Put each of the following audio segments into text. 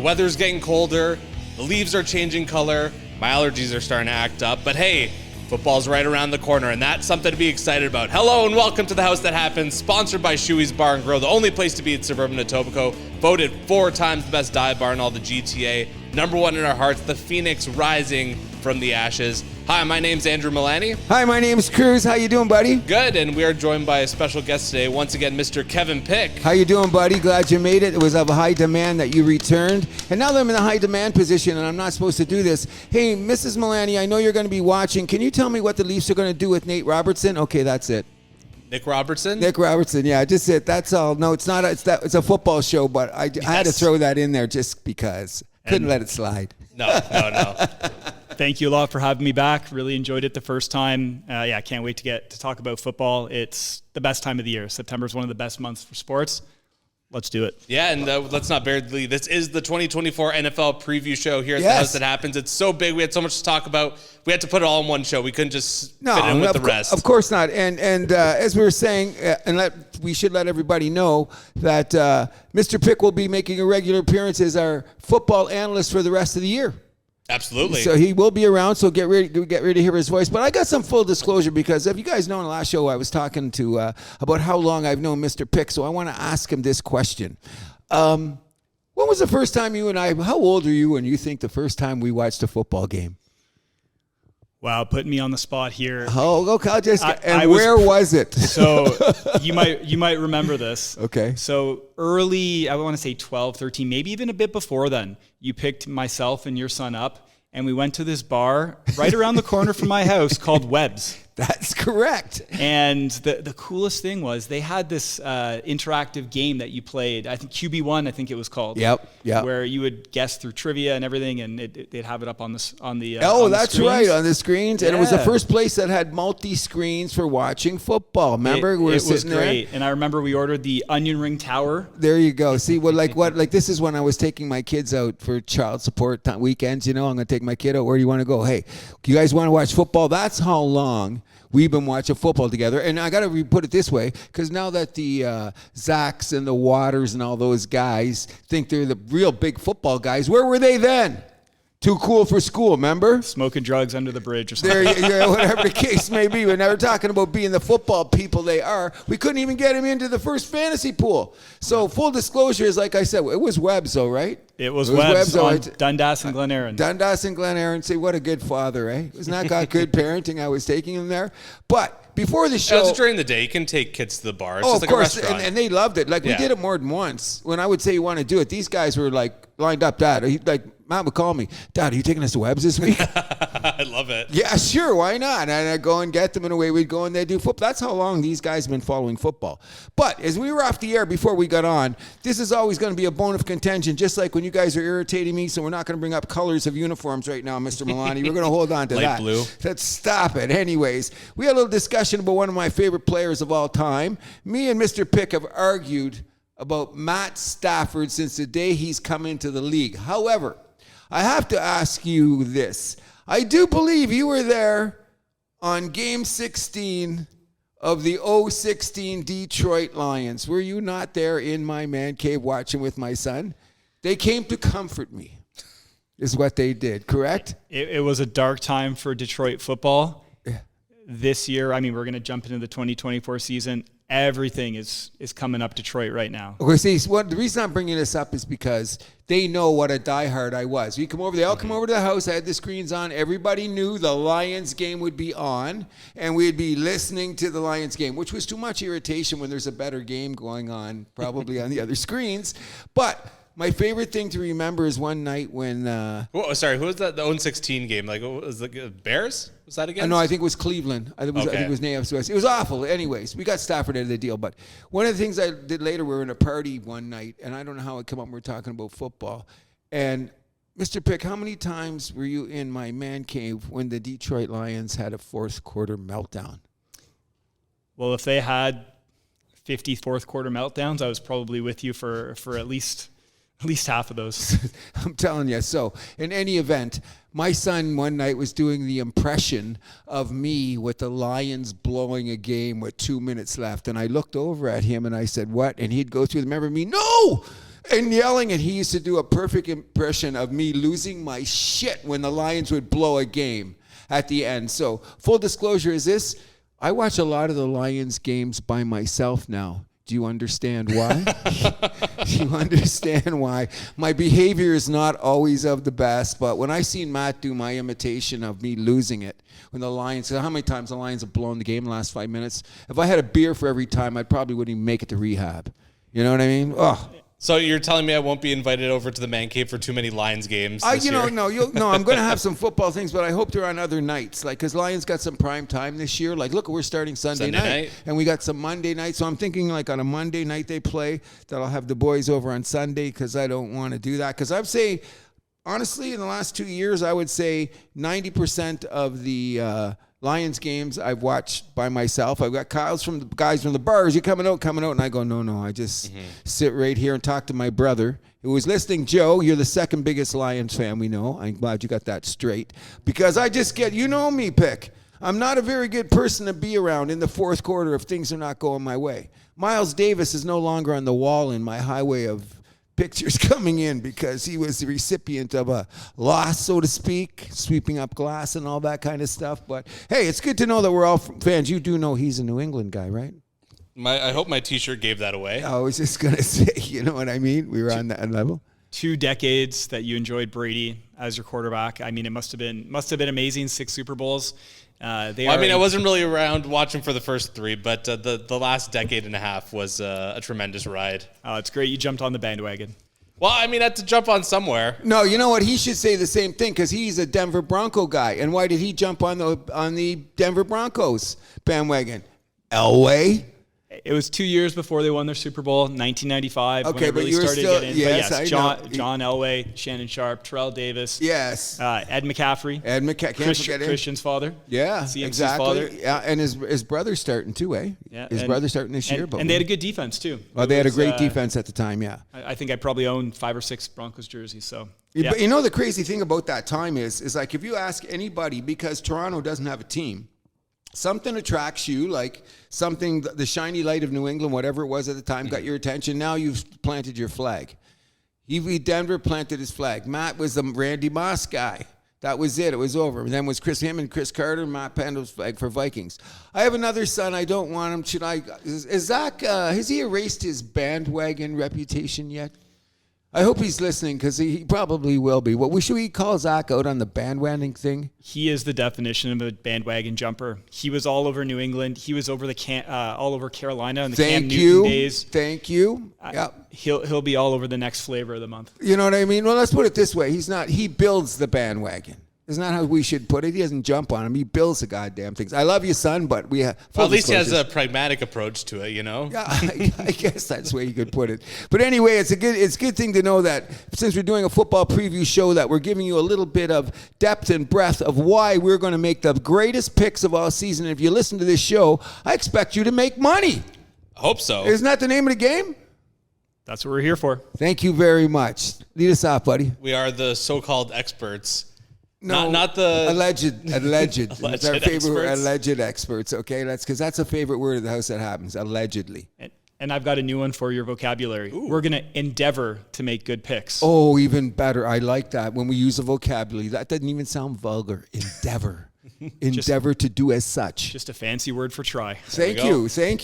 weather's getting colder, the leaves are changing color, my allergies are starting to act up, but hey, football's right around the corner, and that's something to be excited about. Hello and welcome to The House That Happens, sponsored by Shoey's Bar and Grill, the only place to be in suburban Etobicoke, voted 4 times the best dive bar in all the GTA, #1 in our hearts, the Phoenix rising from the ashes. Hi, my name's Andrew Milani. Hi, my name's Cruz. How you doing, buddy? Good, and we are joined by a special guest today, once again, Mr. Kevin Pick. How you doing, buddy? Glad you made it. It was of a high demand that you returned. And now that I'm in a high demand position and I'm not supposed to do this, hey, Mrs. Milani, I know you're going to be watching. Can you tell me what the Leafs are going to do with Nate Robertson? Okay, that's it. Nick Robertson? Nick Robertson, yeah, just it. That's all. No, it's not. It's a football show, but I had to throw that in there just because. Couldn't let it slide. No. Thank you a lot for having me back. Really enjoyed it the first time. I can't wait to get to talk about football. It's the best time of the year. September is one of the best months for sports. Let's do it. Yeah, and let's not bury the lead. This is the 2024 NFL preview show here at The House That Happens. It's so big. We had so much to talk about. We had to put it all in one show. We couldn't just fit in with the rest. Of course not. And as we were saying, we should let everybody know that Mr. Pick will be making a regular appearance as our football analyst for the rest of the year. Absolutely. So he will be around, so get ready to hear his voice. But I got some full disclosure because if you guys know in the last show I was talking to about how long I've known Mr. Pick, so I want to ask him this question. When was the first time how old are you when you think the first time we watched a football game? Wow, putting me on the spot here. Oh, okay. Where was it? So you might remember this. Okay. So early, I want to say 12, 13, maybe even a bit before then, you picked myself and your son up, and we went to this bar right around the corner from my house called Webb's. That's correct. And the coolest thing was they had this interactive game that you played. I think QB1, I think it was called. Yep. Where you would guess through trivia and everything, and they'd have it up on the that's screens. right, on the screens. And it was the Yeah. first place that had multi-screens for watching football. Remember? It was great. And I remember we ordered the onion ring tower. There you go. See, this is when I was taking my kids out for child support weekends. I'm going to take my kid out. Where do you want to go? Hey, you guys want to watch football? That's how long we've been watching football together. And I got to put it this way, because now that the Zachs and the Waters and all those guys think they're the real big football guys, where were they then? Too cool for school, remember? Smoking drugs under the bridge or something. Whatever the case may be. We're never talking about being the football people they are. We couldn't even get him into the first fantasy pool. So full disclosure is, like I said, it was Webb's, though, right? It was Webb's on Dundas and Glen Erin. Dundas and Glen Erin. See, what a good father, eh? Wasn't that got good parenting? I was taking him there. But before the show... It was during the day. You can take kids to the bar. It's just of like course, a restaurant. and they loved it. We did it more than once. When I would say you want to do it, these guys were lined up. Dad, Matt would call me. Dad, are you taking us to Webb's this week? I love it. Yeah, sure. Why not? And I'd go and get them, and away we'd go, and they'd do football. That's how long these guys have been following football. But as we were off the air before we got on, this is always going to be a bone of contention, just like when you guys are irritating me, so we're not going to bring up colors of uniforms right now, Mr. Milani. We're going to hold on to Light that. blue. Let's stop it. Anyways, we had a little discussion about one of my favorite players of all time. Me and Mr. Pick have argued about Matt Stafford since the day he's come into the league. However, I have to ask you this. I do believe you were there on Game 16 of the 016 Detroit Lions. Were you not there in my man cave watching with my son? They came to comfort me, is what they did, correct? It was a dark time for Detroit football. This year, we're going to jump into the 2024 season. Everything is coming up Detroit right now. Okay, see, the reason I'm bringing this up is because they know what a diehard I was. They all come over to the house. I had the screens on. Everybody knew the Lions game would be on, and we'd be listening to the Lions game, which was too much irritation when there's a better game going on, probably on the other screens. But my favorite thing to remember is one night when... Sorry, who was that? The 016 game? Was it Bears? Was that against? No, I think it was Cleveland. I think it was AFC West. It was awful. Anyways, we got Stafford out of the deal. But one of the things I did later, we were in a party one night, and I don't know how it came up. We were talking about football. And Mr. Pick, how many times were you in my man cave when the Detroit Lions had a fourth quarter meltdown? Well, if they had 50 fourth quarter meltdowns, I was probably with you for at least half of those. I'm telling you. So in any event, my son one night was doing the impression of me with the Lions blowing a game with 2 minutes left. And I looked over at him and I said, what? And he'd go through, remember me? No! And yelling, and he used to do a perfect impression of me losing my shit when the Lions would blow a game at the end. So full disclosure is this, I watch a lot of the Lions games by myself now. Do you understand why? Do you understand why? My behavior is not always of the best, but when I seen Matt do my imitation of me losing it, when the Lions, how many times the Lions have blown the game in the last 5 minutes? If I had a beer for every time, I probably wouldn't even make it to rehab. You know what I mean? Oh. So you're telling me I won't be invited over to the man cave for too many Lions games this year? No, I'm going to have some football things, but I hope they're on other nights. Like, because Lions got some prime time this year. Like, look, we're starting Sunday night. And we got some Monday night. So I'm thinking, like, on a Monday night they play, that I'll have the boys over on Sunday because I don't want to do that. Because I'm saying, honestly, in the last 2 years, I would say 90% of the Lions games I've watched by myself. I've got guys from the bars. You coming out? And I go, no. I just sit right here and talk to my brother who was listening. Joe, you're the second biggest Lions fan we know. I'm glad you got that straight. Because I just get, you know me, Pick. I'm not a very good person to be around in the fourth quarter if things are not going my way. Miles Davis is no longer on the wall in my highway of pictures coming in because he was the recipient of a loss, so to speak, sweeping up glass and all that kind of stuff. But hey, it's good to know that we're all fans. You do know he's a New England guy, right? I hope my T-shirt gave that away. I was just gonna say, you know what I mean? We were on that level. 2 decades that you enjoyed Brady as your quarterback. I mean, it must have been amazing. 6 Super Bowls. I wasn't really around watching for the first 3, but the last decade and a half was a tremendous ride. It's great you jumped on the bandwagon. Well, I mean, I had to jump on somewhere. No, you know what? He should say the same thing because he's a Denver Bronco guy. And why did he jump on the Denver Broncos bandwagon? Elway? It was 2 years before they won their Super Bowl, 1995. Okay, when it but really you were started still, getting, yes, but I know. John Elway, Shannon Sharp, Terrell Davis. Yes. Ed McCaffrey. Can't forget him. Christian's father. Yeah, CMC's exactly. father. Yeah, and his brother's starting too, eh? Yeah, his brother's starting this year. And they had a good defense too. Well, they had a great defense at the time, yeah. I think I probably owned 5 or 6 Broncos jerseys. So. Yeah. But you know the crazy thing about that time is like if you ask anybody, because Toronto doesn't have a team, something attracts you, like something, the shiny light of New England, whatever it was at the time, got your attention. Now you've planted your flag. Denver planted his flag. Matt was the Randy Moss guy. That was it. It was over. And then was him and Chris Carter. Matt planted his flag for Vikings. I have another son. I don't want him. Is Zach, has he erased his bandwagon reputation yet? I hope he's listening because he probably will be. Should we call Zach out on the bandwagon thing? He is the definition of a bandwagon jumper. He was all over New England. He was over all over Carolina in the Cam Newton days. Thank you. Yeah. He'll be all over the next flavor of the month. You know what I mean? Well, let's put it this way. He builds the bandwagon. Isn't that how we should put it? He doesn't jump on him. He builds the goddamn things. I love you, son, but we have... Well, at least he has a pragmatic approach to it, you know? Yeah, I guess that's the way you could put it. But anyway, it's a good thing to know that since we're doing a football preview show, that we're giving you a little bit of depth and breadth of why we're going to make the greatest picks of all season. And if you listen to this show, I expect you to make money. I hope so. Isn't that the name of the game? That's what we're here for. Thank you very much. Lead us off, buddy. We are the so-called experts. No, not the alleged. It's our favorite word, experts. alleged experts. Okay, that's a favorite word of the house that happens. Allegedly. And I've got a new one for your vocabulary. Ooh. We're going to endeavor to make good picks. Oh, even better. I like that when we use a vocabulary. That doesn't even sound vulgar. Endeavor. Endeavor to do as such. Just a fancy word for try. Thank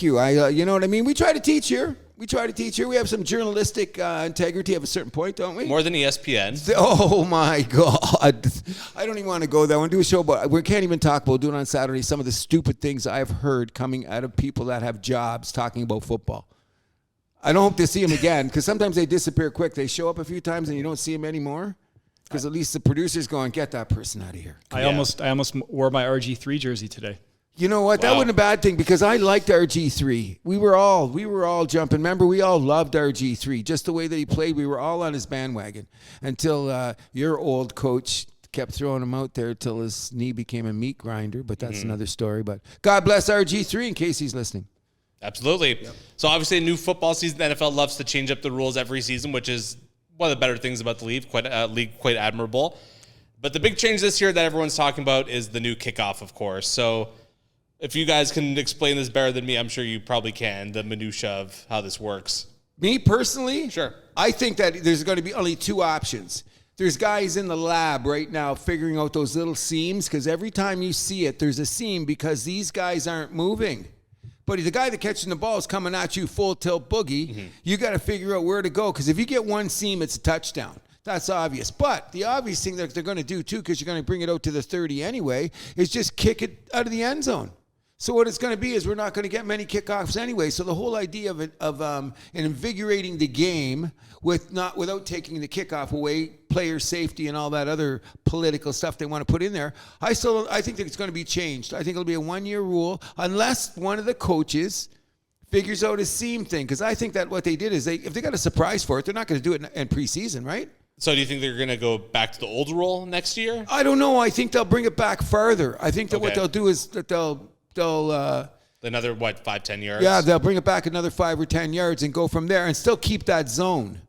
you. I, you know what I mean? We try to teach here. We have some journalistic integrity at a certain point, don't we? More than ESPN. Oh, my God. I don't even want to go there. I want to do a show, but we can't even talk about doing on Saturday some of the stupid things I've heard coming out of people that have jobs talking about football. I don't hope to see them again because sometimes they disappear quick. They show up a few times and you don't see them anymore. Because at least the producer's going, get that person out of here. I almost wore my RG3 jersey today. You know what? Wow. That wasn't a bad thing because I liked RG3. We were all jumping. Remember, we all loved RG3. Just the way that he played, we were all on his bandwagon until your old coach kept throwing him out there till his knee became a meat grinder. But that's another story. But God bless RG3 in case he's listening. Absolutely. Yep. So obviously a new football season. The NFL loves to change up the rules every season, which is one of the better things about the league, quite admirable. But the big change this year that everyone's talking about is the new kickoff, of course. So if you guys can explain this better than me, I'm sure you probably can, the minutia of how this works. Me personally, sure. I think that there's going to be only two options. There's guys in the lab right now figuring out those little seams, because every time you see it, there's a seam because these guys aren't moving. But the guy that catching the ball is coming at you full tilt boogie. Mm-hmm. You got to figure out where to go, because if you get one seam, it's a touchdown. That's obvious. But the obvious thing that they're going to do, too, because you're going to bring it out to the 30 anyway, is just kick it out of the end zone. So what it's going to be is we're not going to get many kickoffs anyway. So the whole idea of invigorating the game without taking the kickoff away, player safety and all that other political stuff they want to put in there, I think that it's going to be changed. I think it'll be a 1-year rule unless one of the coaches figures out a seam thing. Because I think that what they did is if they got a surprise for it, they're not going to do it in preseason, right? So do you think they're going to go back to the old rule next year? I don't know. I think they'll bring it back farther. I think that what they'll do is that they'll another 5-10 yards. Yeah, they'll bring it back another 5 or 10 yards and go from there and still keep that zone.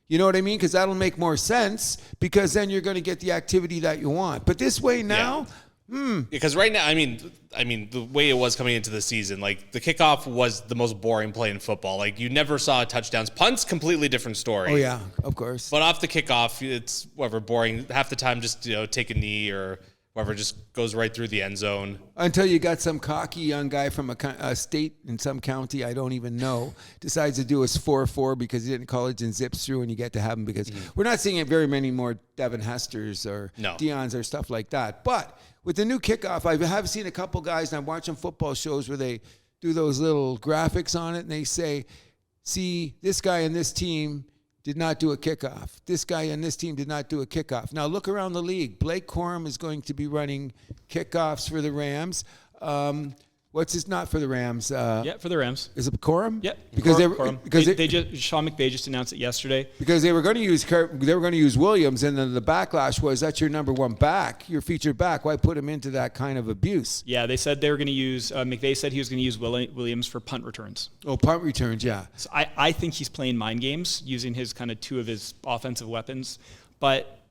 You know what I mean? Because that'll make more sense, because then you're going to get the activity that you want. But this way now, Because right now, I mean, the way it was coming into the season, like the kickoff was the most boring play in football. Like you never saw touchdowns. Punts, completely different story. Oh yeah, of course. But off the kickoff, it's whatever, boring. Half the time, just take a knee or whatever, just goes right through the end zone. Until you got some cocky young guy from a state in some county I don't even know decides to do his 4-4 because he didn't college and zips through, and you get to have him because we're not seeing it very many more Devin Hesters or Deions or stuff like that. But with the new kickoff, I have seen a couple guys, and I'm watching football shows where they do those little graphics on it, and they say, see, this guy and this team did not do a kickoff. This guy and this team did not do a kickoff. Now look around the league. Blake Corum is going to be running kickoffs for the Rams. Not for the Rams? For the Rams. Is it Corum? Yep. Because Sean McVay just announced it yesterday. Because they were going to use Williams, and then the backlash was, that's your number one back, your featured back. Why put him into that kind of abuse? Yeah, they said they were going to use McVay said he was going to use Williams for punt returns. Oh, punt returns, yeah. So I think he's playing mind games using his kind of two of his offensive weapons, but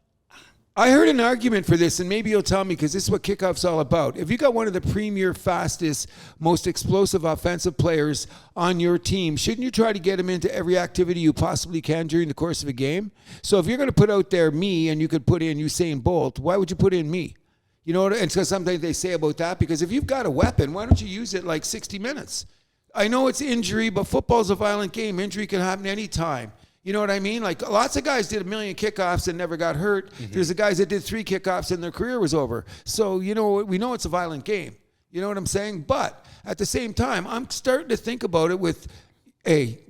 I heard an argument for this, and maybe you'll tell me, because this is what kickoff's all about. If you got one of the premier, fastest, most explosive offensive players on your team, shouldn't you try to get him into every activity you possibly can during the course of a game? So if you're going to put out there me, and you could put in Usain Bolt, why would you put in me? You know, and so something they say about that, because if you've got a weapon, why don't you use it like 60 minutes? I know it's injury, but football's a violent game. Injury can happen anytime. You know what I mean? Like lots of guys did 1 million kickoffs and never got hurt. Mm-hmm. There's the guys that did 3 kickoffs and their career was over. So, we know it's a violent game. You know what I'm saying? But at the same time, I'm starting to think about it with,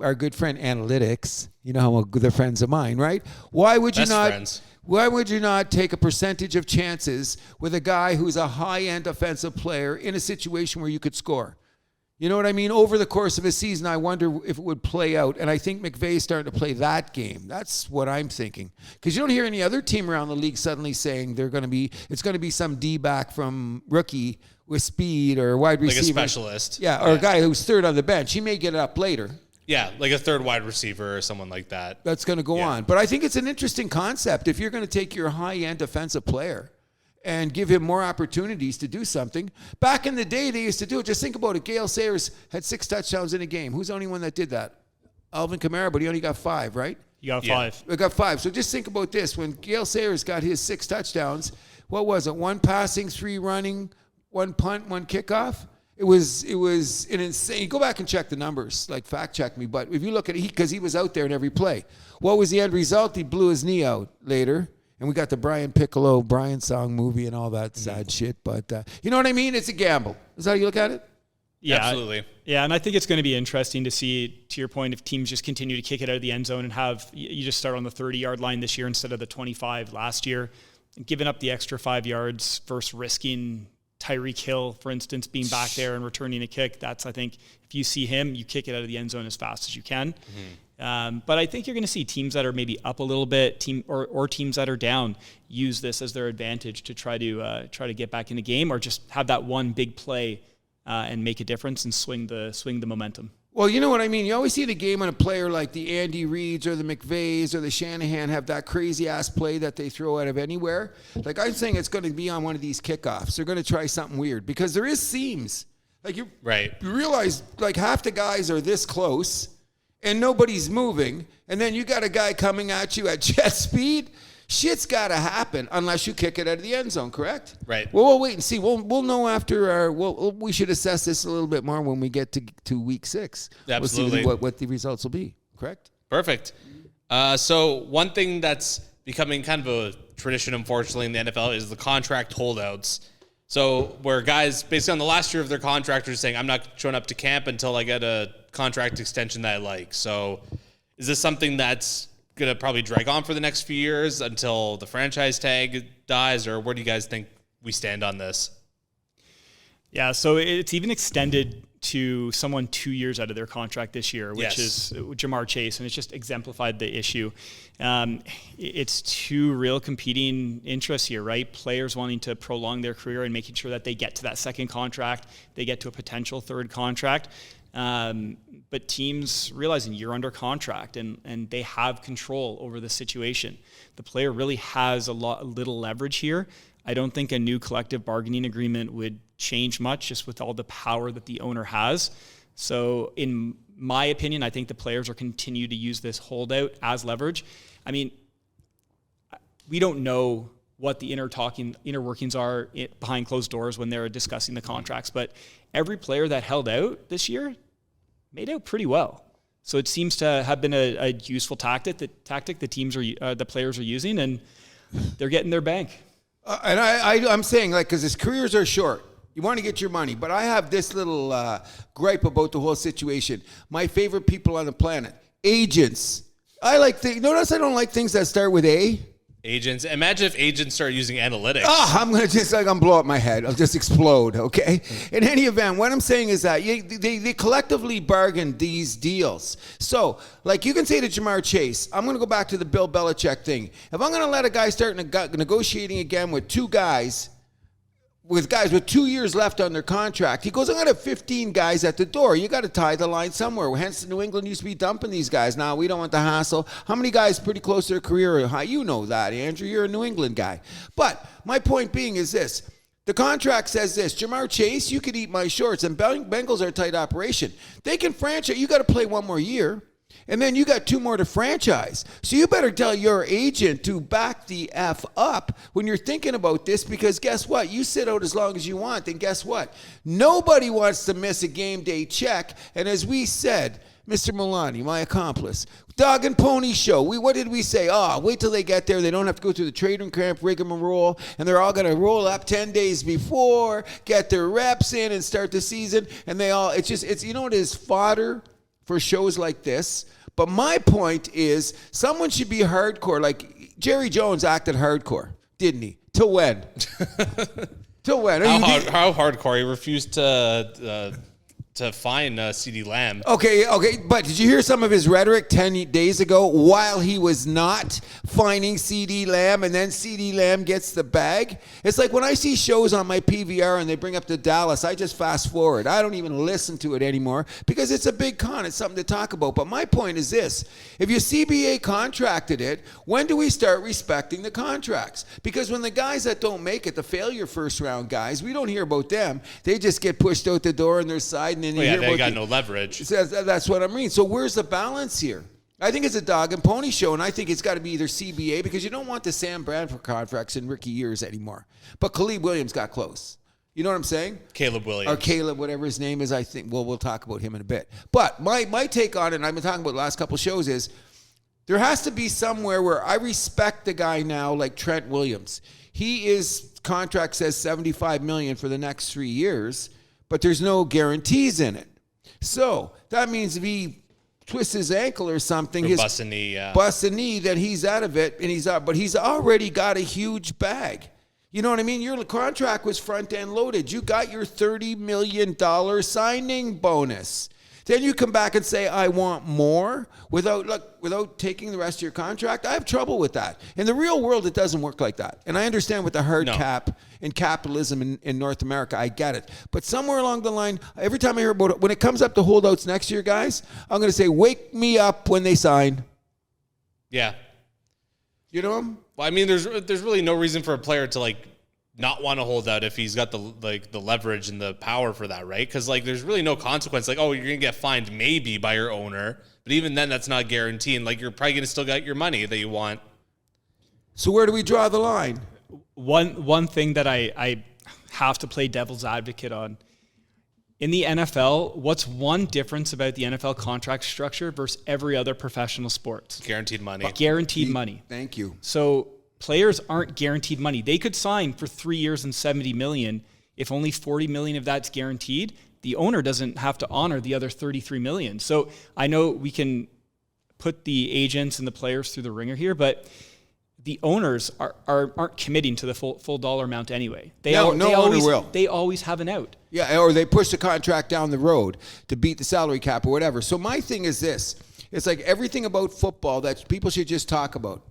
our good friend analytics. You know how they're friends of mine, right? Why would you not take a percentage of chances with a guy who's a high-end offensive player in a situation where you could score? You know what I mean? Over the course of a season, I wonder if it would play out. And I think McVay's starting to play that game. That's what I'm thinking. Because you don't hear any other team around the league suddenly saying it's going to be some D-back from rookie with speed or wide receiver. Like a specialist. Yeah, or a guy who's third on the bench. He may get it up later. Yeah, like a third wide receiver or someone like that. That's going to go on. But I think it's an interesting concept. If you're going to take your high-end offensive player and give him more opportunities to do something. Back in the day, they used to do it. Just think about it. Gale Sayers had 6 touchdowns in a game. Who's the only one that did that? Alvin Kamara, but he only got 5, right? You got 5. We got 5. So just think about this. When Gale Sayers got his 6 touchdowns, what was it? 1 passing, 3 running, 1 punt, 1 kickoff? It was an insane. Go back and check the numbers, like fact check me. But if you look at it, because he was out there in every play. What was the end result? He blew his knee out later. And we got the Brian Piccolo, Brian Song movie and all that sad shit. But you know what I mean? It's a gamble. Is that how you look at it? Yeah, absolutely. Yeah, and I think it's going to be interesting to see, to your point, if teams just continue to kick it out of the end zone and you just start on the 30-yard line this year instead of the 25 last year, giving up the extra 5 yards versus risking Tyreek Hill, for instance, being back there and returning a kick. That's, I think, if you see him, you kick it out of the end zone as fast as you can. Mm-hmm. But I think you're going to see teams that are maybe up a little bit, or teams that are down, use this as their advantage to try to get back in the game, or just have that one big play and make a difference and swing the momentum. Well, you know what I mean. You always see the game when a player like the Andy Reids or the McVays or the Shanahan have that crazy ass play that they throw out of anywhere. Like I'm saying, it's going to be on one of these kickoffs. They're going to try something weird because there is seams. Like you realize like half the guys are this close. and nobody's moving, and then you got a guy coming at you at jet speed, shit's got to happen unless you kick it out of the end zone, correct? Right. Well, we'll wait and see. We'll know after we should assess this a little bit more when we get to week 6. Absolutely. We'll see what the results will be, correct? Perfect. So one thing that's becoming kind of a tradition, unfortunately, in the NFL is the contract holdouts. So where guys, basically on the last year of their contract, are saying, I'm not showing up to camp until I get a contract extension that I like. So is this something that's going to probably drag on for the next few years until the franchise tag dies, or where do you guys think we stand on this? Yeah, so it's even extended to someone 2 years out of their contract this year, which is Jamar Chase, and it's just exemplified the issue. It's two real competing interests here, right? Players wanting to prolong their career and making sure that they get to that second contract, they get to a potential third contract. But teams realizing you're under contract and they have control over the situation. The player really has little leverage here. I don't think a new collective bargaining agreement would change much just with all the power that the owner has. So in my opinion, I think the players are continue to use this holdout as leverage. I mean, we don't know what the inner workings are behind closed doors when they're discussing the contracts, but every player that held out this year made out pretty well. So it seems to have been a useful tactic the teams the players are using, and they're getting their bank. And I'm saying, like, because his careers are short. You want to get your money. But I have this little gripe about the whole situation. My favorite people on the planet, agents. Notice I don't like things that start with A. Agents. Imagine if agents start using analytics. I'm going to blow up my head. I'll just explode, okay? In any event, what I'm saying is that they collectively bargained these deals. So, like, you can say to Jamar Chase, I'm going to go back to the Bill Belichick thing. If I'm going to let a guy start negotiating again with guys with 2 years left on their contract, he goes, I'm going to have 15 guys at the door. You got to tie the line somewhere. Hence, New England used to be dumping these guys. Now, we don't want the hassle. How many guys pretty close to their career are high? You know that, Andrew. You're a New England guy. But my point being is this. The contract says this, Jamar Chase, you could eat my shorts, and Bengals are a tight operation. They can franchise. You got to play one more year. And then you got 2 more to franchise. So you better tell your agent to back the F up when you're thinking about this, because guess what? You sit out as long as you want, and guess what? Nobody wants to miss a game day check. And as we said, Mr. Milani, my accomplice, dog and pony show. What did we say? Wait till they get there. They don't have to go through the training camp rigmarole, and they're all going to roll up 10 days before, get their reps in, and start the season. And it's you know what it is, fodder for shows like this. But my point is, someone should be hardcore. Like Jerry Jones acted hardcore, didn't he? Till when? Till when? How hardcore? He refused to fine CeeDee Lamb. Okay, but did you hear some of his rhetoric 10 days ago while he was not fining CeeDee Lamb, and then CeeDee Lamb gets the bag? It's like when I see shows on my PVR and they bring up the Dallas, I just fast forward. I don't even listen to it anymore because it's a big con. It's something to talk about. But my point is this. If your CBA contracted it, when do we start respecting the contracts? Because when the guys that don't make it, the failure first round guys, we don't hear about them. They just get pushed out the door on their side, and they got no leverage. That's what I mean. So where's the balance here? I think it's a dog and pony show, and I think it's got to be either CBA, because you don't want the Sam Bradford contracts in rookie years anymore. But Caleb Williams got close. You know what I'm saying? Caleb Williams. Or Caleb, whatever his name is, I think. Well, we'll talk about him in a bit. But my take on it, and I've been talking about the last couple shows, is there has to be somewhere where I respect the guy now, like Trent Williams. His contract says $75 million for the next 3 years, but there's no guarantees in it. So that means if he twists his ankle or something, bust a knee, then he's out of it, and he's out. But he's already got a huge bag. You know what I mean? Your contract was front end loaded. You got your $30 million signing bonus. Then you come back and say, I want more without taking the rest of your contract. I have trouble with that. In the real world, it doesn't work like that. And I understand with the hard cap and capitalism in North America, I get it. But somewhere along the line, every time I hear about it, when it comes up to holdouts next year, guys, I'm going to say, wake me up when they sign. Yeah. You know? Well, I mean, there's really no reason for a player to not want to hold out if he's got the leverage and the power for that, right? Because like there's really no consequence. Like, oh, you're gonna get fined maybe by your owner, but even then, that's not guaranteed. Like you're probably gonna still get your money that you want. So where do we draw the line? One thing that I have to play devil's advocate on. In the NFL, what's one difference about the NFL contract structure versus every other professional sport? Guaranteed money. Guaranteed money. Thank you. So players aren't guaranteed money. They could sign for 3 years and $70 million. If only $40 million of that's guaranteed, the owner doesn't have to honor the other $33 million. So I know we can put the agents and the players through the ringer here, but the owners aren't committing to the full dollar amount anyway. They always have an out. Yeah, or they push the contract down the road to beat the salary cap or whatever. So my thing is this. It's like everything about football that people should just talk about.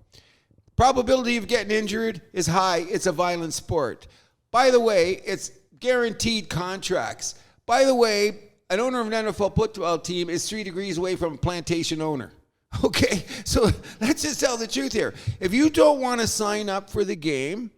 Probability of getting injured is high. It's a violent sport. By the way, it's guaranteed contracts. By the way, an owner of an NFL football team is 3 degrees away from a plantation owner. Okay, so let's just tell the truth here. If you don't want to sign up for the game,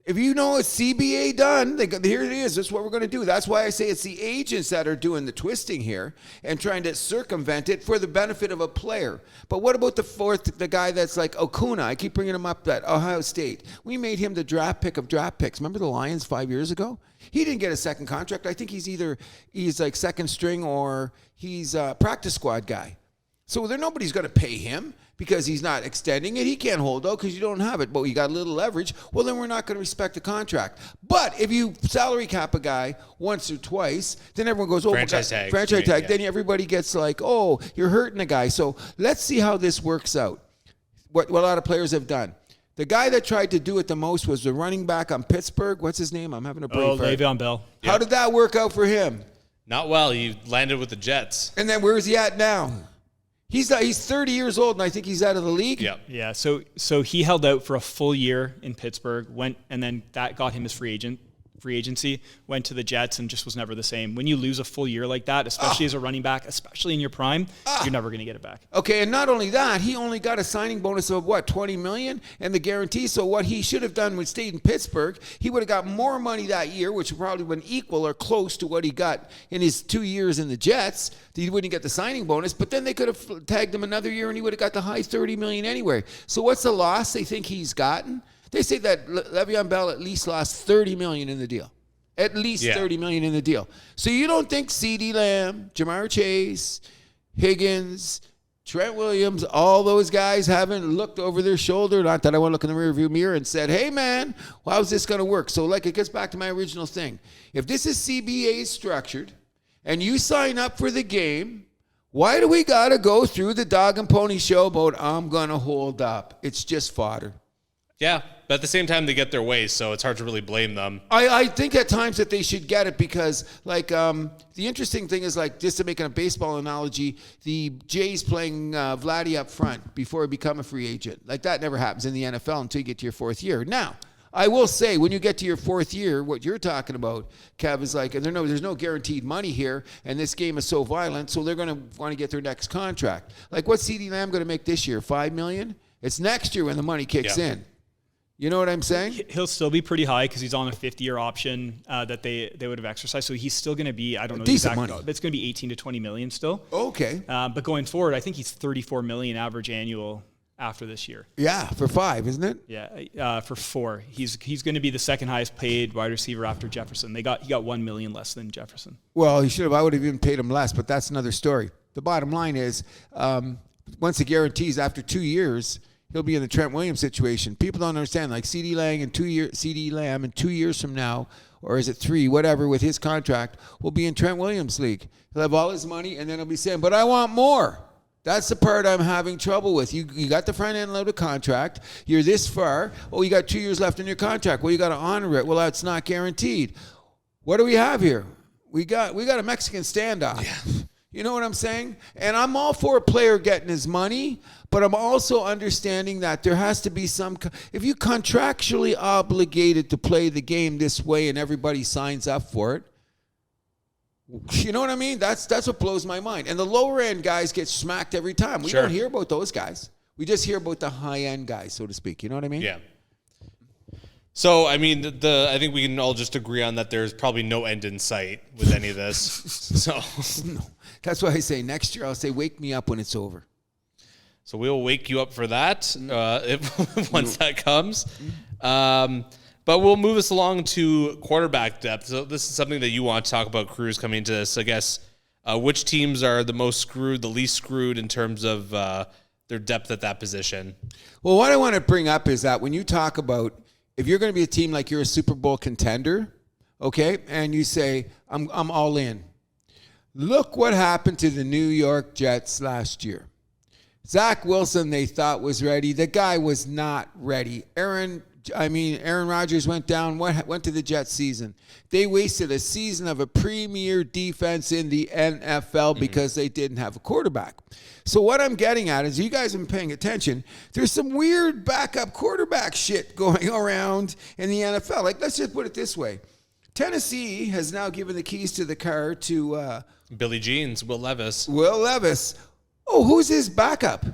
if you know it's CBA done, here it is. That's what we're going to do. That's why I say it's the agents that are doing the twisting here and trying to circumvent it for the benefit of a player. But what about the guy that's like Okuna? I keep bringing him up at Ohio State. We made him the draft pick of draft picks. Remember the Lions 5 years ago? He didn't get a second contract. I think he's like second string or he's a practice squad guy. So nobody's going to pay him because he's not extending it. He can't hold out because you don't have it. But you got a little leverage. Well, then we're not going to respect the contract. But if you salary cap a guy once or twice, then everyone goes, oh, franchise tag. Yeah. Then everybody gets like, oh, you're hurting the guy. So let's see how this works out. What a lot of players have done. The guy that tried to do it the most was the running back on Pittsburgh. What's his name? I'm having a brain fart. Le'Veon Bell. Yep. How did that work out for him? Not well. He landed with the Jets. And then where is he at now? He's 30 years old, and I think he's out of the league. Yep. Yeah. So he held out for a full year in Pittsburgh, and then that got him his free agency, went to the Jets, and just was never the same. When you lose a full year like that, especially as a running back, especially in your prime, you're never going to get it back. Okay, and not only that, he only got a signing bonus of what, $20 million, and the guarantee. So what he should have done when he stayed in Pittsburgh, he would have got more money that year, which would probably been equal or close to what he got in his 2 years in the Jets. He wouldn't get the signing bonus, but then they could have tagged him another year, and he would have got the high $30 million anyway. So what's the loss they think he's gotten? They say that Le'Veon Bell at least lost $30 million in the deal. At least $30 million in the deal. So you don't think CeeDee Lamb, Jamar Chase, Higgins, Trent Williams, all those guys haven't looked over their shoulder, not that I want to look in the rearview mirror, and said, hey, man, how's this going to work? So like it gets back to my original thing. If this is CBA structured and you sign up for the game, why do we got to go through the dog and pony show about I'm going to hold up? It's just fodder. Yeah, but at the same time, they get their way, so it's hard to really blame them. I think at times that they should get it because, like, the interesting thing is, like, just to make a baseball analogy, the Jays playing Vladdy up front before he become a free agent. Like, that never happens in the NFL until you get to your fourth year. Now, I will say, when you get to your fourth year, what you're talking about, Kev, is like, and there's no guaranteed money here, and this game is so violent, so they're going to want to get their next contract. Like, what's CeeDee Lamb going to make this year? $5 million? It's next year when the money kicks in. You know what I'm saying? He'll still be pretty high because he's on a 50-year option that they would have exercised. So he's still going to be, I don't know the exact money. It's going to be 18 to 20 million still. Okay. But going forward, I think he's 34 million average annual after this year. Yeah, for 5, isn't it? Yeah, for 4. He's going to be the second highest paid wide receiver after Jefferson. He got 1 million less than Jefferson. Well, he should have. I would have even paid him less, but that's another story. The bottom line is, once the guarantees after 2 years, he'll be in the Trent Williams situation. People don't understand. Like CeeDee Lamb in 2 years from now, or is it 3, whatever, with his contract, will be in Trent Williams' league. He'll have all his money, and then he'll be saying, but I want more. That's the part I'm having trouble with. You got the front end loaded contract. You're this far. Oh, you got 2 years left in your contract. Well, you got to honor it. Well, that's not guaranteed. What do we have here? We got a Mexican standoff. Yeah. You know what I'm saying? And I'm all for a player getting his money, but I'm also understanding that there has to be some, if you contractually obligated to play the game this way and everybody signs up for it, you know what I mean? That's what blows my mind. And the lower end guys get smacked every time. We don't hear about those guys. We just hear about the high end guys, so to speak. You know what I mean? Yeah. So, I mean, I think we can all just agree on that there's probably no end in sight with any of this. So, no. That's why I say next year I'll say wake me up when it's over. So we'll wake you up for that once that comes. But we'll move us along to quarterback depth. So this is something that you want to talk about, Cruz, coming into this. I guess which teams are the most screwed, the least screwed in terms of their depth at that position? Well, what I want to bring up is that when you talk about if you're going to be a team like you're a Super Bowl contender, okay, and you say, I'm all in. Look what happened to the New York Jets last year. Zach Wilson, they thought was ready. The guy was not ready. Aaron Rodgers went down, went to the Jets season. They wasted a season of a premier defense in the NFL because they didn't have a quarterback. So what I'm getting at is you guys have been paying attention. There's some weird backup quarterback shit going around in the NFL. Like, let's just put it this way. Tennessee has now given the keys to the car to Billy Jeans, Will Levis. Oh, who's his backup?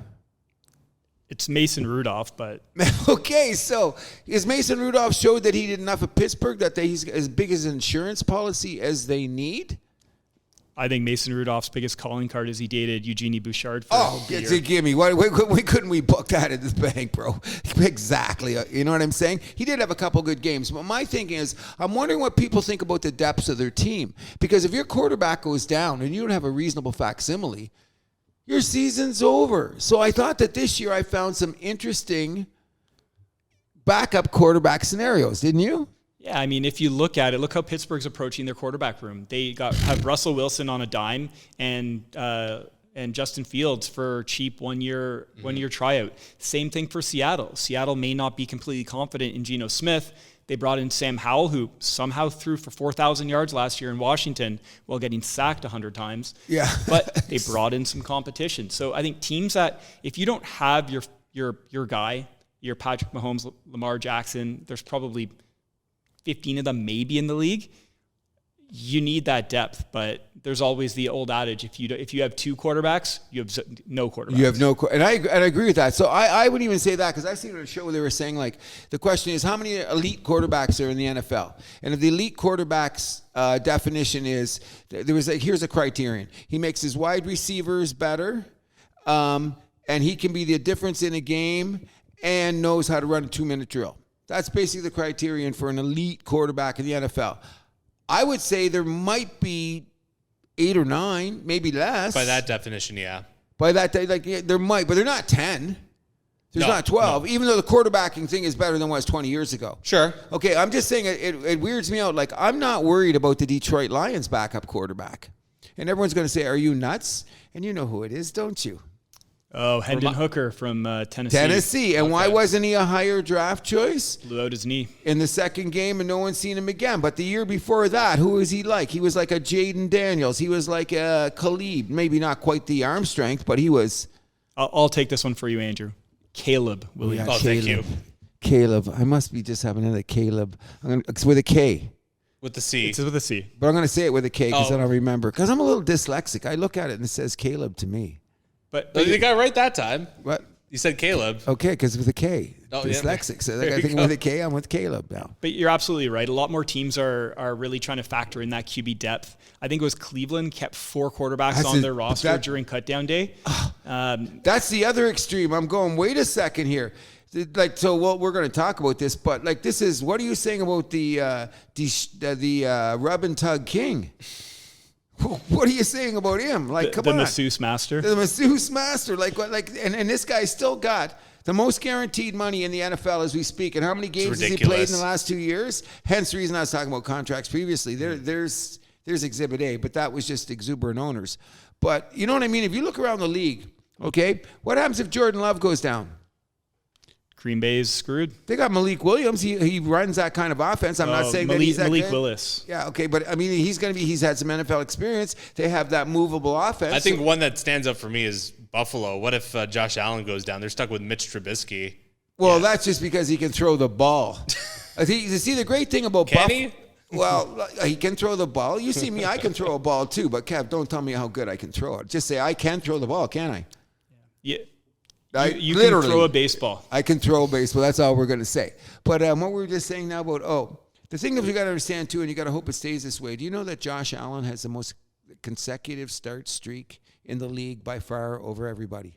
It's Mason Rudolph, but... Okay, so is Mason Rudolph showed that he did enough of Pittsburgh, that he's as big as an insurance policy as they need? I think Mason Rudolph's biggest calling card is he dated Eugenie Bouchard for a year. Give me. Why couldn't we book that at the bank, bro? Exactly. You know what I'm saying? He did have a couple good games. But my thinking is, I'm wondering what people think about the depths of their team. Because if your quarterback goes down and you don't have a reasonable facsimile, your season's over. So I thought that this year I found some interesting backup quarterback scenarios, didn't you? Yeah, I mean, if you look at it, look how Pittsburgh's approaching their quarterback room. They have Russell Wilson on a dime and Justin Fields for cheap one year tryout. Same thing for Seattle. Seattle may not be completely confident in Geno Smith. They brought in Sam Howell, who somehow threw for 4,000 yards last year in Washington while getting sacked 100 times. Yeah. But they brought in some competition. So I think teams that, if you don't have your guy, your Patrick Mahomes, Lamar Jackson, there's probably 15 of them maybe in the league, you need that depth. But there's always the old adage, if you have two quarterbacks, you have no quarterbacks. You have no, and I agree with that. So I wouldn't even say that, because I seen on a show where they were saying, like, the question is how many elite quarterbacks are in the NFL? And if the elite quarterbacks definition is, here's a criterion. He makes his wide receivers better, and he can be the difference in a game and knows how to run a 2-minute drill. That's basically the criterion for an elite quarterback in the NFL. I would say there might be 8 or 9, maybe less. By that definition, yeah. By that, there might, but they're not 10. There's not 12, even though the quarterbacking thing is better than what was 20 years ago. Sure. Okay, I'm just saying it weirds me out. Like, I'm not worried about the Detroit Lions backup quarterback. And everyone's going to say, are you nuts? And you know who it is, don't you? Oh, Hendon Hooker from Tennessee. Tennessee. And why wasn't he a higher draft choice? Blew out his knee. In the second game, and no one's seen him again. But the year before that, who was he like? He was like a Jaden Daniels. He was like a Khalid. Maybe not quite the arm strength, but he was. I'll take this one for you, Andrew. Caleb Williams. Oh, thank you. Caleb. I must be just having another Caleb. It's with a K. With the C. It's with a C. But I'm going to say it with a K because I don't remember. Because I'm a little dyslexic. I look at it and it says Caleb to me. But you got it right that time. What? You said Caleb. Okay, because with a K. Oh, dyslexic. Yeah. So I think with a K, I'm with Caleb now. But you're absolutely right. A lot more teams are really trying to factor in that QB depth. I think it was Cleveland kept 4 quarterbacks on their roster during cutdown day. That's the other extreme. I'm going, wait a second here. We're going to talk about this, but this is, what are you saying about the rub and tug king? What are you saying about him? Come on. The masseuse master. The masseuse master. And this guy's still got the most guaranteed money in the NFL as we speak. And how many games has he played in the last 2 years? Hence the reason I was talking about contracts previously. There's Exhibit A, but that was just exuberant owners. But you know what I mean? If you look around the league, okay, what happens if Jordan Love goes down? Green Bay's screwed. They got Malik Williams. He runs that kind of offense. I'm not saying that he's that Malik good. Willis. Yeah, okay, but I mean he's had some NFL experience. They have that movable offense. I think one that stands up for me is Buffalo. What if Josh Allen goes down? They're stuck with Mitch Trubisky. Well, that's just because he can throw the ball. See, the great thing about Buffalo. Well, he can throw the ball. You see me, I can throw a ball too. But Kev, don't tell me how good I can throw it. Just say I can throw the ball, can I? Yeah. You can throw a baseball. I can throw a baseball. That's all we're going to say. But what we were just saying now about, the thing that we got to understand too, and you got to hope it stays this way. Do you know that Josh Allen has the most consecutive start streak in the league by far over everybody?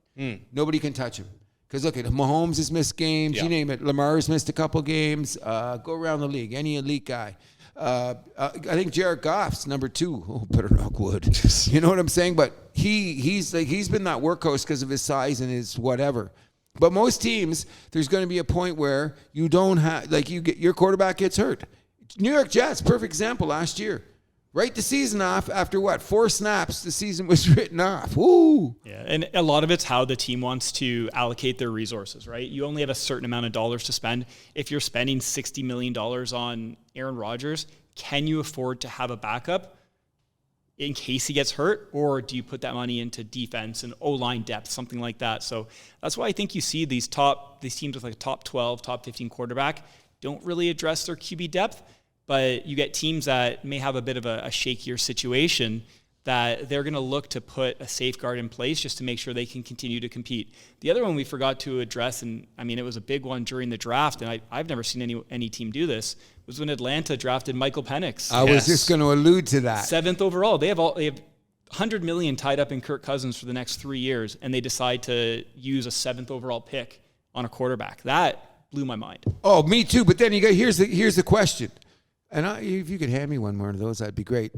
Nobody can touch him. Because look at Mahomes has missed games. You name it. Lamar's missed a couple games. Go around the league. Any elite guy. I think Jared Goff's number 2. Oh, better knock wood. You know what I'm saying? But he's been that workhorse because of his size and his whatever. But most teams, there's going to be a point where you don't have your quarterback gets hurt. New York Jets, perfect example last year. Right the season off after 4 snaps, the season was written off. Woo! Yeah, and a lot of it's how the team wants to allocate their resources, right? You only have a certain amount of dollars to spend. If you're spending $60 million on Aaron Rodgers, can you afford to have a backup in case he gets hurt? Or do you put that money into defense and O-line depth, something like that? So that's why I think you see these teams with like a top 12, top 15 quarterback don't really address their QB depth. But you get teams that may have a bit of a shakier situation that they're going to look to put a safeguard in place just to make sure they can continue to compete. The other one we forgot to address, and I mean, it was a big one during the draft, and I've never seen any team do this, was when Atlanta drafted Michael Penix. I was just going to allude to that. 7th overall. They have $100 million tied up in Kirk Cousins for the next 3 years, and they decide to use a 7th overall pick on a quarterback. That blew my mind. Oh, me too. But then here's the question. And if you could hand me one more of those, that'd be great.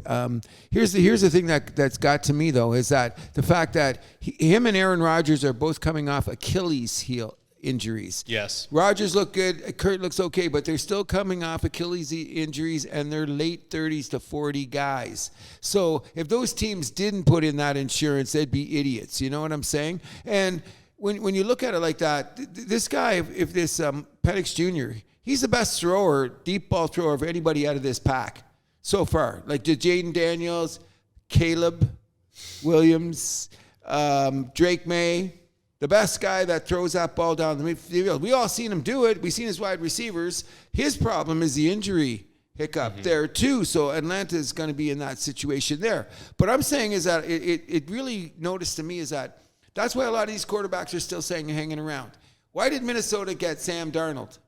Here's the thing that's got to me, though, is that the fact that him and Aaron Rodgers are both coming off Achilles heel injuries. Yes. Rodgers looked good. Kurt looks okay, but they're still coming off Achilles injuries, and they're late 30s to 40 guys. So if those teams didn't put in that insurance, they'd be idiots. You know what I'm saying? And when you look at it like that, this guy, if this Penix Jr., he's the best deep ball thrower of anybody out of this pack so far. Like Jaden Daniels, Caleb Williams, Drake May, the best guy that throws that ball down the field. We all seen him do it. We've seen his wide receivers. His problem is the injury hiccup there too. So Atlanta is going to be in that situation there. But I'm saying is that it really noticed to me is that that's why a lot of these quarterbacks are still hanging around. Why did Minnesota get Sam Darnold?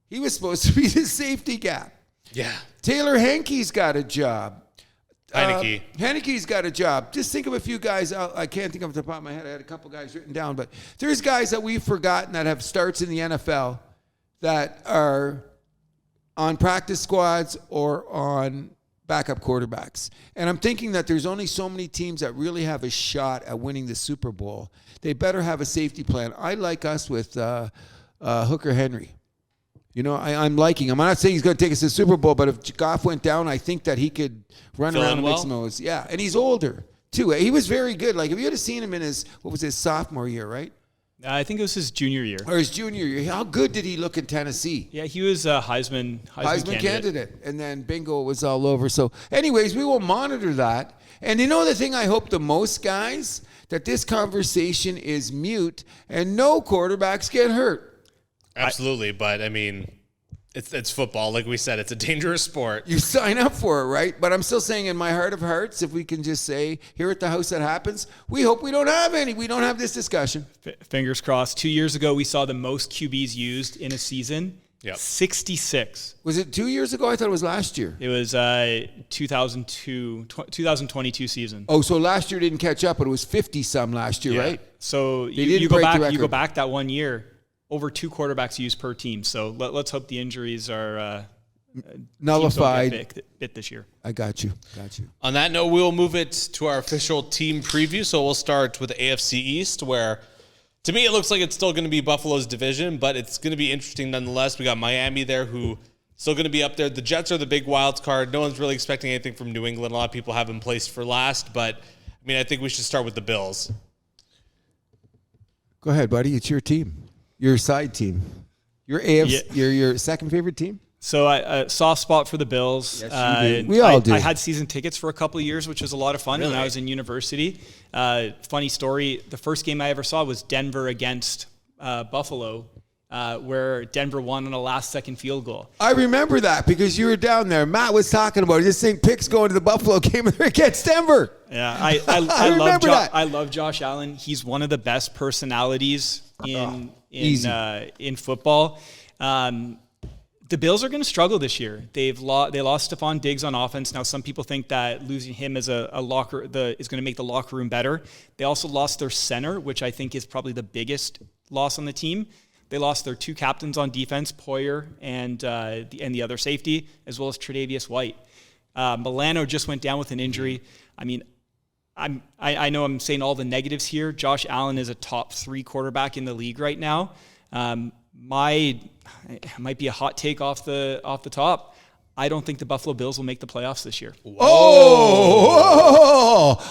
He was supposed to be the safety gap. Yeah. Taylor Henke's got a job. Heinicke's got a job. Just think of a few guys. I can't think of the top of my head. I had a couple guys written down. But there's guys that we've forgotten that have starts in the NFL that are on practice squads or on backup quarterbacks. And I'm thinking that there's only so many teams that really have a shot at winning the Super Bowl. They better have a safety plan. I like us with Hooker Henry. You know, I'm liking him. I'm not saying he's going to take us to the Super Bowl, but if Goff went down, I think that he could run around and make some noise. Yeah, and he's older, too. He was very good. Like, if you had seen him in his sophomore year, right? I think it was his junior year. Or his junior year. How good did he look in Tennessee? Yeah, he was a Heisman candidate. And then bingo, it was all over. So, anyways, we will monitor that. And you know the thing I hope the most, guys? That this conversation is mute and no quarterbacks get hurt. Absolutely, but I mean, it's football. Like we said, it's a dangerous sport. You sign up for it, right? But I'm still saying in my heart of hearts, if we can just say, here at the house that happens, we hope we don't have any. We don't have this discussion. Fingers crossed. 2 years ago, we saw the most QBs used in a season. Yep. 66. Was it 2 years ago? I thought it was last year. It was 2022 season. Oh, so last year didn't catch up, but it was 50-some last year, right? So you go back that 1 year. Over 2 quarterbacks used per team. So let's hope the injuries are nullified bit this year. I got you. On that note, we'll move it to our official team preview. So we'll start with the AFC East, where to me it looks like it's still going to be Buffalo's division, but it's going to be interesting nonetheless. We got Miami there, who still going to be up there. The Jets are the big wild card. No one's really expecting anything from New England. A lot of people have them placed for last, but I mean, I think we should start with the Bills. Go ahead, buddy. It's your team. Your side team. Your AFC, your second favorite team? So a soft spot for the Bills. Yes, you do. We all do. I had season tickets for a couple of years, which was a lot of fun when I was in university. Funny story, the first game I ever saw was Denver against Buffalo, where Denver won on a last-second field goal. I remember that because you were down there. Matt was talking about it. Just think picks going to the Buffalo game against Denver. Yeah, I remember that. I love Josh Allen. He's one of the best personalities in football. The Bills are going to struggle this year. They lost Stephon Diggs on offense. Now, some people think that losing him as is going to make the locker room better. They also lost their center, which I think is probably the biggest loss on the team. They lost their 2 captains on defense, Poyer and the other safety, as well as Tre'Davious White. Milano just went down with an injury. I mean, I know I'm saying all the negatives here. Josh Allen is a top 3 quarterback in the league right now. It might be a hot take off the top. I don't think the Buffalo Bills will make the playoffs this year.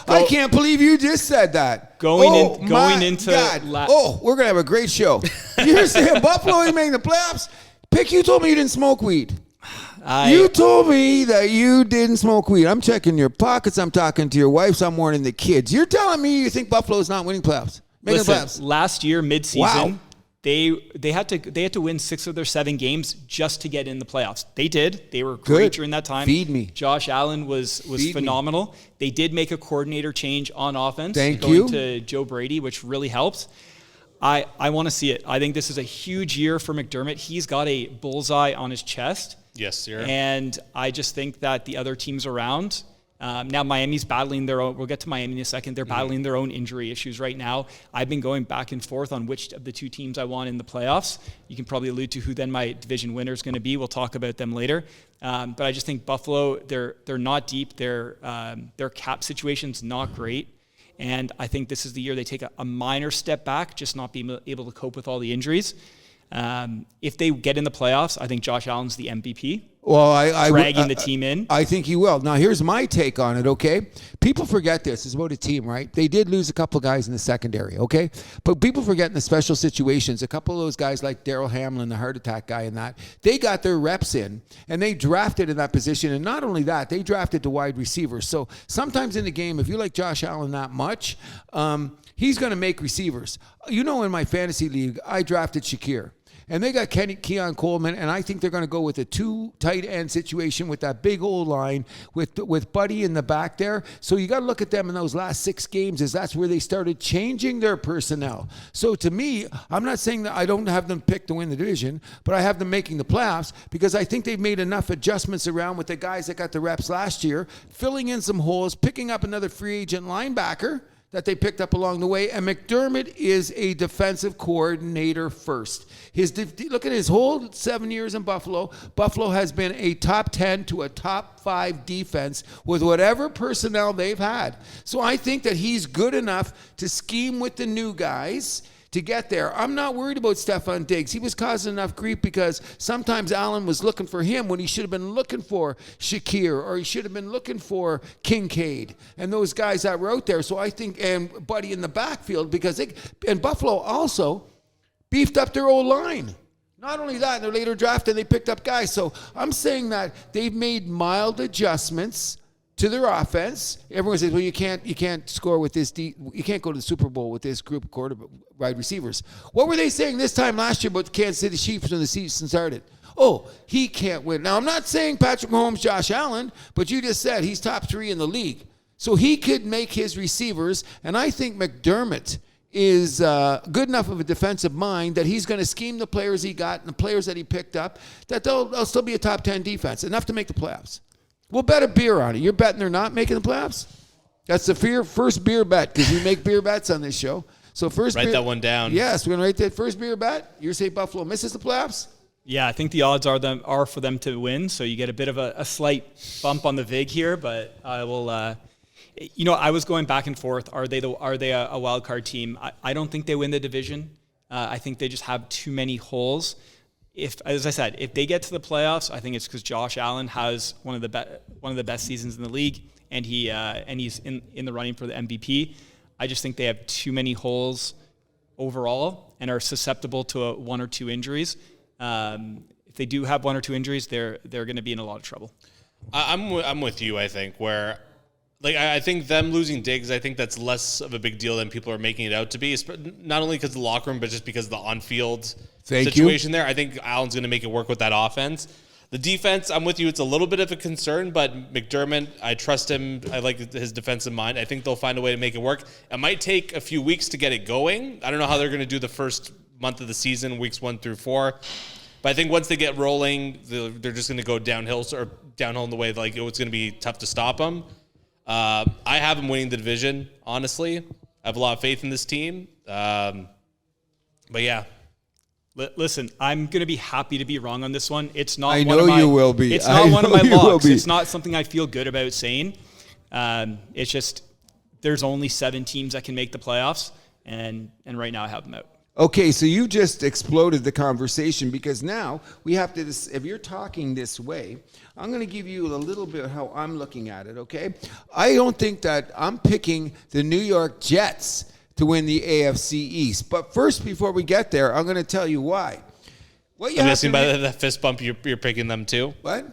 I can't believe you just said that. Going into we're gonna have a great show. You're saying Buffalo ain't making the playoffs? Pick, you told me you didn't smoke weed. You told me that you didn't smoke weed. I'm checking your pockets. I'm talking to your wife. I'm warning the kids. You're telling me you think Buffalo's not winning playoffs? Making the playoffs. Last year, midseason, they had to win 6 of their 7 games just to get in the playoffs. They did. They were great during that time. Feed me. Josh Allen was phenomenal. They did make a coordinator change on offense. Going to Joe Brady, which really helped. I want to see it. I think this is a huge year for McDermott. He's got a bullseye on his chest. Yes, sir. And I just think that the other teams around, now Miami's battling their own, we'll get to Miami in a second, they're battling their own injury issues right now. I've been going back and forth on which of the 2 teams I want in the playoffs. You can probably allude to who then my division winner is going to be. We'll talk about them later. But I just think Buffalo, they're not deep. Their cap situation's not great. And I think this is the year they take a minor step back, just not being able to cope with all the injuries. If they get in the playoffs, I think Josh Allen's the MVP. Well, dragging the team in. I think he will. Now, here's my take on it, okay? People forget this. It's about a team, right? They did lose a couple guys in the secondary, okay? But people forget in the special situations, a couple of those guys like Darryl Hamlin, the heart attack guy and that, they got their reps in, and they drafted in that position. And not only that, they drafted the wide receivers. So sometimes in the game, if you like Josh Allen that much, he's going to make receivers. You know, in my fantasy league, I drafted Shakir. And they got Keon Coleman, and I think they're going to go with a 2 tight end situation with that big old line with Buddy in the back there. So you got to look at them in those last 6 games, as that's where they started changing their personnel. So to me, I'm not saying that I don't have them pick to win the division, but I have them making the playoffs because I think they've made enough adjustments around with the guys that got the reps last year, filling in some holes, picking up another free agent linebacker that they picked up along the way. And McDermott is a defensive coordinator first. Look at his whole 7 years in Buffalo. Buffalo has been a top 10 to a top 5 defense with whatever personnel they've had. So I think that he's good enough to scheme with the new guys to get there. I'm not worried about Stephon Diggs. He was causing enough grief because sometimes Allen was looking for him when he should have been looking for Shakir, or he should have been looking for Kincaid and those guys that were out there. So I think, and Buddy in the backfield, because and Buffalo also beefed up their old line. Not only that, in their later draft, and they picked up guys. So I'm saying that they've made mild adjustments to their offense. Everyone says, well, you can't score with this. You can't go to the Super Bowl with this group of wide receivers. What were they saying this time last year about the Kansas City Chiefs when the season started? Oh, he can't win. Now, I'm not saying Patrick Mahomes, Josh Allen, but you just said he's top 3 in the league. So he could make his receivers, and I think McDermott is good enough of a defensive mind that he's going to scheme the players he got and the players that he picked up, that they'll still be a top 10 defense, enough to make the playoffs. We'll bet a beer on it. You're betting they're not making the playoffs? That's the first beer bet, because we make beer bets on this show. So write that one down. Yes, we're going to write that first beer bet. You say Buffalo misses the playoffs? Yeah, I think the odds are for them to win, so you get a bit of a slight bump on the vig here, but I will I was going back and forth. Are they a wild card team? I don't think they win the division. I think they just have too many holes. As I said, if they get to the playoffs, I think it's because Josh Allen has one of the best seasons in the league, and he's in the running for the MVP. I just think they have too many holes overall and are susceptible to 1 or 2 injuries. If they do have 1 or 2 injuries, they're going to be in a lot of trouble. I'm with you. I think I think them losing Diggs, I think that's less of a big deal than people are making it out to be. Not only because of the locker room, but just because of the on-field situation there. I think Allen's going to make it work with that offense. The defense, I'm with you. It's a little bit of a concern, but McDermott, I trust him. I like his defensive mind. I think they'll find a way to make it work. It might take a few weeks to get it going. I don't know how they're going to do the first month of the season, weeks 1 through 4. But I think once they get rolling, they're just going to go downhill in the way like it's going to be tough to stop them. I have them winning the division, honestly. I have a lot of faith in this team. But yeah. Listen, I'm going to be happy to be wrong on this one. It's not. I know you will be. It's not one of my locks. It's not something I feel good about saying. It's just there's only 7 teams that can make the playoffs, and right now I have them out. Okay, so you just exploded the conversation because now we have to. If you're talking this way, I'm going to give you a little bit how I'm looking at it. Okay, I don't think that I'm picking the New York Jets to win the AFC East. But first, before we get there, I'm going to tell you why. I'm guessing by the fist bump, you're picking them too? What?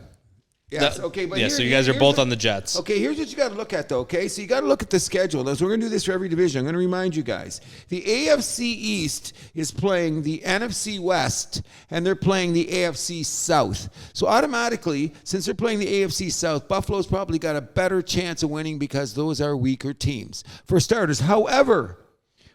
Yes, okay. But so you guys are both on the Jets. Okay, here's what you got to look at, though, okay? So you got to look at the schedule. Now, so we're going to do this for every division. I'm going to remind you guys. The AFC East is playing the NFC West, and they're playing the AFC South. So automatically, since they're playing the AFC South, Buffalo's probably got a better chance of winning because those are weaker teams. For starters, however,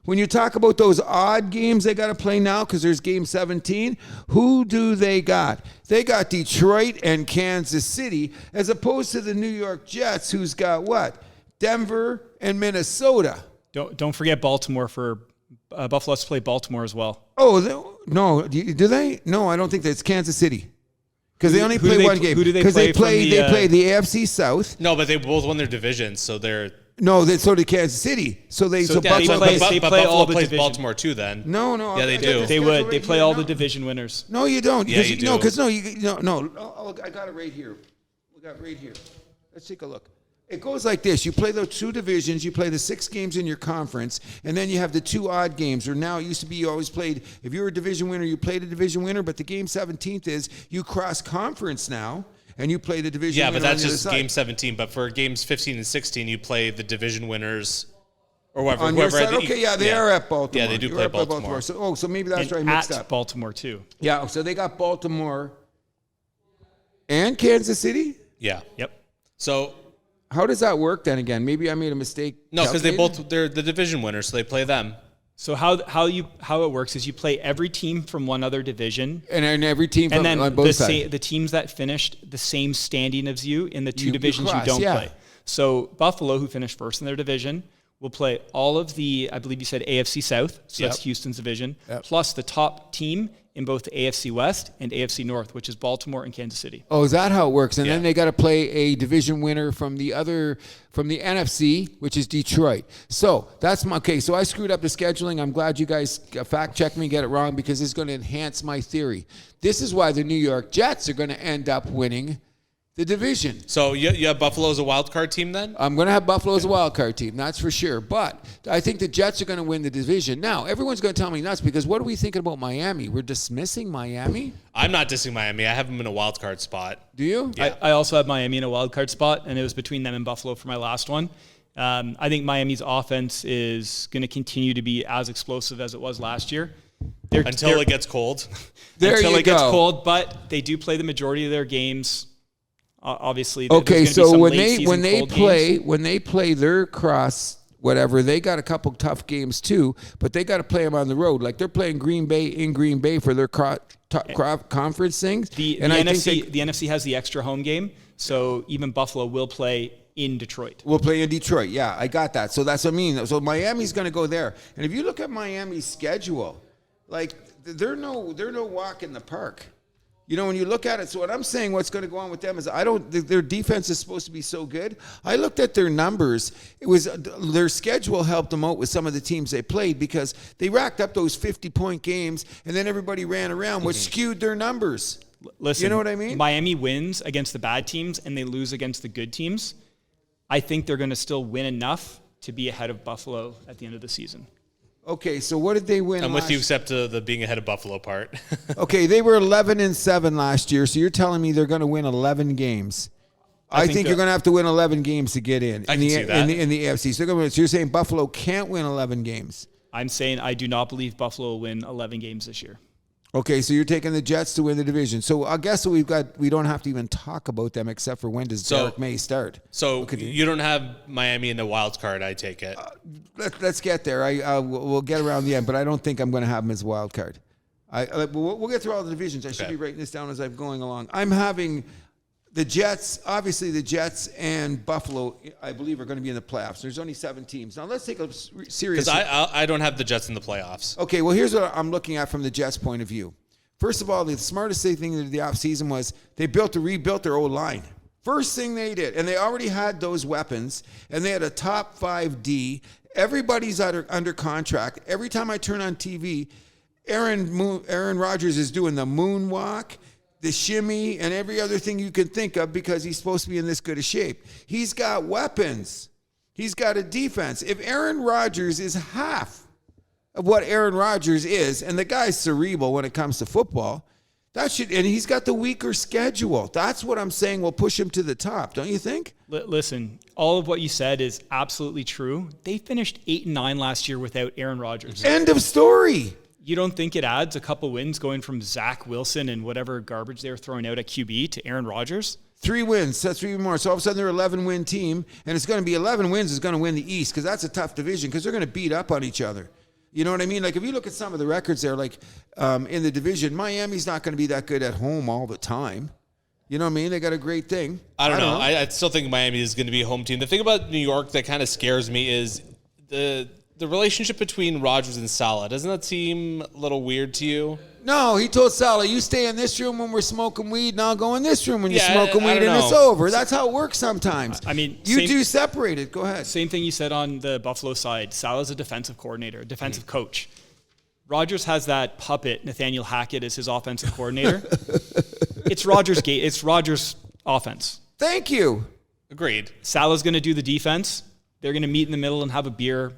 when you talk about those odd games they got to play now, because there's game 17, who do they got? They got Detroit and Kansas City, as opposed to the New York Jets, who's got what? Denver and Minnesota. Don't forget Baltimore for Buffalo has to play Baltimore as well. Oh, no. Do they? No, I don't think that's Kansas City. Because they only play one game. Who do they play? Because they play the AFC South. No, but they both won their divisions, so they're... No, so did Kansas City. They play all the division. Baltimore too. Then no. Yeah, they do. They play all the division winners. No, you don't. Yeah, you do. No. Oh, I got it right here. We got it right here. Let's take a look. It goes like this. You play the 2 divisions. You play the 6 games in your conference, and then you have the 2 odd games. Or now it used to be you always played. If you were a division winner, you played a division winner. But the game 17th is you cross conference now. And you play the division winner. Yeah, but that's just game 17. But for games 15 and 16, you play the division winners or whoever. On your side? Okay, they are at Baltimore. Yeah, they do play Baltimore. So maybe that's where I mixed up. Baltimore too. Yeah, so they got Baltimore and Kansas City? Yeah. Yep. So how does that work then again? Maybe I made a mistake. No, because they're the division winners, so they play them. So how it works is you play every team from one other division, and every team from on both sides. The teams that finished the same standing as you in the 2 divisions you don't play. So Buffalo, who finished first in their division, will play all of the, I believe you said AFC South, so that's Houston's division, plus the top team in both the AFC West and AFC North, which is Baltimore and Kansas City. Oh, is that how it works? And then they got to play a division winner from the NFC, which is Detroit. So that's so I screwed up the scheduling. I'm glad you guys fact checked me, get it wrong, because it's going to enhance my theory. This is why the New York Jets are going to end up winning the division. So you have Buffalo as a wild card team then? I'm going to have Buffalo as a wild card team, that's for sure. But I think the Jets are going to win the division. Now, everyone's going to tell me nuts because what are we thinking about Miami? We're dismissing Miami? I'm not dissing Miami. I have them in a wild card spot. Do you? Yeah. I also have Miami in a wild card spot, and it was between them and Buffalo for my last one. I think Miami's offense is going to continue to be as explosive as it was last year. Until it gets cold. Until it gets cold, but they do play the majority of their games. Obviously, okay. So when they play their cross whatever, they got a couple tough games too, but they got to play them on the road. Like they're playing Green Bay for their conference things. The NFC has the extra home game, so even Buffalo will play in Detroit. We'll play in Detroit. Yeah, I got that. So that's what I mean. So Miami's going to go there, and if you look at Miami's schedule, like they're no walk in the park. You know, when you look at it, so what I'm saying, what's going to go on with them is their defense is supposed to be so good. I looked at their numbers. It was their schedule helped them out with some of the teams they played because they racked up those 50-point games, and then everybody ran around, which skewed their numbers. Listen, you know what I mean? Miami wins against the bad teams, and they lose against the good teams. I think they're going to still win enough to be ahead of Buffalo at the end of the season. Okay, so what did they win? I'm with you, except the being ahead of Buffalo part. Okay, they were 11-7 last year, so you're telling me they're going to win 11 games. I think you're going to have to win 11 games to get in. I can see that. In the AFC. So you're saying Buffalo can't win 11 games? I'm saying I do not believe Buffalo will win 11 games this year. Okay, so you're taking the Jets to win the division. So I guess we don't have to even talk about them except for when does Derek May start? So you don't have Miami in the wild card, I take it. Let's get there. We'll get around the end, but I don't think I'm going to have them as a wild card. We'll get through all the divisions. I should be writing this down as I'm going along. I'm having the Jets, obviously the Jets and Buffalo, I believe, are going to be in the playoffs. There's only 7 teams. Now, let's take a serious... Because I don't have the Jets in the playoffs. Okay, well, here's what I'm looking at from the Jets' point of view. First of all, the smartest thing they did in the offseason was they rebuilt their O-line. First thing they did, and they already had those weapons, and they had a top 5 D. Everybody's under contract. Every time I turn on TV, Aaron Rodgers is doing the moonwalk, the shimmy, and every other thing you can think of because he's supposed to be in this good a shape. He's got weapons. He's got a defense. If Aaron Rodgers is half of what Aaron Rodgers is, and the guy's cerebral when it comes to football, and he's got the weaker schedule. That's what I'm saying will push him to the top, don't you think? Listen, all of what you said is absolutely true. They finished 8-9 last year without Aaron Rodgers. End of story. You don't think it adds a couple wins going from Zach Wilson and whatever garbage they were throwing out at QB to Aaron Rodgers? 3 wins. That's 3 more. So all of a sudden they're an 11-win team, and it's going to be 11 wins is going to win the East because that's a tough division because they're going to beat up on each other. You know what I mean? Like if you look at some of the records there, like in the division, Miami's not going to be that good at home all the time. You know what I mean? They got a great thing. I don't know. I still think Miami is going to be a home team. The thing about New York that kind of scares me is the relationship between Rodgers and Saleh. Doesn't that seem a little weird to you? No, he told Saleh, you stay in this room when we're smoking weed, and I'll go in this room when you're smoking weed, and it's over. That's how it works sometimes. I mean, you do separate it. Go ahead. Same thing you said on the Buffalo side. Saleh's a defensive coordinator, a defensive coach. Rodgers has that puppet, Nathaniel Hackett, as his offensive coordinator. It's Rodgers' offense. Thank you. Agreed. Saleh's going to do the defense. They're going to meet in the middle and have a beer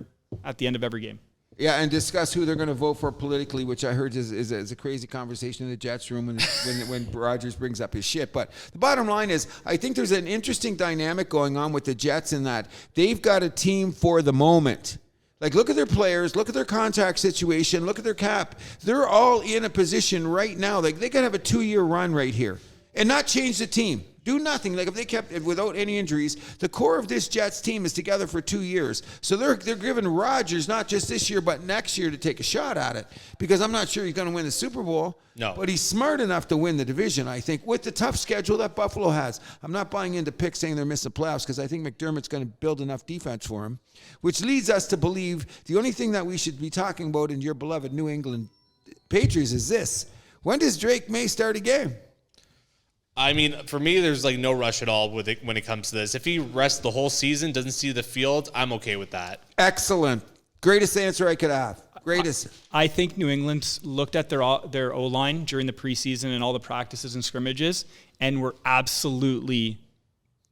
at the end of every game. Yeah, and discuss who they're going to vote for politically, which I heard is a crazy conversation in the Jets room when Rodgers brings up his shit. But the bottom line is, I think there's an interesting dynamic going on with the Jets in that they've got a team for the moment. Like, look at their players, look at their contract situation, look at their cap. They're all in a position right now. Like, they could have a 2-year run right here and not change the team. Do nothing. Like if they kept it without any injuries, the core of this Jets team is together for 2 years. So they're giving Rodgers not just this year but next year to take a shot at it because I'm not sure he's going to win the Super Bowl. No. But he's smart enough to win the division, I think, with the tough schedule that Buffalo has. I'm not buying into picks saying they're missing playoffs because I think McDermott's going to build enough defense for him, which leads us to believe the only thing that we should be talking about in your beloved New England Patriots is this. When does Drake May start a game? I mean, for me, there's like no rush at all when it comes to this. If he rests the whole season, doesn't see the field, I'm okay with that. Excellent. Greatest answer I could have. Greatest. I think New England looked at their O-line during the preseason and all the practices and scrimmages and were absolutely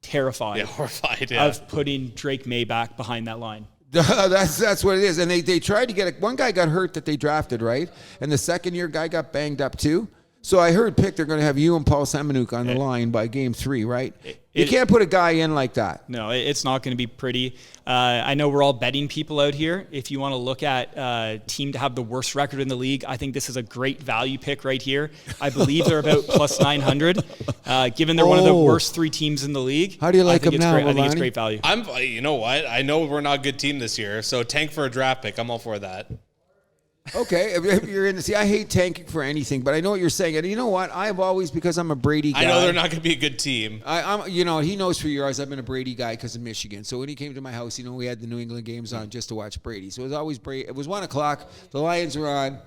terrified horrified, of putting Drake May back behind that line. That's what it is. And they tried to get it. One guy got hurt that they drafted, right? And the second-year guy got banged up too. So I heard they're going to have you and Paul Semenuk on the line by game 3, right? You can't put a guy in like that. No, it's not going to be pretty. I know we're all betting people out here. If you want to look at a team to have the worst record in the league, I think this is a great value pick right here. I believe they're about plus 900. Given they're one of the worst 3 teams in the league. How do you like them now, I think it's great value. You know what? I know we're not a good team this year, so tank for a draft pick. I'm all for that. Okay, if you're in. See, I hate tanking for anything, but I know what you're saying. And you know what? I've always, because I'm a Brady guy. I know they're not going to be a good team. He knows for years I've been a Brady guy because of Michigan. So when he came to my house, we had the New England games on just to watch Brady. So it was always Brady. It was 1:00. The Lions were on,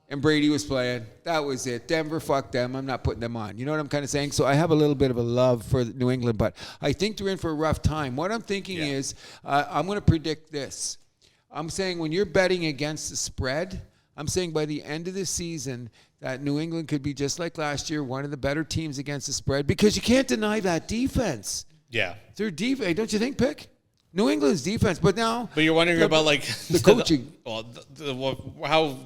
and Brady was playing. That was it. Denver, fuck them. I'm not putting them on. You know what I'm kind of saying? So I have a little bit of a love for New England, but I think they're in for a rough time. What I'm thinking is I'm going to predict this. I'm saying when you're betting against the spread, I'm saying by the end of the season that New England could be just like last year, one of the better teams against the spread because you can't deny that defense. Yeah. Their defense, don't you think, Pick? New England's defense, but you're wondering about like the coaching. How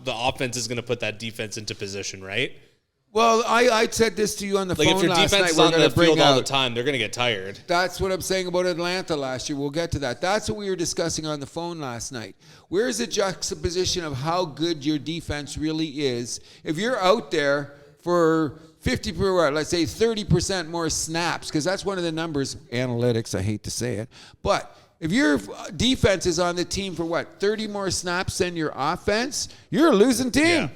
the offense is going to put that defense into position, right? Well, I said this to you on the phone if your last defense night. is We're on going the to bring field all out. the time, they're going to get tired. That's what I'm saying about Atlanta last year. We'll get to that. That's what we were discussing on the phone last night. Where's the juxtaposition of how good your defense really is? If you're out there for let's say 30% more snaps, because that's one of the numbers, analytics, I hate to say it, but if your defense is on the team for 30 more snaps than your offense, you're a losing team. Yeah.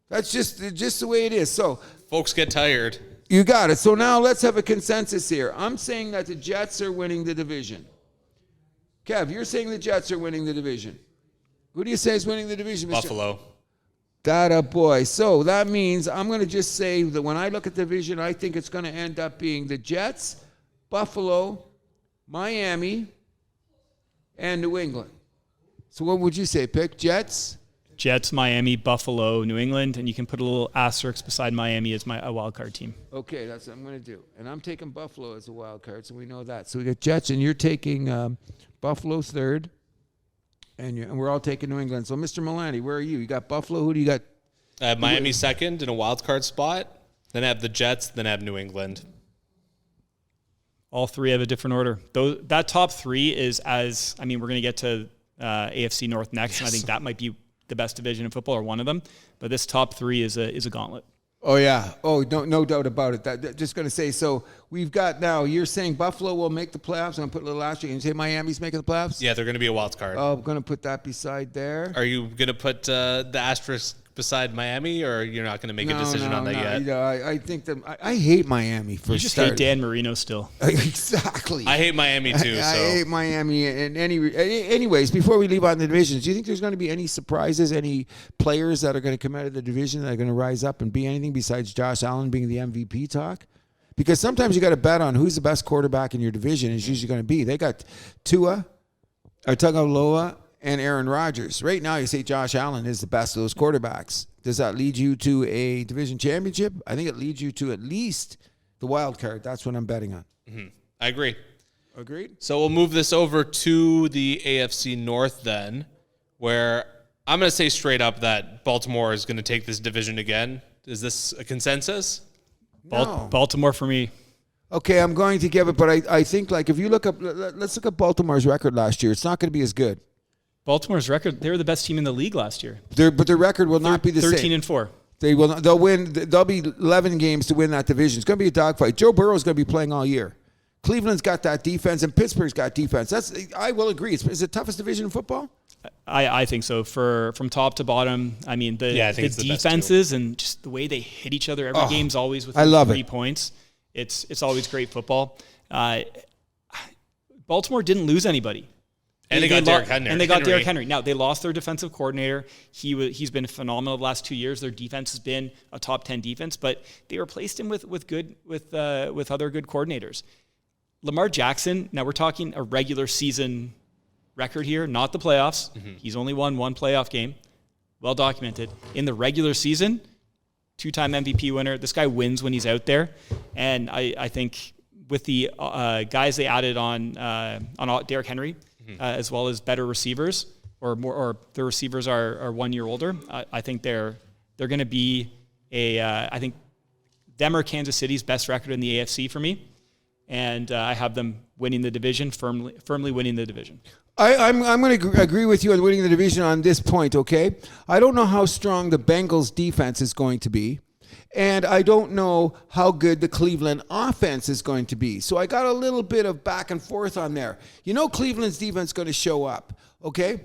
That's just the way it is. So folks get tired. you got it. So now let's have a consensus here. I'm saying that the Jets are winning the division. Kev, you're saying the Jets are winning the division. Who do you say is winning the division, Mr. Buffalo. That boy. So that means I'm going to just say that when I look at the division, I think it's going to end up being the Jets, Buffalo, Miami, and New England. So what would you say? Pick Jets? Jets, Miami, Buffalo, New England, and you can put a little asterisk beside Miami as a wild card team. Okay, that's what I'm going to do. And I'm taking Buffalo as a wild card, so we know that. So we got Jets, and you're taking Buffalo's third, and we're all taking New England. So, Mr. Milani, where are you? You got Buffalo. Who do you got? Miami second in a wild card spot. Then I have the Jets. Then I have New England. All three have a different order. That top three is we're going to get to AFC North next, and I think that might be the best division in football or one of them. But this top three is a gauntlet. Oh, yeah. Oh, no doubt about it. Just going to say, so we've got now, you're saying Buffalo will make the playoffs. I'm going to put a little asterisk. You say Miami's making the playoffs? Yeah, they're going to be a wild card. Oh, I'm going to put that beside there. Are you going to put the asterisk beside Miami, or you're not going to make a decision on that yet? No, I think that I hate Miami for You just starters. hate Dan Marino still. Exactly. I hate Miami too. I hate Miami. And anyways, before we leave on the divisions, do you think there's going to be any surprises, any players that are going to come out of the division that are going to rise up and be anything besides Josh Allen being the MVP talk? Because sometimes you got to bet on who's the best quarterback in your division. It's usually going to be. They got Tua, Tagovailoa, and Aaron Rodgers. Right now, you say Josh Allen is the best of those quarterbacks. Does that lead you to a division championship? I think it leads you to at least the wild card. That's what I'm betting on. Mm-hmm. I agree. Agreed? So we'll move this over to the AFC North then, where I'm going to say straight up that Baltimore is going to take this division again. Is this a consensus? No. Baltimore for me. Okay, I'm going to give it, but I think if you look up, let's look at Baltimore's record last year. It's not going to be as good. Baltimore's record, they were the best team in the league last year. But their record will not be the 13-4. same. They'll win. They'll be 11 games to win that division. It's going to be a dogfight. Joe Burrow's going to be playing all year. Cleveland's got that defense, and Pittsburgh's got defense. I will agree. Is it the toughest division in football? I think so. From top to bottom, I mean, the defenses and just the way they hit each other. Every game's always within 3 points. It's always great football. Baltimore didn't lose anybody. And they got Derrick Henry. And they got Derrick Henry. Now, they lost their defensive coordinator. He's been phenomenal the last 2 years. Their defense has been a top 10 defense, but they replaced him with other good coordinators. Lamar Jackson, now we're talking a regular season record here, not the playoffs. Mm-hmm. He's only won one playoff game. Well documented. In the regular season, 2-time MVP winner. This guy wins when he's out there. And I think with the guys they added on Derrick Henry, as well as better receivers, or the receivers are 1 year older. I think they're going to be I think them are Kansas City's best record in the AFC for me, and I have them winning the division, firmly winning the division. I'm going to agree with you on winning the division on this point. Okay, I don't know how strong the Bengals defense is going to be. And I don't know how good the Cleveland offense is going to be. So I got a little bit of back and forth on there. Cleveland's defense is going to show up, okay?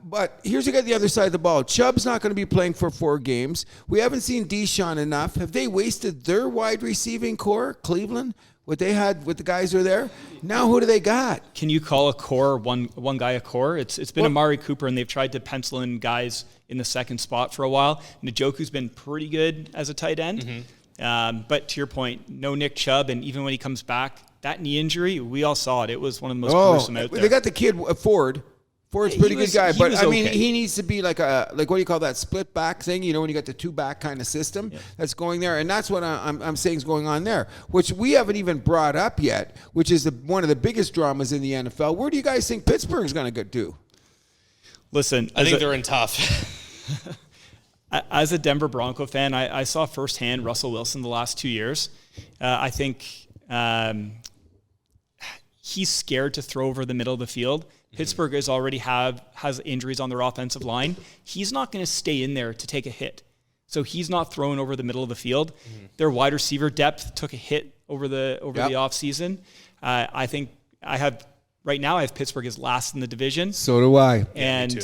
But here's the other side of the ball. Chubb's not going to be playing for 4 games. We haven't seen Deshaun enough. Have they wasted their wide receiving core, Cleveland? What they had with the guys who are there? Now who do they got? Can you call a core one guy a core? It's been Amari Cooper, and they've tried to pencil in guys in the second spot for a while. Njoku's been pretty good as a tight end. Mm-hmm. But to your point, no Nick Chubb, and even when he comes back, that knee injury, we all saw it. It was one of the most gruesome out there. They got the kid, Ford. Ford's a pretty good guy, but okay. He needs to be like what do you call that split back thing? When you got the 2-back kind of system that's going there, and that's what I'm saying is going on there, which we haven't even brought up yet, which is one of the biggest dramas in the NFL. Where do you guys think Pittsburgh's going to do? Listen, I think they're in tough. As a Denver Bronco fan, I saw firsthand Russell Wilson the last 2 years. I think he's scared to throw over the middle of the field. Pittsburgh has injuries on their offensive line. He's not going to stay in there to take a hit. So he's not throwing over the middle of the field. Their wide receiver depth took a hit over the offseason. I think right now I have Pittsburgh as last in the division. So do I. And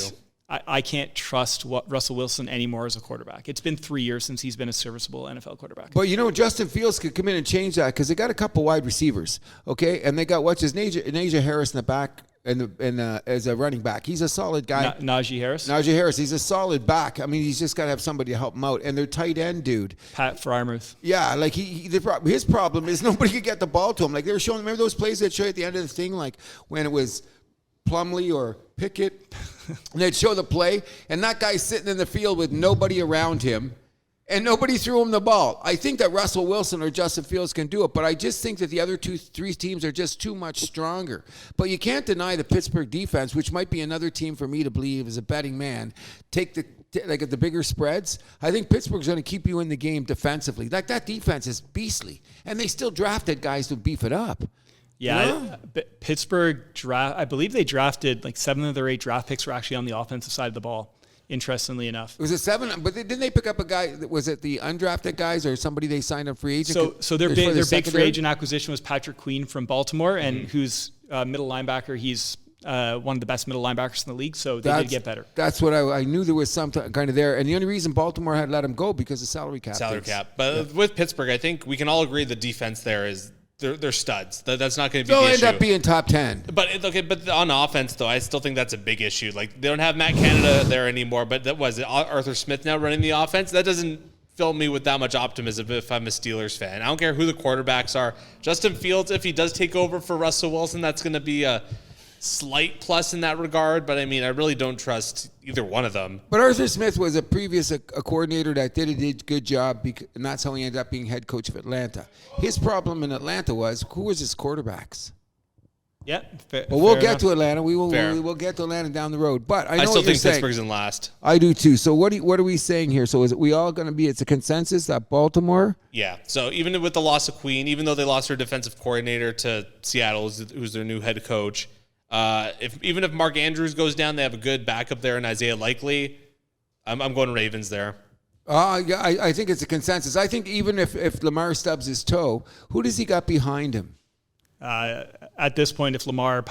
I can't trust Russell Wilson anymore as a quarterback. It's been 3 years since he's been a serviceable NFL quarterback. But Justin Fields could come in and change that because they got a couple wide receivers, okay? And they got Najee Harris in the back and as a running back. He's a solid guy. Najee Harris? Najee Harris. He's a solid back. I mean, he's just got to have somebody to help him out. And their tight end dude. Pat Freiermuth. Yeah, like his problem is nobody could get the ball to him. Like they were showing, remember those plays that show you at the end of the thing, like when it was Plumlee or Pickett, and they'd show the play, and that guy's sitting in the field with nobody around him, and nobody threw him the ball. I think that Russell Wilson or Justin Fields can do it, but I just think that the other three teams are just too much stronger. But you can't deny the Pittsburgh defense, which might be another team for me to believe as a betting man, take at the bigger spreads. I think Pittsburgh's going to keep you in the game defensively. Like that defense is beastly, and they still drafted guys to beef it up. Yeah, Pittsburgh I believe they drafted like 7 of their 8 draft picks were actually on the offensive side of the ball. Interestingly enough, was it 7? But didn't they pick up a guy? Was it the undrafted guys or somebody they signed on free agent? So their big free agent acquisition was Patrick Queen from Baltimore, and who's middle linebacker. He's one of the best middle linebackers in the league. So they did get better. That's what I knew there was some kind of there, and the only reason Baltimore had let him go because of salary cap. But with Pittsburgh, I think we can all agree the defense there is. They're studs. That's not going to be the issue. They'll end up being top 10. But on offense, though, I still think that's a big issue. Like, they don't have Matt Canada there anymore, but that was it. Arthur Smith now running the offense. That doesn't fill me with that much optimism if I'm a Steelers fan. I don't care who the quarterbacks are. Justin Fields, if he does take over for Russell Wilson, that's going to be a slight plus in that regard, but I mean, I really don't trust either one of them. But Arthur Smith was a previous coordinator that did a good job, and that's how he ended up being head coach of Atlanta. His problem in Atlanta was, who was his quarterbacks? Yeah, but we'll get to Atlanta. We'll get to Atlanta down the road. But I still think Pittsburgh's in last. I do too. So what are we saying here? So is it we all going to be? It's a consensus that Baltimore. Yeah. So even with the loss of Queen, even though they lost their defensive coordinator to Seattle, who's their new head coach. Even if Mark Andrews goes down, they have a good backup there in Isaiah Likely. I'm going Ravens there. I think it's a consensus. I think even if Lamar stubs his toe, who does he got behind him? At this point, if Lamar,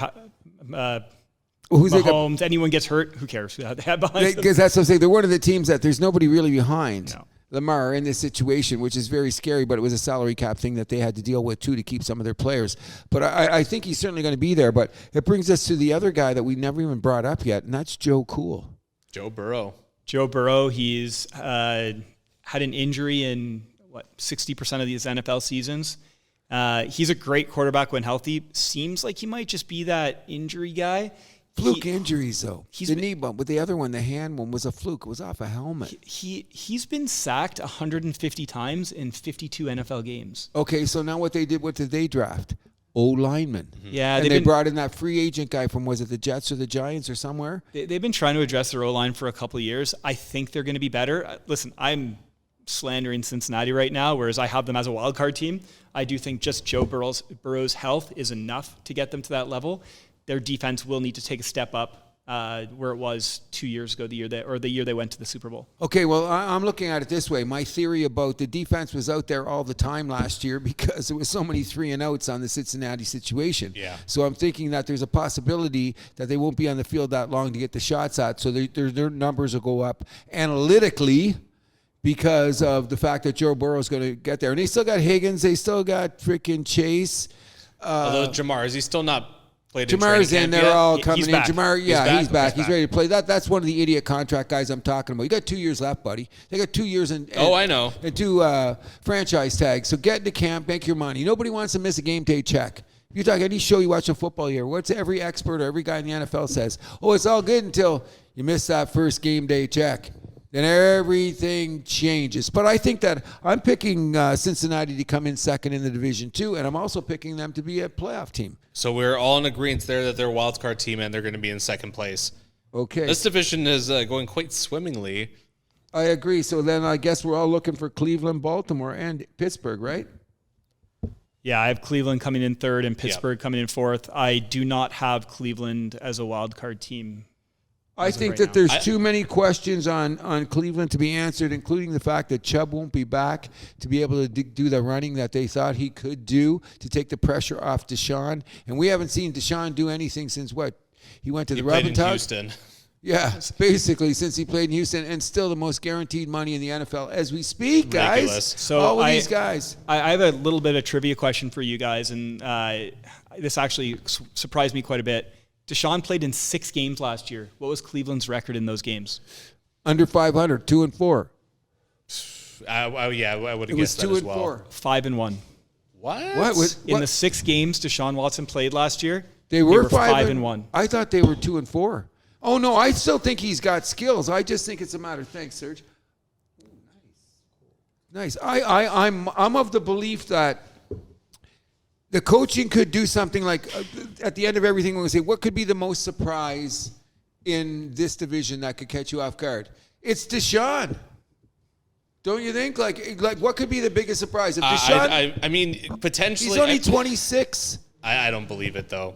Mahomes, anyone gets hurt, who cares? They have behind them. Because that's what I'm saying. They're one of the teams that there's nobody really behind. No. Lamar in this situation, which is very scary, but it was a salary cap thing that they had to deal with too to keep some of their players. But I think he's certainly going to be there. But it brings us to the other guy that we never even brought up yet, and that's Joe Cool. Joe Burrow. He's had an injury in 60% of these NFL seasons. He's a great quarterback when healthy. Seems like he might just be that injury guy. Fluke injuries, though. The knee bump, but the other one, the hand one, was a fluke. It was off a helmet. He's been sacked 150 times in 52 NFL games. Okay, so now what did they draft? O-lineman. Mm-hmm. Yeah. And they brought in that free agent guy from, was it the Jets or the Giants or somewhere? They've been trying to address their O-line for a couple of years. I think they're going to be better. Listen, I'm slandering Cincinnati right now, whereas I have them as a wild card team. I do think just Joe Burrow's health is enough to get them to that level. Their defense will need to take a step up where it was 2 years ago, the year they went to the Super Bowl. Okay, well, I'm looking at it this way. My theory about the defense was out there all the time last year because there was so many 3-and-outs on the Cincinnati situation. Yeah. So I'm thinking that there's a possibility that they won't be on the field that long to get the shots out, so their numbers will go up analytically because of the fact that Joe Burrow's going to get there. And they still got Higgins. They still got freaking Chase. Although Jamar, is he still not played Jamar's in. They're all coming he's in. Back. Jamar, he's back. He's ready to play. That's one of the idiot contract guys I'm talking about. You got 2 years left, buddy. They got 2 years and I know. And 2 franchise tags. So get into camp, make your money. Nobody wants to miss a game day check. You talk any show you watch a football year. What's every expert or every guy in the NFL says? Oh, it's all good until you miss that first game day check. Then everything changes. But I think that I'm picking Cincinnati to come in second in the Division 2, and I'm also picking them to be a playoff team. So we're all in agreement there that they're a wild card team and they're going to be in second place. Okay. This division is going quite swimmingly. I agree. So then I guess we're all looking for Cleveland, Baltimore, and Pittsburgh, right? Yeah, I have Cleveland coming in third and Pittsburgh coming in fourth. I do not have Cleveland as a wild card team. I think that there's too many questions on Cleveland to be answered, including the fact that Chubb won't be back to be able to do the running that they thought he could do to take the pressure off Deshaun. And we haven't seen Deshaun do anything since what? He went to the rub and tug? Houston. Yeah, basically since he played in Houston, and still the most guaranteed money in the NFL as we speak, guys. Ridiculous. So all of these guys. I have a little bit of a trivia question for you guys, and this actually surprised me quite a bit. Deshaun played in 6 games last year. What was Cleveland's record in those games? Under 500, 2-4. I would have guessed that as well. It was 2-4. 5-1. What? In the 6 games Deshaun Watson played last year, They were 5-1. I thought they were 2-4. Oh no, I still think he's got skills. I just think it's a matter. Thanks, Serge. Nice. I'm of the belief that the coaching could do something like at the end of everything, we say, what could be the most surprise in this division that could catch you off guard? It's Deshaun. Don't you think? Like what could be the biggest surprise? If Deshaun, I mean, potentially. He's only 26. I don't believe it, though.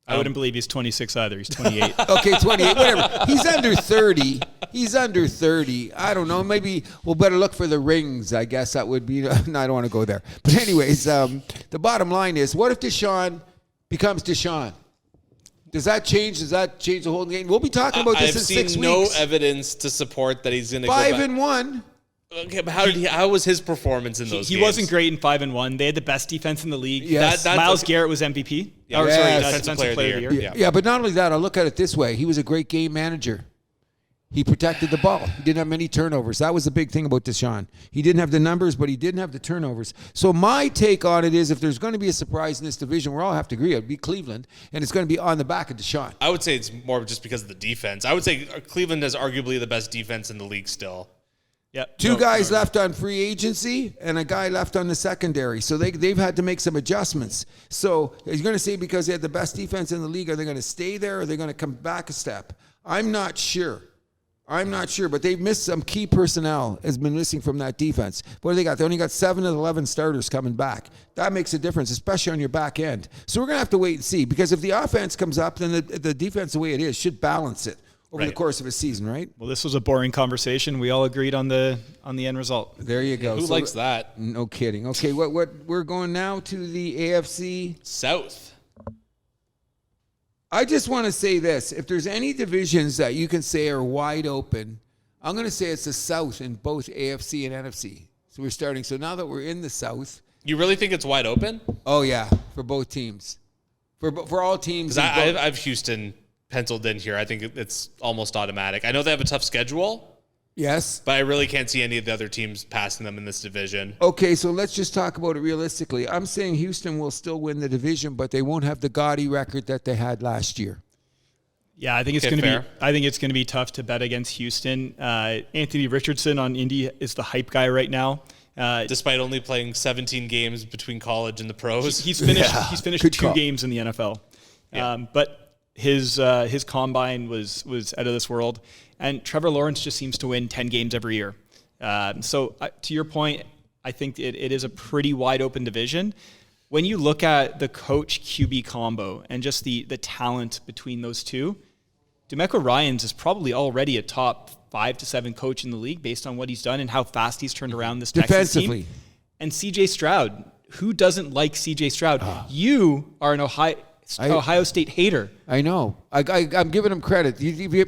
I wouldn't believe he's 26 either. He's 28. Okay, 28, whatever. He's under 30. He's under 30. I don't know. Maybe we'll better look for the rings. I guess that would be. No, I don't want to go there. But anyways, the bottom line is, what if Deshaun becomes Deshaun? Does that change? Does that change the whole game? We'll be talking about this in 6 weeks. I've seen no evidence to support that he's going to go back. 5-1. Okay, but how was his performance in those games? He wasn't great in 5-1. They had the best defense in the league. Yes. Miles Garrett was MVP. Yeah. Defensive player of the year. Yeah, but not only that, I'll look at it this way. He was a great game manager. He protected the ball. He didn't have many turnovers. That was the big thing about Deshaun. He didn't have the numbers, but he didn't have the turnovers. So my take on it is, if there's going to be a surprise in this division, we'll all have to agree, it would be Cleveland, and it's going to be on the back of Deshaun. I would say it's more just because of the defense. I would say Cleveland has arguably the best defense in the league still. Yeah, Two guys left on free agency and a guy left on the secondary. So they've had to make some adjustments. So he's going to say because they had the best defense in the league, are they going to stay there or are they going to come back a step? I'm not sure. But they've missed some key personnel has been missing from that defense. What do they got? They only got 7 of the 11 starters coming back. That makes a difference, especially on your back end. So we're going to have to wait and see, because if the offense comes up, then the defense, the way it is, should balance it over the course of a season, right? Well, this was a boring conversation. We all agreed on the end result. There you go. Who likes that? No kidding. Okay, what we're going now to the AFC South. I just want to say this. If there's any divisions that you can say are wide open, I'm going to say it's the South in both AFC and NFC. So we're starting. So now that we're in the South. You really think it's wide open? Oh, yeah, for both teams. For all teams. Because I have Houston penciled in here. I think it's almost automatic. I know they have a tough schedule. Yes. But I really can't see any of the other teams passing them in this division. Okay, so let's just talk about it realistically. I'm saying Houston will still win the division, but they won't have the gaudy record that they had last year. Yeah, I think it's going to be tough to bet against Houston. Anthony Richardson on Indy is the hype guy right now. Despite only playing 17 games between college and the pros. He's finished 2 games in the NFL. Yeah. But his combine was out of this world. And Trevor Lawrence just seems to win 10 games every year. So to your point, I think it is a pretty wide open division. When you look at the coach QB combo and just the talent between those two, DeMeco Ryans is probably already a top 5 to 7 coach in the league based on what he's done and how fast he's turned around this Texans team. And CJ Stroud, who doesn't like CJ Stroud? You are an Ohio State hater. I know. I'm giving him credit.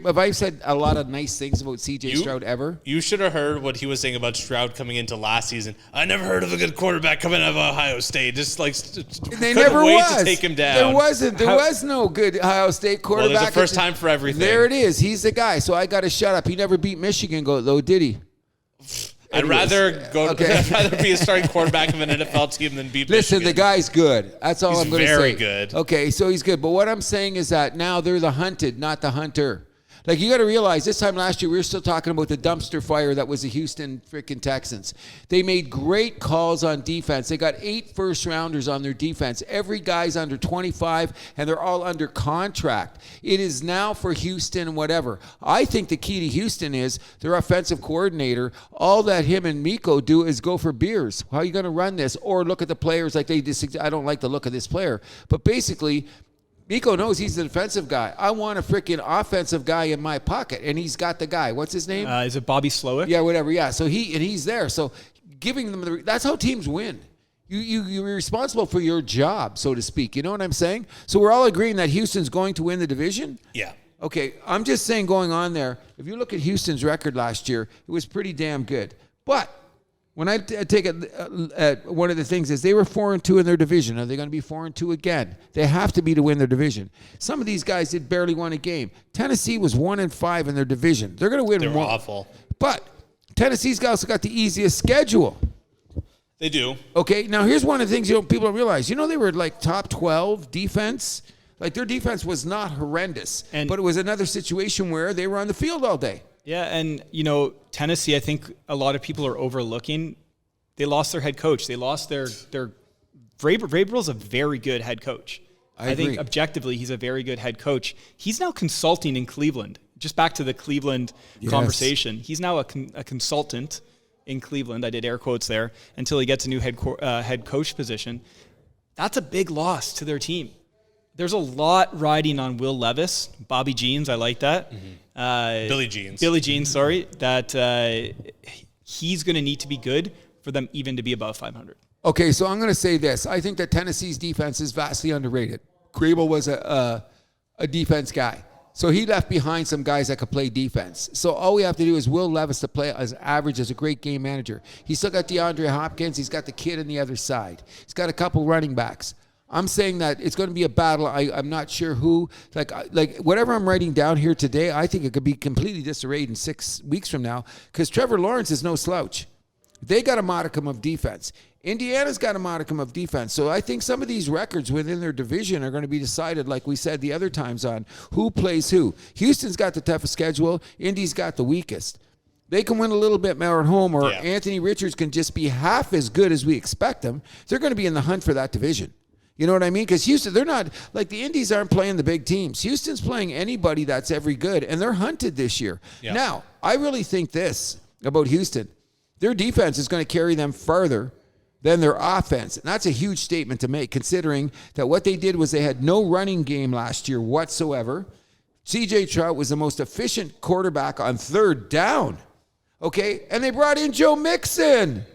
Have I said a lot of nice things about C.J. Stroud ever? You should have heard what he was saying about Stroud coming into last season. I never heard of a good quarterback coming out of Ohio State. Just like they never wait was. To take him down. There wasn't. There was no good Ohio State quarterback. Well, there's a first time for everything. There it is. He's the guy. So I got to shut up. He never beat Michigan, though, did he? I'd rather be a starting quarterback of an NFL team than beat Listen, Michigan. The guy's good. That's all I'm going to say. Very good. Okay, so he's good. But what I'm saying is that now they're the hunted, not the hunter. Like, you got to realize this time last year, we were still talking about the dumpster fire that was the Houston freaking Texans. They made great calls on defense. They got 8 first-rounders on their defense. Every guy's under 25, and they're all under contract. It is now for Houston, whatever. I think the key to Houston is their offensive coordinator. All that him and Miko do is go for beers. How are you going to run this? Or look at the players like they just, I don't like the look of this player. But basically, Miko knows he's the defensive guy. I want a freaking offensive guy in my pocket, and he's got the guy. What's his name? Is it Bobby Slowick? Yeah, whatever. Yeah, so he's there. So giving them that's how teams win. You're responsible for your job, so to speak. You know what I'm saying? So we're all agreeing that Houston's going to win the division? Yeah. Okay, I'm just saying going on there, if you look at Houston's record last year, it was pretty damn good. But when I take it, one of the things is they were 4-2 in their division. Are they going to be 4-2 again? They have to be to win their division. Some of these guys did barely won a game. Tennessee was 1-5 in their division. They're going to win They're more. awful. But Tennessee's also got the easiest schedule. They do. Okay, now here's one of the things people don't realize. They were like top 12 defense. Like, their defense was not horrendous, but it was another situation where they were on the field all day. Yeah, and, Tennessee, I think a lot of people are overlooking. They lost their head coach. They lost their Vrabel's a very good head coach. I think objectively he's a very good head coach. He's now consulting in Cleveland. Just back to the Cleveland conversation. He's now a consultant in Cleveland. I did air quotes there until he gets a new head coach position. That's a big loss to their team. There's a lot riding on Will Levis, Bobby Jeans. I like that. Mm-hmm. Billy Jeans, sorry. That he's going to need to be good for them even to be above 500. Okay, so I'm going to say this. I think that Tennessee's defense is vastly underrated. Grable was a defense guy. So he left behind some guys that could play defense. So all we have to do is Will Levis to play as average as a great game manager. He's still got DeAndre Hopkins. He's got the kid on the other side. He's got a couple running backs. I'm saying that it's going to be a battle. I'm not sure who. Like whatever I'm writing down here today, I think it could be completely disarrayed in 6 weeks from now because Trevor Lawrence is no slouch. They got a modicum of defense. Indiana's got a modicum of defense. So I think some of these records within their division are going to be decided, like we said the other times, on who plays who. Houston's got the toughest schedule. Indy's got the weakest. They can win a little bit more at home, or Anthony Richards can just be half as good as we expect them. They're going to be in the hunt for that division. You know what I mean? Because Houston, they're not, like the Indies aren't playing the big teams. Houston's playing anybody that's every good, and they're hunted this year. Yeah. Now, I really think this about Houston. Their defense is going to carry them farther than their offense. And that's a huge statement to make, considering that what they did was they had no running game last year whatsoever. C.J. Stroud was the most efficient quarterback on third down. Okay? And they brought in Joe Mixon.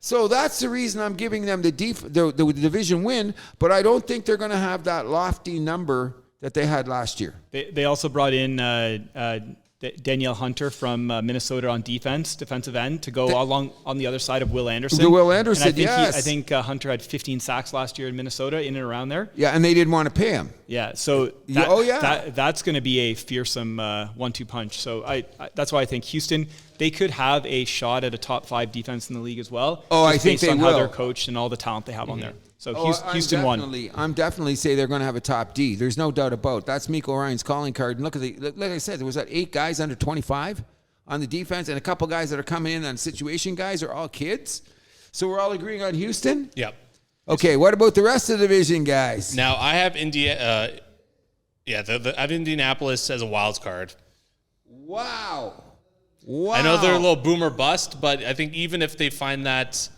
So that's the reason I'm giving them the division win, but I don't think they're going to have that lofty number that they had last year. They also brought in Danielle Hunter from Minnesota on defensive end, to go along on the other side of Will Anderson. Will Anderson, I think Hunter had 15 sacks last year in Minnesota, in and around there. Yeah, and they didn't want to pay him. Yeah, so that's going to be a fearsome 1-2 punch. So that's why I think Houston, they could have a shot at a top 5 defense in the league as well. Oh, I think they will. Based on how they're coached and all the talent they have on there. So Houston won. I'm definitely say they're going to have a top D. There's no doubt about it. That's Miko Ryan's calling card. And look at like I said, there was 8 guys under 25 on the defense, and a couple guys that are coming in on situation guys are all kids. So we're all agreeing on Houston? Yep. Okay, what about the rest of the division, guys? Now I have I have Indianapolis as a wild card. Wow. I know they're a little boomer bust, but I think even if they find that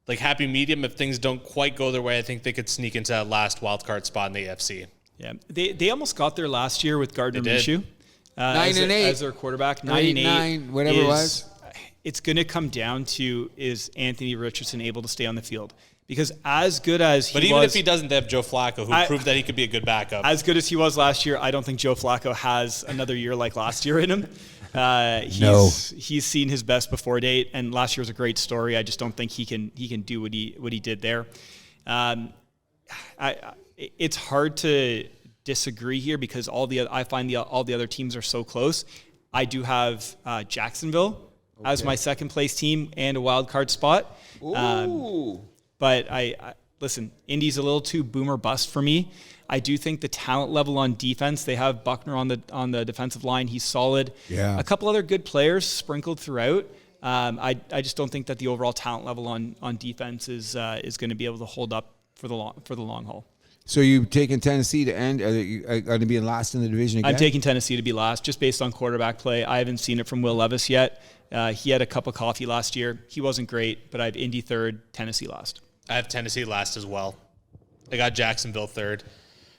like happy medium, if things don't quite go their way, I think they could sneak into that last wild card spot in the AFC. Yeah, they almost got there last year with Gardner Minshew 9-8 as their quarterback. 9-8, whatever it was. It's going to come down to, is Anthony Richardson able to stay on the field? Because as good as he was... But even if he doesn't, they have Joe Flacco, who proved that he could be a good backup. As he was last year, I don't think Joe Flacco has another year like last year in him. He's seen his best before date, and last year was a great story. I just don't think he can do what he did there. It's hard to disagree here because I find all the other teams are so close. I do have Jacksonville as my second place team and a wild card spot. Ooh. But listen, Indy's a little too boom or bust for me. I do think the talent level on defense, they have Buckner on the defensive line. He's solid. Yeah. A couple other good players sprinkled throughout. I just don't think that the overall talent level on defense is going to be able to hold up for the long haul. So you taking Tennessee to end? Are you going to be last in the division again? I'm taking Tennessee to be last, just based on quarterback play. I haven't seen it from Will Levis yet. He had a cup of coffee last year. He wasn't great, but I have Indy third, Tennessee last. I have Tennessee last as well. I got Jacksonville third.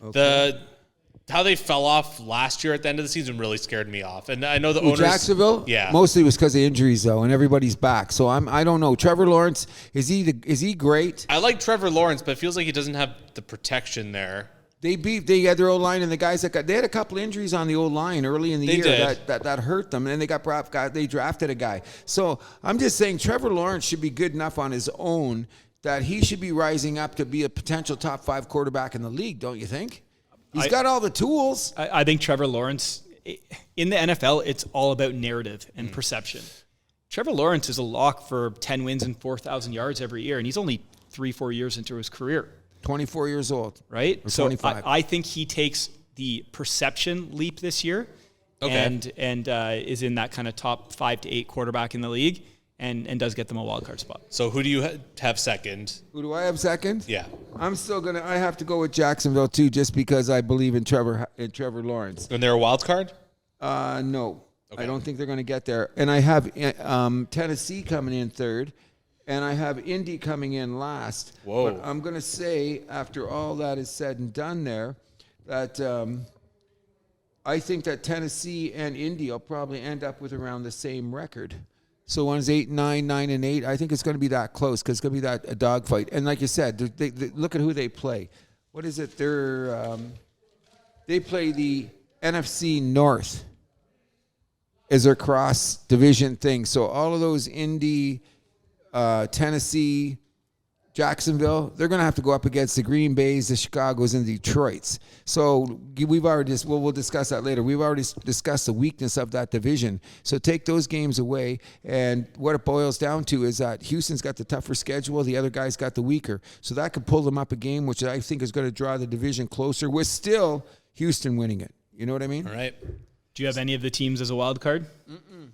Okay. How they fell off last year at the end of the season really scared me off. And I know the owners. Jacksonville? Yeah. Mostly was because of injuries, though, and everybody's back. So I don't know. Trevor Lawrence, is he great? I like Trevor Lawrence, but it feels like he doesn't have the protection there. They had their O-line, and the guys they had a couple injuries on the O-line early in the year that hurt them, and then they drafted a guy. So I'm just saying Trevor Lawrence should be good enough on his own that he should be rising up to be a potential top 5 quarterback in the league, don't you think? He's got all the tools. I think Trevor Lawrence, in the NFL, it's all about narrative and perception. Trevor Lawrence is a lock for 10 wins and 4,000 yards every year, and he's only 3-4 years into his career. 24 years old. Right? So I think he takes the perception leap this year and is in that kind of top 5 to 8 quarterback in the league and does get them a wild card spot. So who do you have second? Who do I have second? Yeah. I'm still I have to go with Jacksonville too, just because I believe in Trevor Lawrence. And they're a wild card? No. Okay. I don't think they're going to get there. And I have Tennessee coming in third. And I have Indy coming in last. Whoa. But I'm going to say, after all that is said and done there, that I think that Tennessee and Indy will probably end up with around the same record. So one's 8-9, 9-8. I think it's going to be that close because it's going to be a dogfight. And like you said, they look at who they play. What is it? They play the NFC North as their cross-division thing. So all of those Indy, Tennessee, Jacksonville, they're going to have to go up against the Green Bays, the Chicagos, and the Detroits. So we've already we'll discuss that later. We've already discussed the weakness of that division. So take those games away, and what it boils down to is that Houston's got the tougher schedule, the other guys got the weaker. So that could pull them up a game, which I think is going to draw the division closer, with still Houston winning it. You know what I mean? All right. Do you have any of the teams as a wild card? Mm-mm.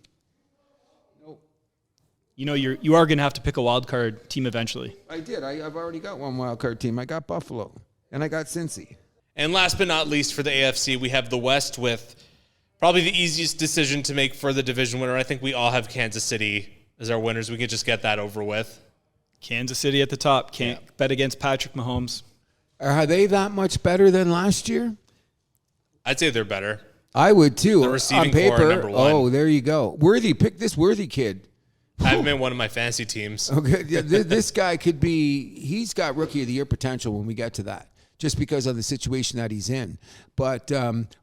You know, you are going to have to pick a wild card team eventually. I did. I've already got one wild card team. I got Buffalo, and I got Cincy. And last but not least for the AFC, we have the West with probably the easiest decision to make for the division winner. I think we all have Kansas City as our winners. We could just get that over with. Kansas City at the top. Can't bet against Patrick Mahomes. Are they that much better than last year? I'd say they're better. I would too. The receiving on paper. core, number one. Oh, there you go. Worthy. Pick this Worthy kid. I've been one of my fantasy teams. Okay, yeah, this guy could be. He's got Rookie of the Year potential when we get to that, just because of the situation that he's in. But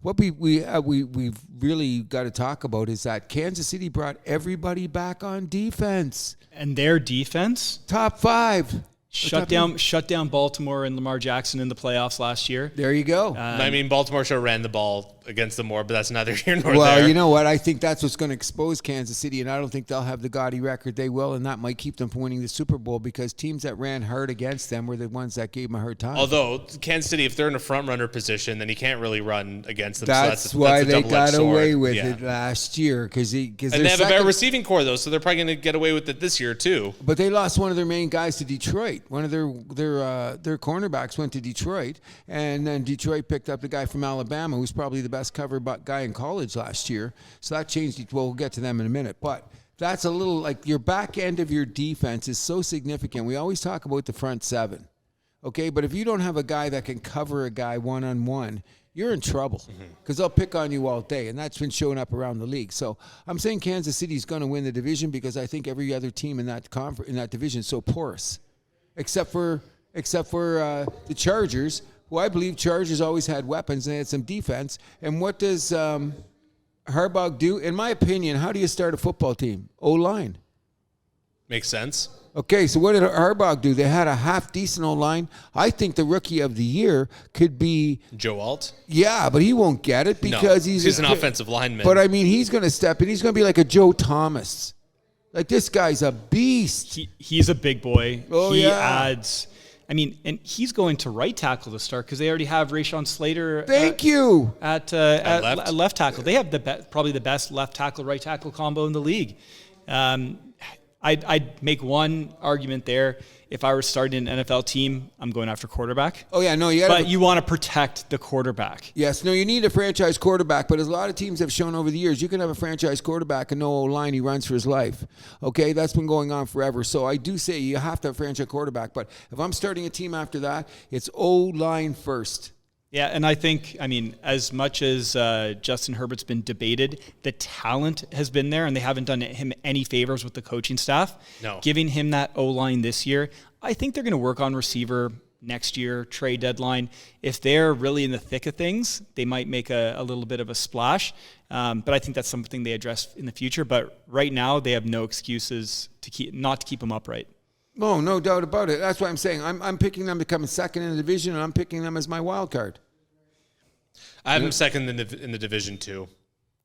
what we've really got to talk about is that Kansas City brought everybody back on defense. And their defense, top 5. Shut down Baltimore and Lamar Jackson in the playoffs last year. There you go. I mean, Baltimore should have ran the ball against them more, but that's neither here nor there. Well, you know what? I think that's what's going to expose Kansas City, and I don't think they'll have the gaudy record they will, and that might keep them from winning the Super Bowl because teams that ran hard against them were the ones that gave them a hard time. Although, Kansas City, if they're in a front-runner position, then you can't really run against them. That's why they got away with it last year. And they have a better receiving core, though, so they're probably going to get away with it this year, too. But they lost one of their main guys to Detroit. One of their cornerbacks went to Detroit, and then Detroit picked up the guy from Alabama, who's probably the best cover guy in college last year. So that changed it. Well, we'll get to them in a minute. But that's a little like your back end of your defense is so significant. We always talk about the front 7. Okay, but if you don't have a guy that can cover a guy one-on-one, you're in trouble because they'll pick on you all day, and that's been showing up around the league. So I'm saying Kansas City's going to win the division because I think every other team in that division is so porous. Except for the Chargers, who I believe Chargers always had weapons and they had some defense. And what does Harbaugh do? In my opinion, how do you start a football team? O-line. Makes sense. Okay, so what did Harbaugh do? They had a half-decent O-line. I think the Rookie of the Year could be Joe Alt. Yeah, but he won't get it because he's an offensive lineman. But, I mean, he's going to step in. He's going to be like a Joe Thomas. Like, this guy's a beast. He's a big boy. Oh, he yeah. adds I mean, and he's going to right tackle to start because they already have Rashawn Slater. Thank you. At left tackle. They have probably the best left tackle, right tackle combo in the league. I'd make one argument there. If I were starting an NFL team, I'm going after quarterback. Oh, yeah, no, you want to protect the quarterback. Yes, no, you need a franchise quarterback, but as a lot of teams have shown over the years, you can have a franchise quarterback and no O-line, he runs for his life. Okay, that's been going on forever. So I do say you have to have a franchise quarterback, but if I'm starting a team after that, it's O-line first. Yeah, and I think, as much as Justin Herbert's been debated, the talent has been there, and they haven't done him any favors with the coaching staff. No. Giving him that O-line this year, I think they're going to work on receiver next year, trade deadline. If they're really in the thick of things, they might make a little bit of a splash. But I think that's something they address in the future. But right now, they have no excuses not to keep him upright. Oh, no doubt about it. That's why I'm saying I'm picking them to come second in the division, and I'm picking them as my wild card. I have them second in the division too.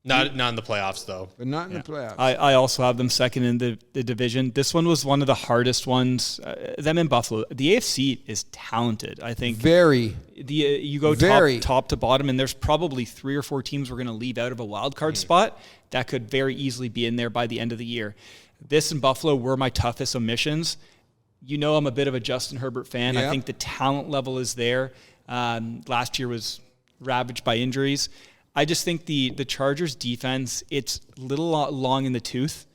Not in the playoffs though. But not in the playoffs. I also have them second in the division. This one was one of the hardest ones. Them in Buffalo. The AFC is talented. I think very. You go top to bottom, and there's probably 3 or 4 teams we're going to leave out of a wild card spot that could very easily be in there by the end of the year. This and Buffalo were my toughest omissions. I'm a bit of a Justin Herbert fan. Yep. I think the talent level is there. Last year was ravaged by injuries. I just think the Chargers defense, it's a little long in the tooth.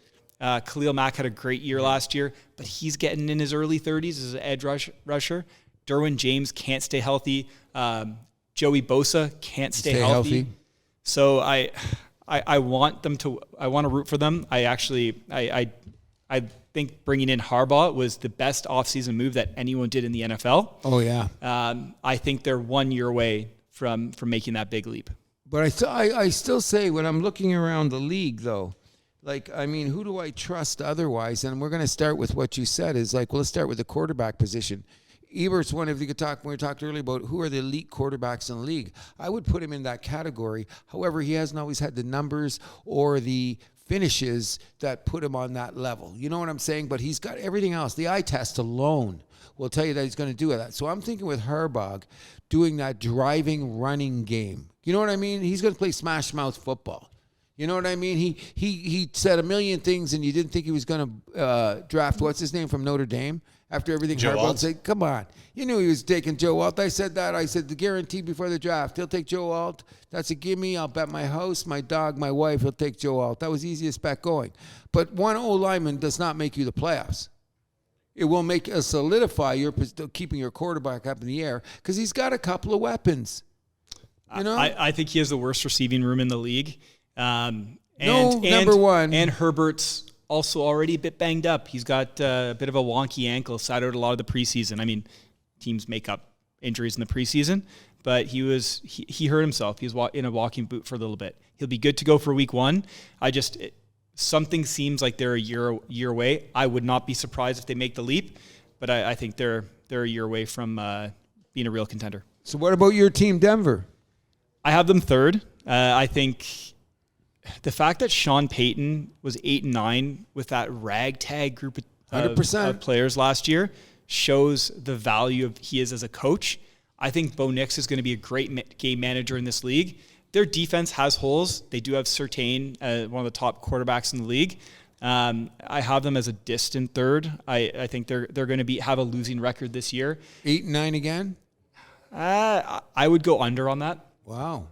Khalil Mack had a great year last year, but he's getting in his early 30s as an edge rusher. Derwin James can't stay healthy. Joey Bosa can't stay healthy. So I want to root for them. I think bringing in Harbaugh was the best offseason move that anyone did in the NFL. Oh, yeah. I think they're 1 year away from making that big leap. But I still say when I'm looking around the league, though, who do I trust otherwise? And we're going to start with what you said is let's start with the quarterback position. Ebert's one, if you could talk, when we talked earlier about who are the elite quarterbacks in the league, I would put him in that category. However, he hasn't always had the numbers or the finishes that put him on that level. You know what I'm saying? But he's got everything else. The eye test alone will tell you that he's going to do that. So I'm thinking with Harbaugh doing that driving, running game. You know what I mean? He's going to play smash mouth football. You know what I mean? He said a million things, and you didn't think he was going to draft, what's his name, from Notre Dame? After everything Harbaugh said, come on. You knew he was taking Joe Alt. I said that. I said the guarantee before the draft. He'll take Joe Alt. That's a gimme. I'll bet my house, my dog, my wife, he'll take Joe Alt. That was the easiest bet going. But one O-lineman does not make you the playoffs. It will make solidify your keeping your quarterback up in the air because he's got a couple of weapons. You know, I think he has the worst receiving room in the league. Number one. And Herbert's also already a bit banged up. He's got a bit of a wonky ankle, sat out a lot of the preseason. Teams make up injuries in the preseason, but he hurt himself. He was in a walking boot for a little bit. He'll be good to go for week 1. Something seems like they're a year away. I would not be surprised if they make the leap, but I think they're a year away from being a real contender. So what about your team, Denver? I have them third. I think the fact that Sean Payton was 8-9 with that ragtag group of players last year shows the value of he is as a coach. I think Bo Nix is going to be a great game manager in this league. Their defense has holes. They do have Surtain, one of the top quarterbacks in the league. I have them as a distant third. I think they're going to have a losing record this year. 8-9 again? I would go under on that. Wow.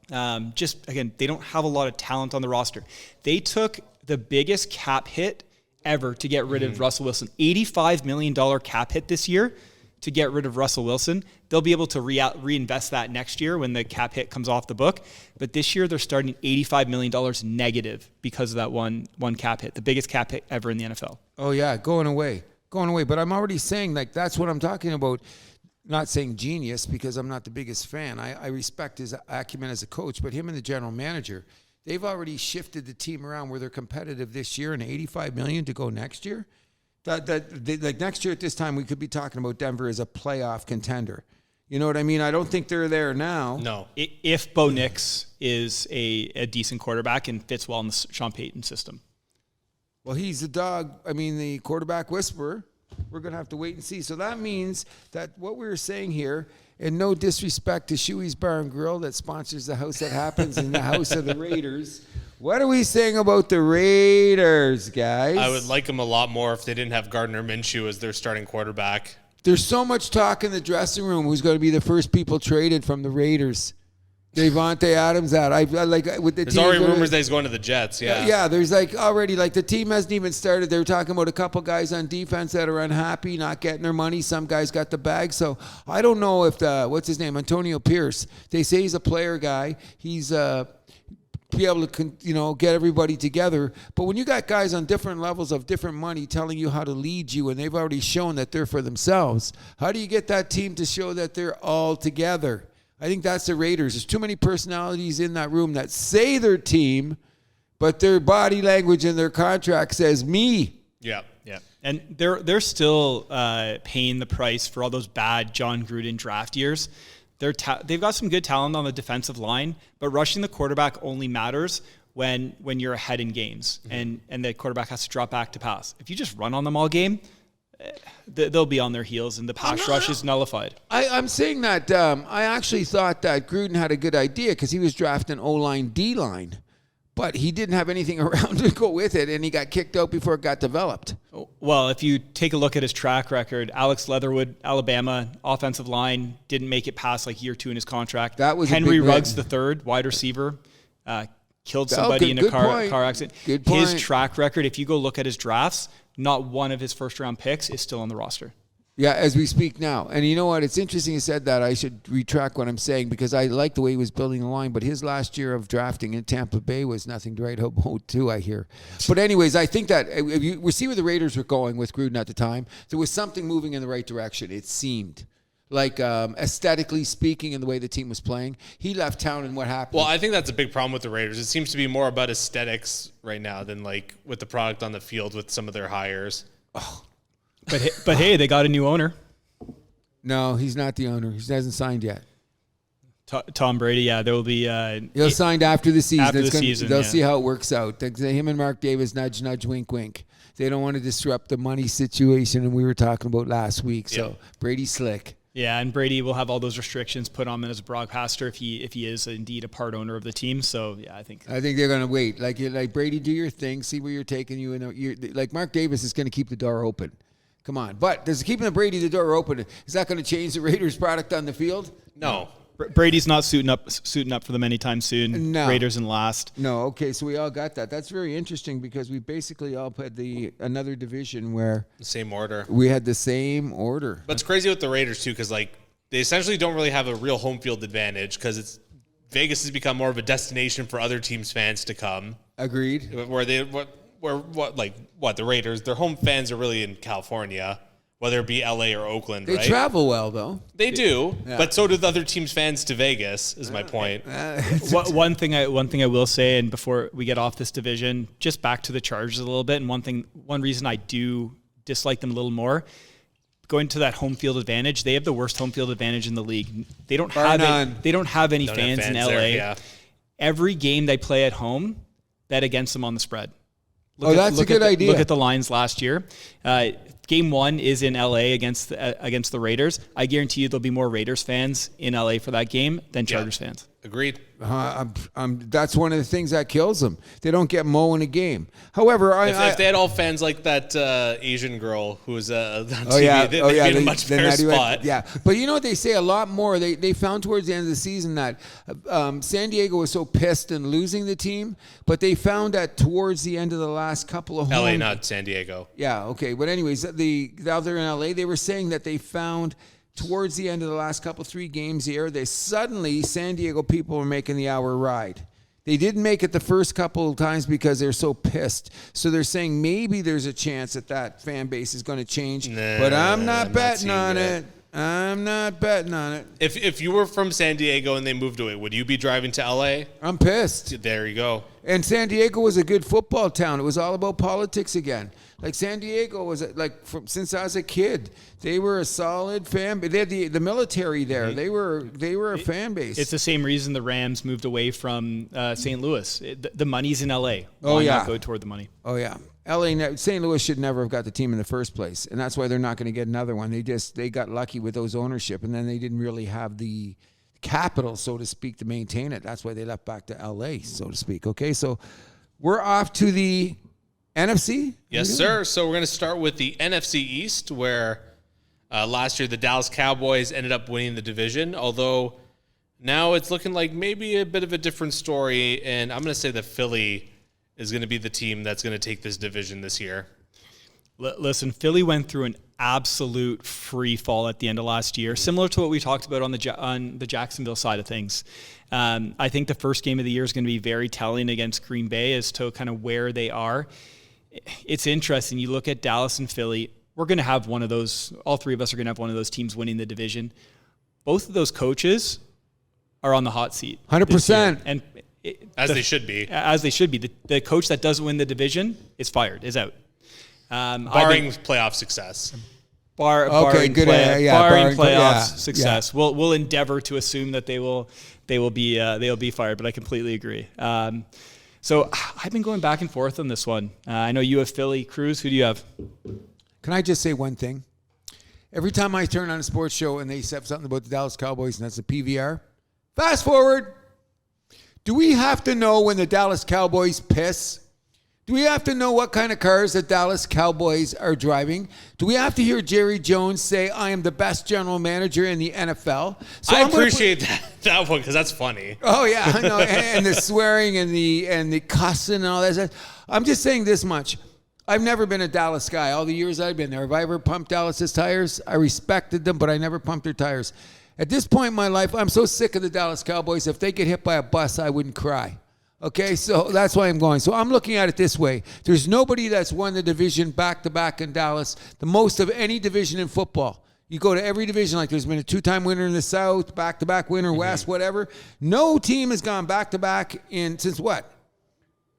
Again, they don't have a lot of talent on the roster. They took the biggest cap hit ever to get rid of Russell Wilson. $85 million cap hit this year to get rid of Russell Wilson. They'll be able to reinvest that next year when the cap hit comes off the book. But this year they're starting $85 million negative because of that one cap hit, the biggest cap hit ever in the NFL. Oh, yeah, going away. But I'm already saying, that's what I'm talking about. Not saying genius because I'm not the biggest fan. I respect his acumen as a coach, but him and the general manager, they've already shifted the team around where they're competitive this year and $85 million to go next year. Next year at this time, we could be talking about Denver as a playoff contender. You know what I mean? I don't think they're there now. No. If Bo Nix is a decent quarterback and fits well in the Sean Payton system. Well, he's the quarterback whisperer. we're going to have to wait and see. So that means that what we were saying here, and no disrespect to Shuey's Bar and Grill that sponsors the House That Happens in the House of the Raiders. What are we saying about the Raiders, guys? I would like them a lot more if they didn't have Gardner Minshew as their starting quarterback. There's so much talk in the dressing room who's going to be the first people traded from the Raiders. Devontae Adams out. I like with the There's team. already rumors that he's going to the Jets. Yeah. Yeah, there's already the team hasn't even started. They were talking about a couple guys on defense that are unhappy, not getting their money. Some guys got the bag. So I don't know if what's his name, Antonio Pierce. They say he's a player guy. He's be able to get everybody together. But when you got guys on different levels of different money telling you how to lead you, and they've already shown that they're for themselves, how do you get that team to show that they're all together? I think that's the Raiders. There's too many personalities in that room that say they're team, but their body language and their contract says me. Yeah. And they're still paying the price for all those bad John Gruden draft years. They've got some good talent on the defensive line, but rushing the quarterback only matters when you're ahead in games, and the quarterback has to drop back to pass. If you just run on them all game, they'll be on their heels, and the pass rush is nullified. I'm saying that I actually thought that Gruden had a good idea because he was drafting O-line, D-line, but he didn't have anything around to go with it, and he got kicked out before it got developed. Well, if you take a look at his track record, Alex Leatherwood, Alabama, offensive line, didn't make it past year 2 in his contract. That was Henry Ruggs III, wide receiver, killed somebody in a car accident. Good point. His track record, if you go look at his drafts, not one of his first-round picks is still on the roster. Yeah, as we speak now. And you know what? It's interesting you said that. I should retract what I'm saying because I like the way he was building the line. But his last year of drafting in Tampa Bay was nothing to write home about, too, I hear. But anyways, I think that we see where the Raiders were going with Gruden at the time. There was something moving in the right direction, it seemed. Aesthetically speaking, and the way the team was playing. He left town, and what happened? Well, I think that's a big problem with the Raiders. It seems to be more about aesthetics right now than with the product on the field with some of their hires. Oh. But hey, they got a new owner. No, he's not the owner. He hasn't signed yet. Tom Brady, yeah, there will be. He'll sign after the season. Season, they'll see how it works out. Him and Mark Davis, nudge, nudge, wink, wink. They don't want to disrupt the money situation, and we were talking about last week. So Brady's slick. Yeah, and Brady will have all those restrictions put on him as a broadcaster if he is indeed a part owner of the team. So yeah, I think they're going to wait. Like Brady, do your thing, see where you're taking you. And Mark Davis is going to keep the door open. Come on, but does keeping the door open, is that going to change the Raiders' product on the field? No. Brady's not suiting up for them anytime soon. No. Raiders in last. No, okay, so we all got that. That's very interesting because we basically all had another division where the same order. We had the same order. But it's crazy with the Raiders too, because they essentially don't really have a real home field advantage because Vegas has become more of a destination for other teams' fans to come. Agreed. The Raiders, their home fans are really in California, whether it be LA or Oakland, They travel well, though. They do, but so do the other teams' fans to Vegas, is my point. One thing I will say, and before we get off this division, just back to the Chargers a little bit, and one reason I do dislike them a little more, going to that home field advantage, they have the worst home field advantage in the league. They don't have any fans in LA. There, yeah. Every game they play at home, bet against them on the spread. That's a good idea. Look at the lines last year. Game 1 is in LA against the Raiders. I guarantee you there'll be more Raiders fans in LA for that game than Chargers fans. Agreed. That's one of the things that kills them. They don't get Mo in a game. However, if they had all fans like that Asian girl who was on TV, they'd be in a much better spot. But you know what they say a lot more? They found towards the end of the season that San Diego was so pissed in losing the team, but they found that towards the end of the last couple of LA, not San Diego. Yeah, okay. But anyways, out there in LA, they were saying that they found towards the end of the last couple 3 games here, San Diego people were making the hour ride. They didn't make it the first couple of times because they're so pissed. So they're saying maybe there's a chance that fan base is going to change. But I'm not betting on it. I'm not betting on it. If you were from San Diego and they moved away, would you be driving to LA? I'm pissed. There you go. And San Diego was a good football town. It was all about politics again. Like San Diego was since I was a kid, they were a solid fan base. They had the military there. They were a fan base. It's the same reason the Rams moved away from St. Louis. The money's in LA. Why not go toward the money? Oh yeah. St. Louis should never have got the team in the first place, and that's why they're not going to get another one. They got lucky with those ownership, and then they didn't really have the capital, so to speak, to maintain it. That's why they left back to LA, so to speak. Okay, so we're off to the NFC? Yes, sir. So we're going to start with the NFC East, where last year the Dallas Cowboys ended up winning the division, although now it's looking like maybe a bit of a different story, and I'm going to say that Philly is going to be the team that's going to take this division this year. Listen, Philly went through an absolute free fall at the end of last year, similar to what we talked about on the Jacksonville side of things. I think the first game of the year is going to be very telling against Green Bay as to kind of where they are. It's interesting. You look at Dallas and Philly. We're going to have one of those. All three of us are going to have one of those teams winning the division. Both of those coaches are on the hot seat. 100%. And they should be. As they should be. The coach that doesn't win the division is fired, is out. Barring playoff success. Barring playoff success. Yeah. We'll endeavor to assume that they will be fired, but I completely agree. So I've been going back and forth on this one. I know you have Philly. Cruz, who do you have? Can I just say one thing? Every time I turn on a sports show and they say something about the Dallas Cowboys, and that's the PVR, fast forward. Do we have to know when the Dallas Cowboys piss? Do we have to know what kind of cars the Dallas Cowboys are driving? Do we have to hear Jerry Jones say, I am the best general manager in the NFL? So I appreciate that one because that's funny. Oh, yeah, I know. And the swearing and the cussing and all that. I'm just saying this much. I've never been a Dallas guy all the years I've been there. Have I ever pumped Dallas's tires? I respected them, but I never pumped their tires. At this point in my life, I'm so sick of the Dallas Cowboys. If they get hit by a bus, I wouldn't cry. Okay, so that's why I'm going. So I'm looking at it this way. There's nobody that's won the division back-to-back in Dallas, the most of any division in football. You go to every division, like there's been a two-time winner in the South, back-to-back winner, West, whatever. No team has gone back-to-back since what?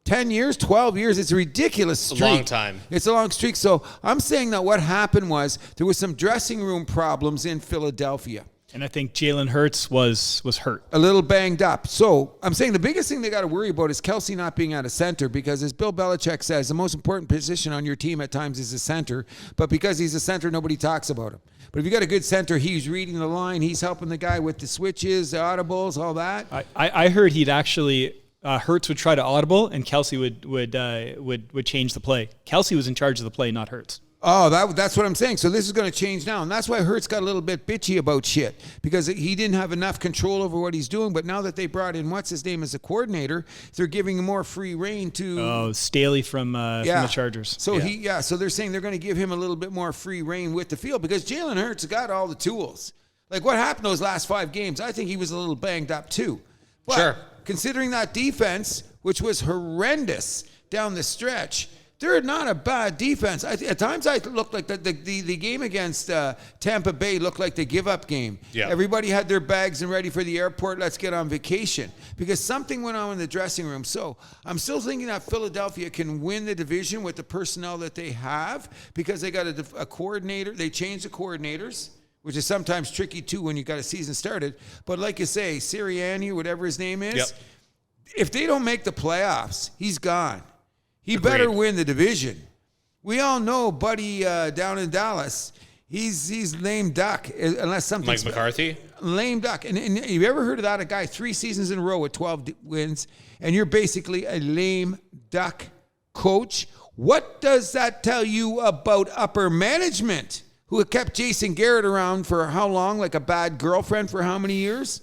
10 years, 12 years? It's a ridiculous streak. It's a long time. It's a long streak. So I'm saying that what happened was there was some dressing room problems in Philadelphia. And I think Jalen Hurts was hurt. A little banged up. So I'm saying the biggest thing they got to worry about is Kelsey not being out of center because, as Bill Belichick says, the most important position on your team at times is a center. But because he's a center, nobody talks about him. But if you got a good center, he's reading the line. He's helping the guy with the switches, the audibles, all that. I heard he'd actually Hurts would try to audible and Kelsey would change the play. Kelsey was in charge of the play, not Hurts. Oh, that's what I'm saying. So this is going to change now. And that's why Hurts got a little bit bitchy about shit because he didn't have enough control over what he's doing. But now that they brought in what's his name as a coordinator, they're giving him more free reign to... Oh, Staley from the Chargers. So so they're saying they're going to give him a little bit more free reign with the field because Jalen Hurts got all the tools. Like what happened those last 5 games, I think he was a little banged up too. But sure. Considering that defense, which was horrendous down the stretch... They're not a bad defense. At times, I looked like the game against Tampa Bay looked like the give-up game. Yeah. Everybody had their bags and ready for the airport. Let's get on vacation. Because something went on in the dressing room. So I'm still thinking that Philadelphia can win the division with the personnel that they have because they got a coordinator. They changed the coordinators, which is sometimes tricky, too, when you got a season started. But like you say, Sirianni, whatever his name is, if they don't make the playoffs, he's gone. He Agreed. better win the division. We all know Buddy down in Dallas, he's lame duck unless something. Mike McCarthy? Lame duck. And have you ever heard of that? A guy 3 seasons in a row with 12 wins, and you're basically a lame duck coach. What does that tell you about upper management who have kept Jason Garrett around for how long? Like a bad girlfriend for how many years?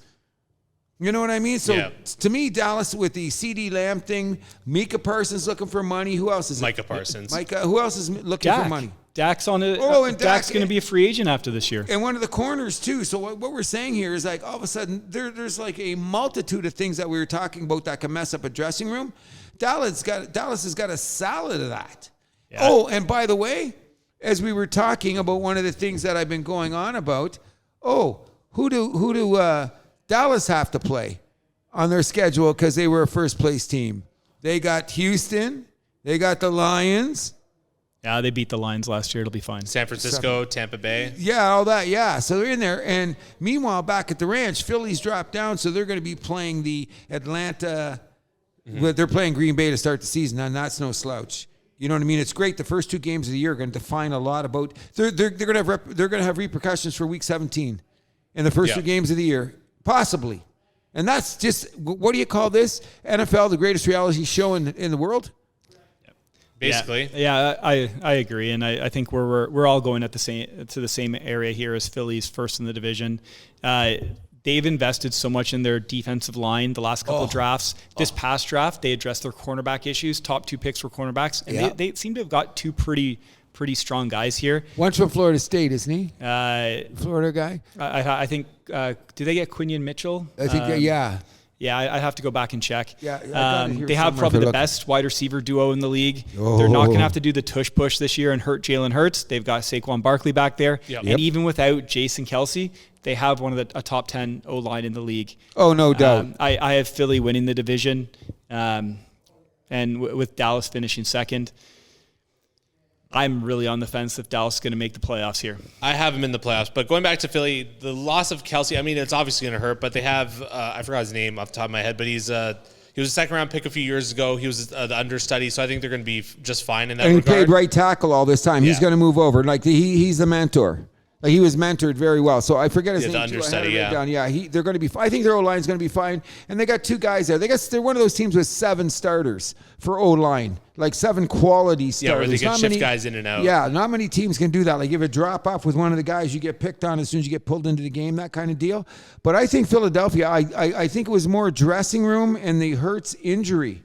You know what I mean? So to me, Dallas with the CD Lamb thing, Micah Parsons looking for money. Who else is it? Micah Parsons. Who else is looking for money? Dak's on it. And Dak's going to be a free agent after this year. And one of the corners too. So what we're saying here is like all of a sudden there's like a multitude of things that we were talking about that can mess up a dressing room. Dallas has got a salad of that. Yeah. Oh, and by the way, as we were talking about one of the things that I've been going on about, who do Dallas have to play on their schedule because they were a first-place team? They got Houston. They got the Lions. Yeah, they beat the Lions last year. It'll be fine. San Francisco, Tampa Bay. Yeah, all that. Yeah, so they're in there. And meanwhile, back at the ranch, Philly's dropped down, so they're going to be playing the Atlanta. They're playing Green Bay to start the season, and that's no slouch. You know what I mean? It's great. The first 2 games of the year are going to define a lot about. They're going to have repercussions for Week 17 in the first 2 games of the year, possibly. And that's just, what do you call this? NFL, the greatest reality show in the world? Basically. Yeah, I agree. And I think we're all going to the same area here as Philly's first in the division. They've invested so much in their defensive line the last couple of drafts. This past draft, they addressed their cornerback issues. Top 2 picks were cornerbacks. And they seem to have got 2 pretty strong guys here. One's from Florida State, isn't he? Florida guy? I think, do they get Quinion Mitchell? I think, yeah. Yeah, I have to go back and check. Yeah, they have probably the best wide receiver duo in the league. They're not going to have to do the tush push this year and hurt Jalen Hurts. They've got Saquon Barkley back there. Yep. And even without Jason Kelsey, they have one of a top 10 O-line in the league. Oh, no doubt. I have Philly winning the division, and with Dallas finishing second. I'm really on the fence if Dallas is going to make the playoffs here. I have them in the playoffs. But going back to Philly, the loss of Kelsey, I mean, it's obviously going to hurt, but they have, I forgot his name off the top of my head, but he was a second-round pick a few years ago. He was the understudy, so I think they're going to be just fine in that regard. And he played right tackle all this time. He's going to move over. Like, he's the mentor. Like, he was mentored very well. So I forget his name. The understudy, yeah. They're going to be. I think their O-line is going to be fine. And they got 2 guys there. They're one of those teams with 7 starters for O-line, like 7 quality starters. Yeah, where they can shift guys in and out. Yeah, not many teams can do that. Like, if a drop off with one of the guys, you get picked on as soon as you get pulled into the game, that kind of deal. But I think Philadelphia. I think it was more dressing room and the Hurts injury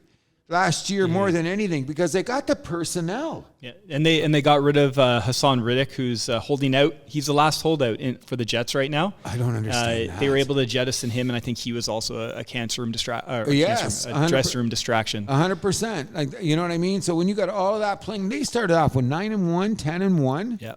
last year more than anything, because they got the personnel. Yeah, and they got rid of Hassan Riddick, who's holding out. He's the last holdout for the Jets right now. I don't understand that. They were able to jettison him, and I think he was also a dressing room distraction. 100%. Like, you know what I mean? So when you got all of that playing, they started off with 9-1, 10-1. Yeah.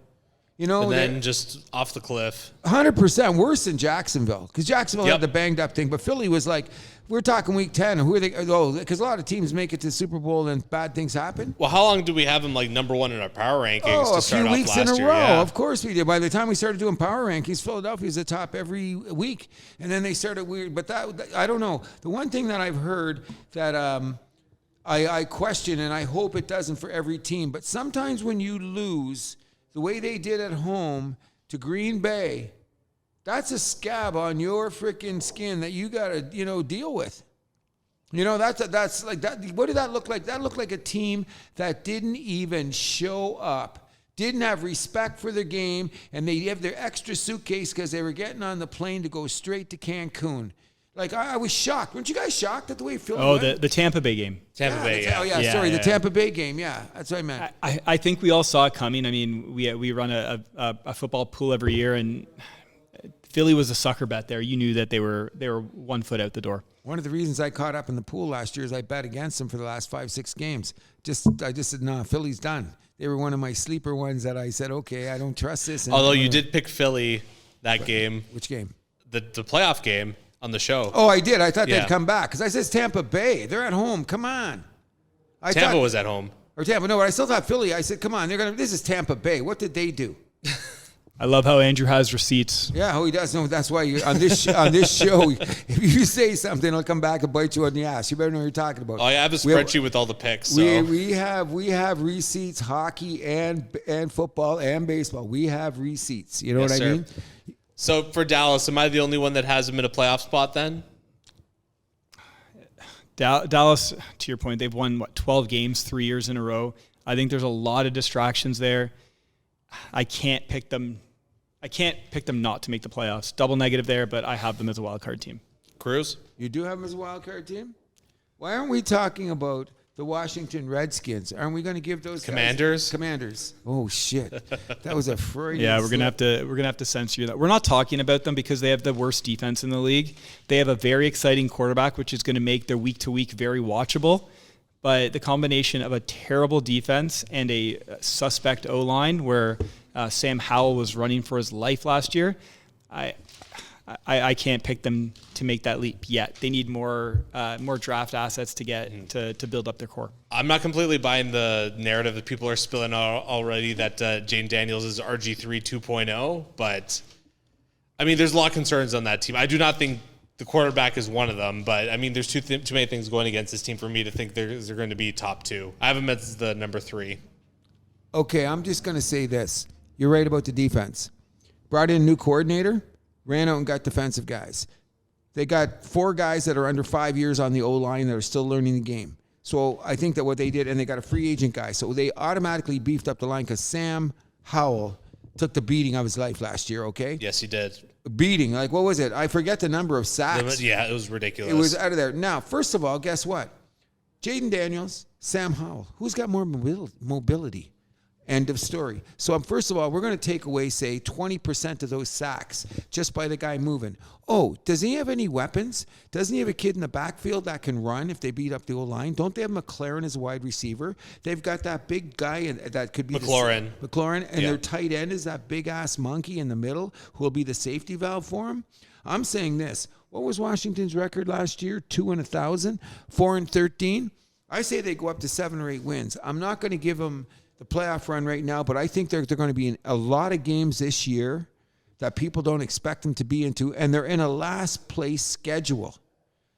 You know, and then just off the cliff. 100% worse than Jacksonville, because Jacksonville had the banged up thing, but Philly was like, we're talking week 10. Who are they? Oh, because a lot of teams make it to the Super Bowl and bad things happen. Well, how long do we have them like number 1 in our power rankings to start off last year? A few weeks in a row. Yeah. Of course we did. By the time we started doing power rankings, Philadelphia's the top every week, and then they started weird. But that, I don't know. The one thing that I've heard that I question, and I hope it doesn't for every team, but sometimes when you lose the way they did at home to Green Bay, that's a scab on your freaking skin that you got to, deal with. That's like that. What did that look like? That looked like a team that didn't even show up, didn't have respect for the game, and they have their extra suitcase because they were getting on the plane to go straight to Cancun. Like, I was shocked. Weren't you guys shocked at the way Philly went? The Tampa Bay game. The Tampa Bay game. Yeah, that's what I meant. I think we all saw it coming. I mean, we run a football pool every year, and Philly was a sucker bet there. You knew that they were 1 foot out the door. One of the reasons I caught up in the pool last year is I bet against them for the last 5-6 games. I just said, no, Philly's done. They were one of my sleeper ones that I said, okay, I don't trust this. Although you did pick Philly that game. Which game? The playoff game on the show. Oh, I did. I thought they'd come back because I said Tampa Bay. They're at home. Come on. Tampa was at home. Or Tampa. No, but I still thought Philly. I said, come on. This is Tampa Bay. What did they do? I love how Andrew has receipts. Yeah, he does. No, that's why on this show, if you say something, I'll come back and bite you on the ass. You better know what you're talking about. Oh, I have a spreadsheet with all the picks. So. We have receipts, hockey and football and baseball. We have receipts. You know what I mean? So for Dallas, am I the only one that has them in a playoff spot then? Dallas, to your point, they've won 12 games 3 years in a row. I think there's a lot of distractions there. I can't pick them not to make the playoffs. Double negative there, but I have them as a wild card team. Cruz? You do have them as a wild card team? Why aren't we talking about the Washington Redskins? Aren't we going to give those Commanders? Commanders. Oh shit, that was a Freudian. Yeah, we're gonna have to censor that. We're not talking about them because they have the worst defense in the league. They have a very exciting quarterback, which is going to make their week to week very watchable. But the combination of a terrible defense and a suspect O-line where Sam Howell was running for his life last year, I can't pick them to make that leap yet. They need more draft assets to get to build up their core. I'm not completely buying the narrative that people are spilling already that Jane Daniels is RG3 2.0, but I mean, there's a lot of concerns on that team. I do not think the quarterback is one of them, but I mean, there's too many things going against this team for me to think they're going to be top 2. I have them as the number 3. Okay, I'm just going to say this. You're right about the defense. Brought in a new coordinator, ran out and got defensive guys. They got 4 guys that are under 5 years on the O-line that are still learning the game. So I think that what they did, and they got a free agent guy. So they automatically beefed up the line because Sam Howell took the beating of his life last year, okay? Yes, he did. Beating. Like, what was it? I forget the number of sacks. Yeah, it was ridiculous. It was out of there. Now, first of all, guess what? Jaden Daniels, Sam Howell. Who's got more mobility? End of story. So first of all, we're going to take away, say, 20% of those sacks just by the guy moving. Oh, does he have any weapons? Doesn't he have a kid in the backfield that can run if they beat up the O-line? Don't they have McLaren as a wide receiver? They've got that big guy that could be McLaurin, and their tight end is that big-ass monkey in the middle who will be the safety valve for him. I'm saying this. What was Washington's record last year? 2-1,000, 4-13. I say they go up to 7 or 8 wins. I'm not going to give them the playoff run right now, but I think they're going to be in a lot of games this year that people don't expect them to be into, and they're in a last place schedule.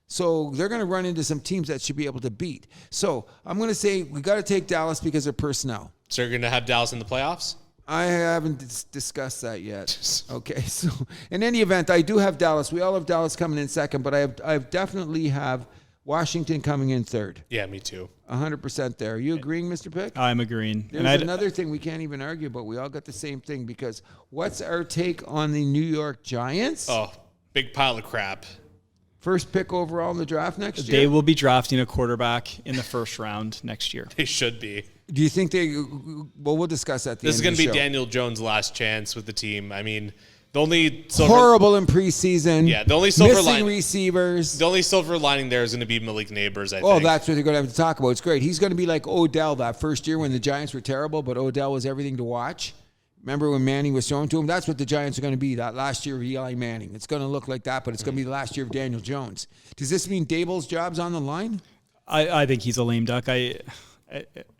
So they're going to run into some teams that should be able to beat. So I'm going to say we got to take Dallas because of personnel. So you're going to have Dallas in the playoffs? I haven't discussed that yet. Okay, so in any event, I do have Dallas. We all have Dallas coming in second, but I definitely have Washington coming in third. Yeah, me too. 100% there. Are you agreeing, Mr. Pick? I'm agreeing. There's another thing we can't even argue about. We all got the same thing because what's our take on the New York Giants? Oh, big pile of crap. First pick overall in the draft next year? They will be drafting a quarterback in the first round next year. They should be. Do you think we'll discuss that at the This end is going of to the be show. Daniel Jones' last chance with the team. I mean, the only horrible in preseason. Yeah, the only silver missing receivers. The only silver lining there is going to be Malik Neighbors, I think. Oh, that's what they're going to have to talk about. It's great. He's going to be like Odell that first year when the Giants were terrible, but Odell was everything to watch. Remember when Manning was thrown to him? That's what the Giants are going to be, that last year of Eli Manning. It's going to look like that, but it's going to be the last year of Daniel Jones. Does this mean Dable's job's on the line? I think he's a lame duck.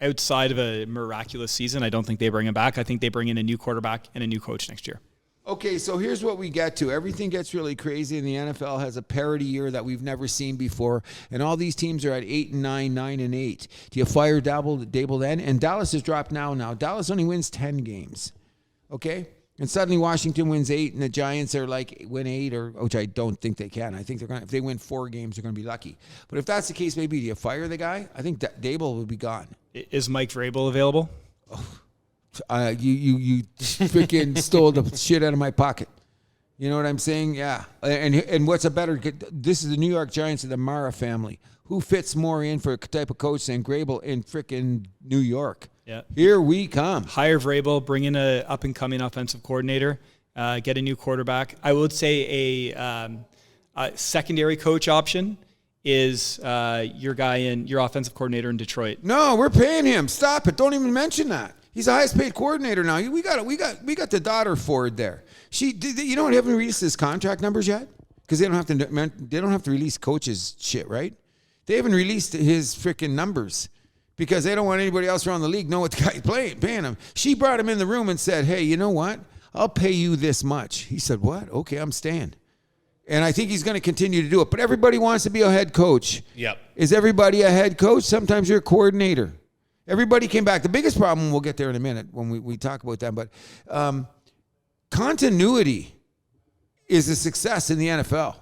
Outside of a miraculous season, I don't think they bring him back. I think they bring in a new quarterback and a new coach next year. Okay, so here's what we get to. Everything gets really crazy, and the NFL has a parity year that we've never seen before, and all these teams are at 8-9, 9-8. Do you fire Dable then? And Dallas has dropped now. Dallas only wins 10 games, okay? And suddenly Washington wins 8, and the Giants are like win 8, which I don't think they can. I think they're going to, if they win 4 games, they're going to be lucky. But if that's the case, maybe do you fire the guy? I think Dable will be gone. Is Mike Vrabel available? You freaking stole the shit out of my pocket. You know what I'm saying? Yeah. And what's a better? This is the New York Giants of the Mara family. Who fits more in for a type of coach than Vrabel in freaking New York? Yeah. Here we come. Hire Vrabel, bring in a up and coming offensive coordinator, get a new quarterback. I would say a secondary coach option is your offensive coordinator in Detroit. No, we're paying him. Stop it. Don't even mention that. He's the highest paid coordinator now. We got the daughter Ford there. You know what? Haven't released his contract numbers yet because they don't have to release coaches shit, right? They haven't released his freaking numbers because they don't want anybody else around the league know what the guy's paying him. She brought him in the room and said, "Hey, you know what? I'll pay you this much." He said, "What? Okay, I'm staying." And I think he's going to continue to do it. But everybody wants to be a head coach. Yep. Is everybody a head coach? Sometimes you're a coordinator. Everybody came back. The biggest problem, we'll get there in a minute when we talk about that, but continuity is a success in the NFL,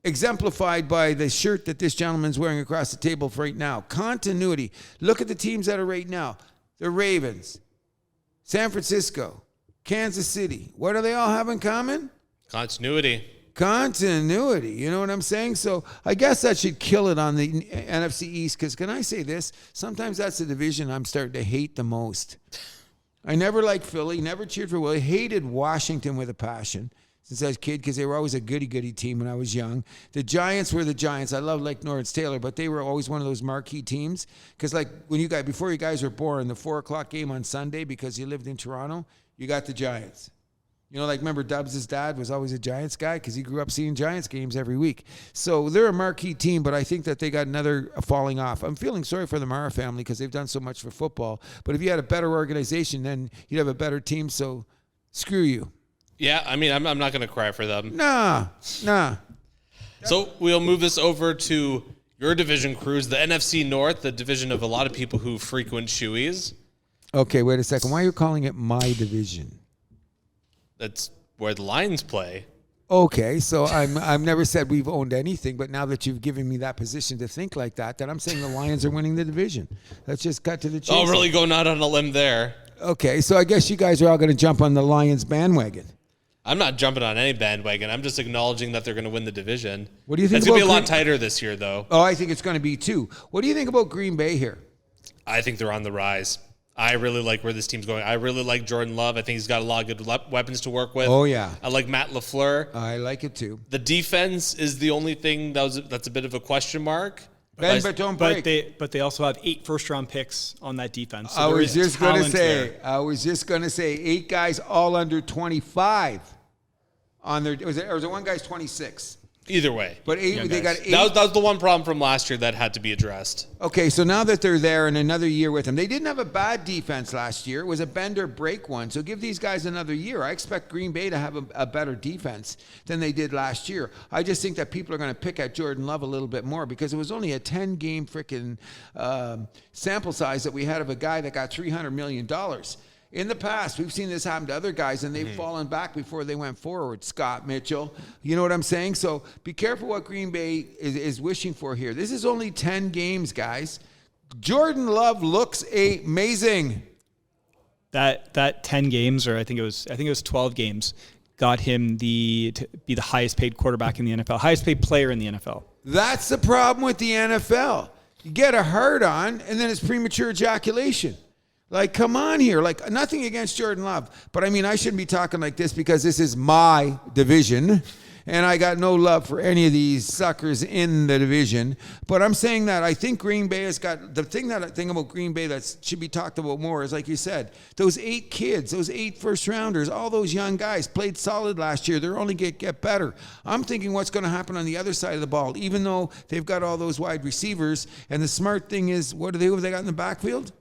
exemplified by the shirt that this gentleman's wearing across the table right now. Continuity. Look at the teams that are right now. The Ravens, San Francisco, Kansas City. What do they all have in common? Continuity. You know what I'm saying? So I guess that should kill it on the NFC East because can I say this? Sometimes that's the division I'm starting to hate the most. I never liked Philly, never cheered for Willie, hated Washington with a passion since I was a kid because they were always a goody-goody team when I was young. The Giants were the Giants. I love like Lawrence Taylor, but they were always one of those marquee teams because like before you guys were born, the 4 o'clock game on Sunday because you lived in Toronto, you got the Giants. You know, like remember Dubs' dad was always a Giants guy because he grew up seeing Giants games every week. So they're a marquee team, but I think that they got another falling off. I'm feeling sorry for the Mara family because they've done so much for football. But if you had a better organization, then you'd have a better team. So screw you. Yeah, I mean, I'm not going to cry for them. Nah. So we'll move this over to your division, Cruz, the NFC North, the division of a lot of people who frequent Shoeys. Okay, wait a second. Why are you calling it my division? That's where the Lions play. Okay, so I've never said we've owned anything, but now that you've given me that position to think like that, then I'm saying the Lions are winning the division. Let's just cut to the chase. Oh, really going out on a limb there. Okay, so I guess you guys are all going to jump on the Lions bandwagon. I'm not jumping on any bandwagon. I'm just acknowledging that they're going to win the division. What do you think? It's going to be a lot tighter this year, though. Oh, I think it's going to be too. What do you think about Green Bay here? I think they're on the rise. I really like where this team's going. I really like Jordan Love. I think he's got a lot of good weapons to work with. Oh, yeah. I like Matt LaFleur. I like it too. The defense is the only thing that's a bit of a question mark. Ben, but don't break. But they also have 8 first-round picks on that defense. So I was just going to say 8 guys all under 25 on their. Or was it one guy's 26? Either way. But they got 8. That was the one problem from last year that had to be addressed. Okay, so now that they're there and another year with them, they didn't have a bad defense last year. It was a bend or break one. So give these guys another year. I expect Green Bay to have a better defense than they did last year. I just think that people are going to pick at Jordan Love a little bit more because it was only a 10-game freaking sample size that we had of a guy that got $300 million. In the past, we've seen this happen to other guys, and they've fallen back before they went forward. Scott Mitchell, you know what I'm saying? So be careful what Green Bay is wishing for here. This is only 10 games, guys. Jordan Love looks amazing. That 10 games, or I think it was 12 games, got him to be the highest paid quarterback in the NFL, highest paid player in the NFL. That's the problem with the NFL. You get a hard on, and then it's premature ejaculation. Like, come on here. Like, nothing against Jordan Love. But, I mean, I shouldn't be talking like this because this is my division. And I got no love for any of these suckers in the division. But I'm saying that I think Green Bay has got... The thing about Green Bay that should be talked about more is, like you said, those 8 kids, those 8 first-rounders, all those young guys played solid last year. They're only get better. I'm thinking what's going to happen on the other side of the ball, even though they've got all those wide receivers. And the smart thing is, who have they got in the backfield?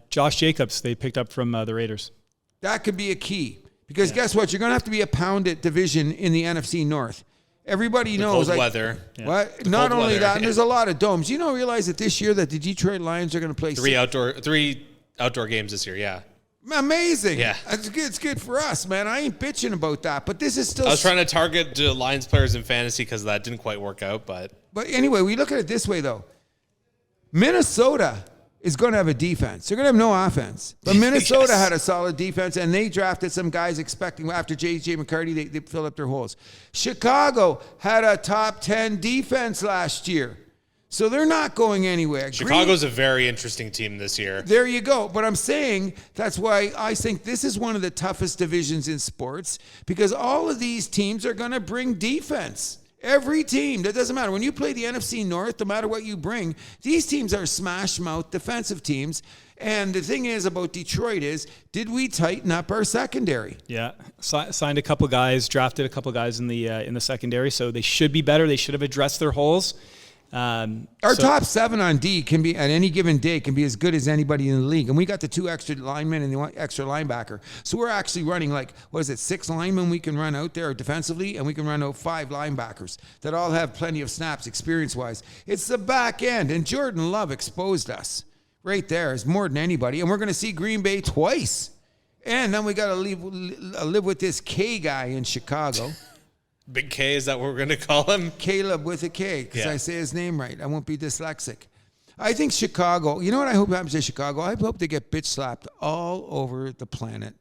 Josh Jacobs, they picked up from the Raiders. That could be a key. Because guess what? You're going to have to be a pounded division in the NFC North. Everybody knows. Cold weather. Yeah. What? Not only that, and there's a lot of domes. You don't realize that this year that the Detroit Lions are going to play 3 outdoor games this year, yeah. Amazing. Yeah. It's good for us, man. I ain't bitching about that. But this is still... I was trying to target Lions players in fantasy because that didn't quite work out, but... But anyway, we look at it this way, though. Minnesota is going to have a defense. They're going to have no offense. But Minnesota had a solid defense, and they drafted some guys expecting after J.J. McCarthy, they fill up their holes. Chicago had a top 10 defense last year. So they're not going anywhere. Chicago's a very interesting team this year. There you go. But I'm saying that's why I think this is one of the toughest divisions in sports because all of these teams are going to bring defense. Every team, that doesn't matter. When you play the NFC North, no matter what you bring, these teams are smash-mouth defensive teams. And the thing is about Detroit is, did we tighten up our secondary? Yeah, signed a couple guys, drafted a couple guys in the secondary, so they should be better. They should have addressed their holes. Our top 7 on D can be at any given day can be as good as anybody in the league, and we got the 2 extra linemen and the extra linebacker. So we're actually running 6 linemen we can run out there defensively, and we can run out 5 linebackers that all have plenty of snaps experience-wise. It's the back end, and Jordan Love exposed us right there as more than anybody, and we're going to see Green Bay twice, and then we got to live with this K guy in Chicago. Big K, is that what we're going to call him? Caleb with a K, because I say his name right. I won't be dyslexic. I think Chicago, you know what I hope happens to Chicago? I hope they get bitch slapped all over the planet.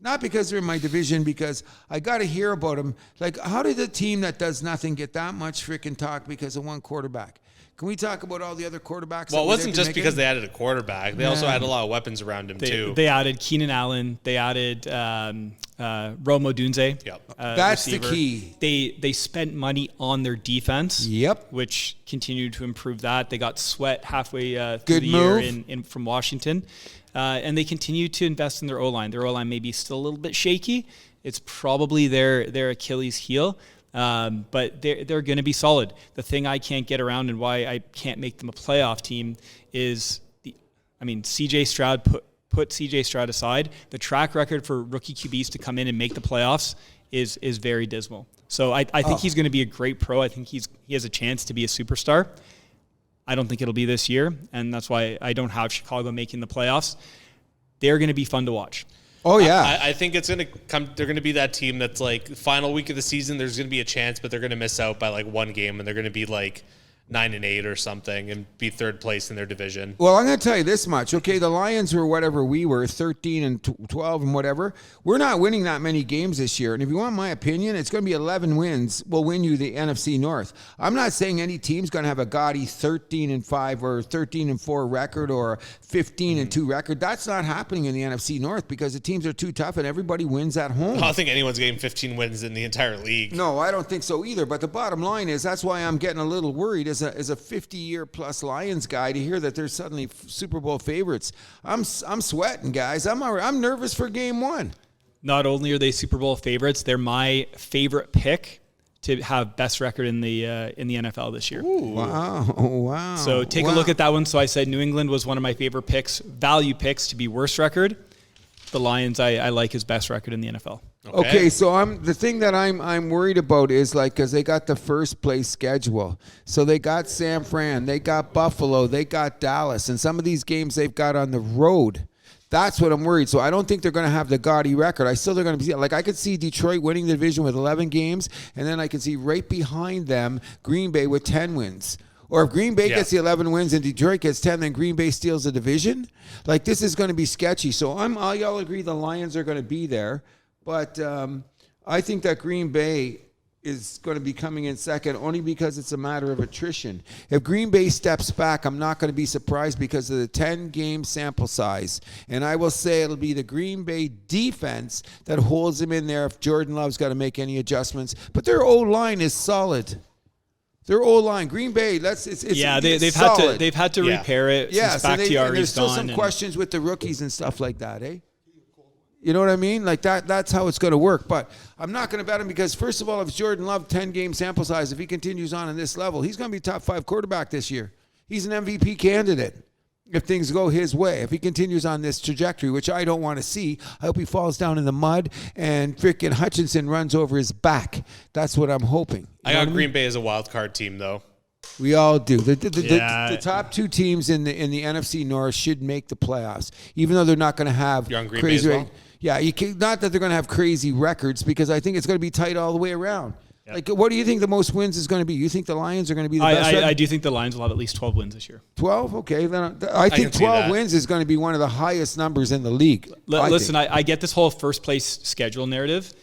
Not because they're in my division, because I got to hear about them. Like, how did a team that does nothing get that much freaking talk because of one quarterback? Can we talk about all the other quarterbacks? Well, it wasn't just because they added a quarterback. They also had a lot of weapons around him, too. They added Keenan Allen. They added Rome Odunze. Yep. That's receiver. the key. They spent money on their defense. Yep. Which continued to improve that. They got Sweat halfway through the year from Washington. And they continue to invest in their O-line. Their O-line may be still a little bit shaky. It's probably their Achilles heel. But they're going to be solid. The thing I can't get around and why I can't make them a playoff team is CJ Stroud put CJ Stroud aside. The track record for rookie QBs to come in and make the playoffs is very dismal. So I think he's going to be a great pro. I think he has a chance to be a superstar. I don't think it'll be this year, and that's why I don't have Chicago making the playoffs. They're going to be fun to watch. Oh, yeah. I think it's going to come. They're going to be that team that's like final week of the season. There's going to be a chance, but they're going to miss out by like one game, and they're going to be like 9-8 or something and be third place in their division. Well, I'm going to tell you this much. Okay, the Lions were whatever we were, 13 and 12 and whatever. We're not winning that many games this year. And if you want my opinion, it's going to be 11 wins will win you the NFC North. I'm not saying any team's going to have a gaudy 13-5 or 13-4 record or 15-2 record. That's not happening in the NFC North because the teams are too tough and everybody wins at home. I don't think anyone's getting 15 wins in the entire league. No, I don't think so either. But the bottom line is that's why I'm getting a little worried as a 50-year-plus Lions guy to hear that they're suddenly Super Bowl favorites. I'm sweating, guys. I'm nervous for Game 1. Not only are they Super Bowl favorites, they're my favorite pick to have best record in the NFL this year. Ooh. Wow. So take a look at that one. So I said New England was one of my favorite picks, value picks to be worst record. The Lions I like as best record in the NFL. Okay, so the thing that I'm worried about is like because they got the first place schedule, so they got San Fran, they got Buffalo, they got Dallas, and some of these games they've got on the road. That's what I'm worried. So I don't think they're going to have the gaudy record. They're going to be like I could see Detroit winning the division with 11 games, and then I can see right behind them Green Bay with 10 wins. Or if Green Bay gets the 11 wins and Detroit gets 10, then Green Bay steals the division. Like this is going to be sketchy. So y'all agree the Lions are going to be there. But I think that Green Bay is going to be coming in second only because it's a matter of attrition. If Green Bay steps back, I'm not going to be surprised because of the 10-game sample size. And I will say it'll be the Green Bay defense that holds them in there if Jordan Love's got to make any adjustments. But their O-line is solid. Their O-line, Green Bay, they've had to repair it. Yeah, since Bakhtiari's there's still gone some questions with the rookies and stuff like that, eh? You know what I mean? Like that's how it's going to work. But I'm not going to bet him because, first of all, if it's Jordan Love, 10-game sample size, if he continues on this level, he's going to be top 5 quarterback this year. He's an MVP candidate if things go his way. If he continues on this trajectory, which I don't want to see, I hope he falls down in the mud and freaking Hutchinson runs over his back. That's what I'm hoping. I got Green Bay as a wild card team, though. We all do. The top 2 teams in the NFC North should make the playoffs, even though they're not going to have Green crazy. Bay as well? Yeah, not that they're going to have crazy records because I think it's going to be tight all the way around. Yep. Like, what do you think the most wins is going to be? You think the Lions are going to be the best? I do think the Lions will have at least 12 wins this year. 12? Okay. Then I think 12 wins is going to be one of the highest numbers in the league. Listen, I get this whole first place schedule narrative.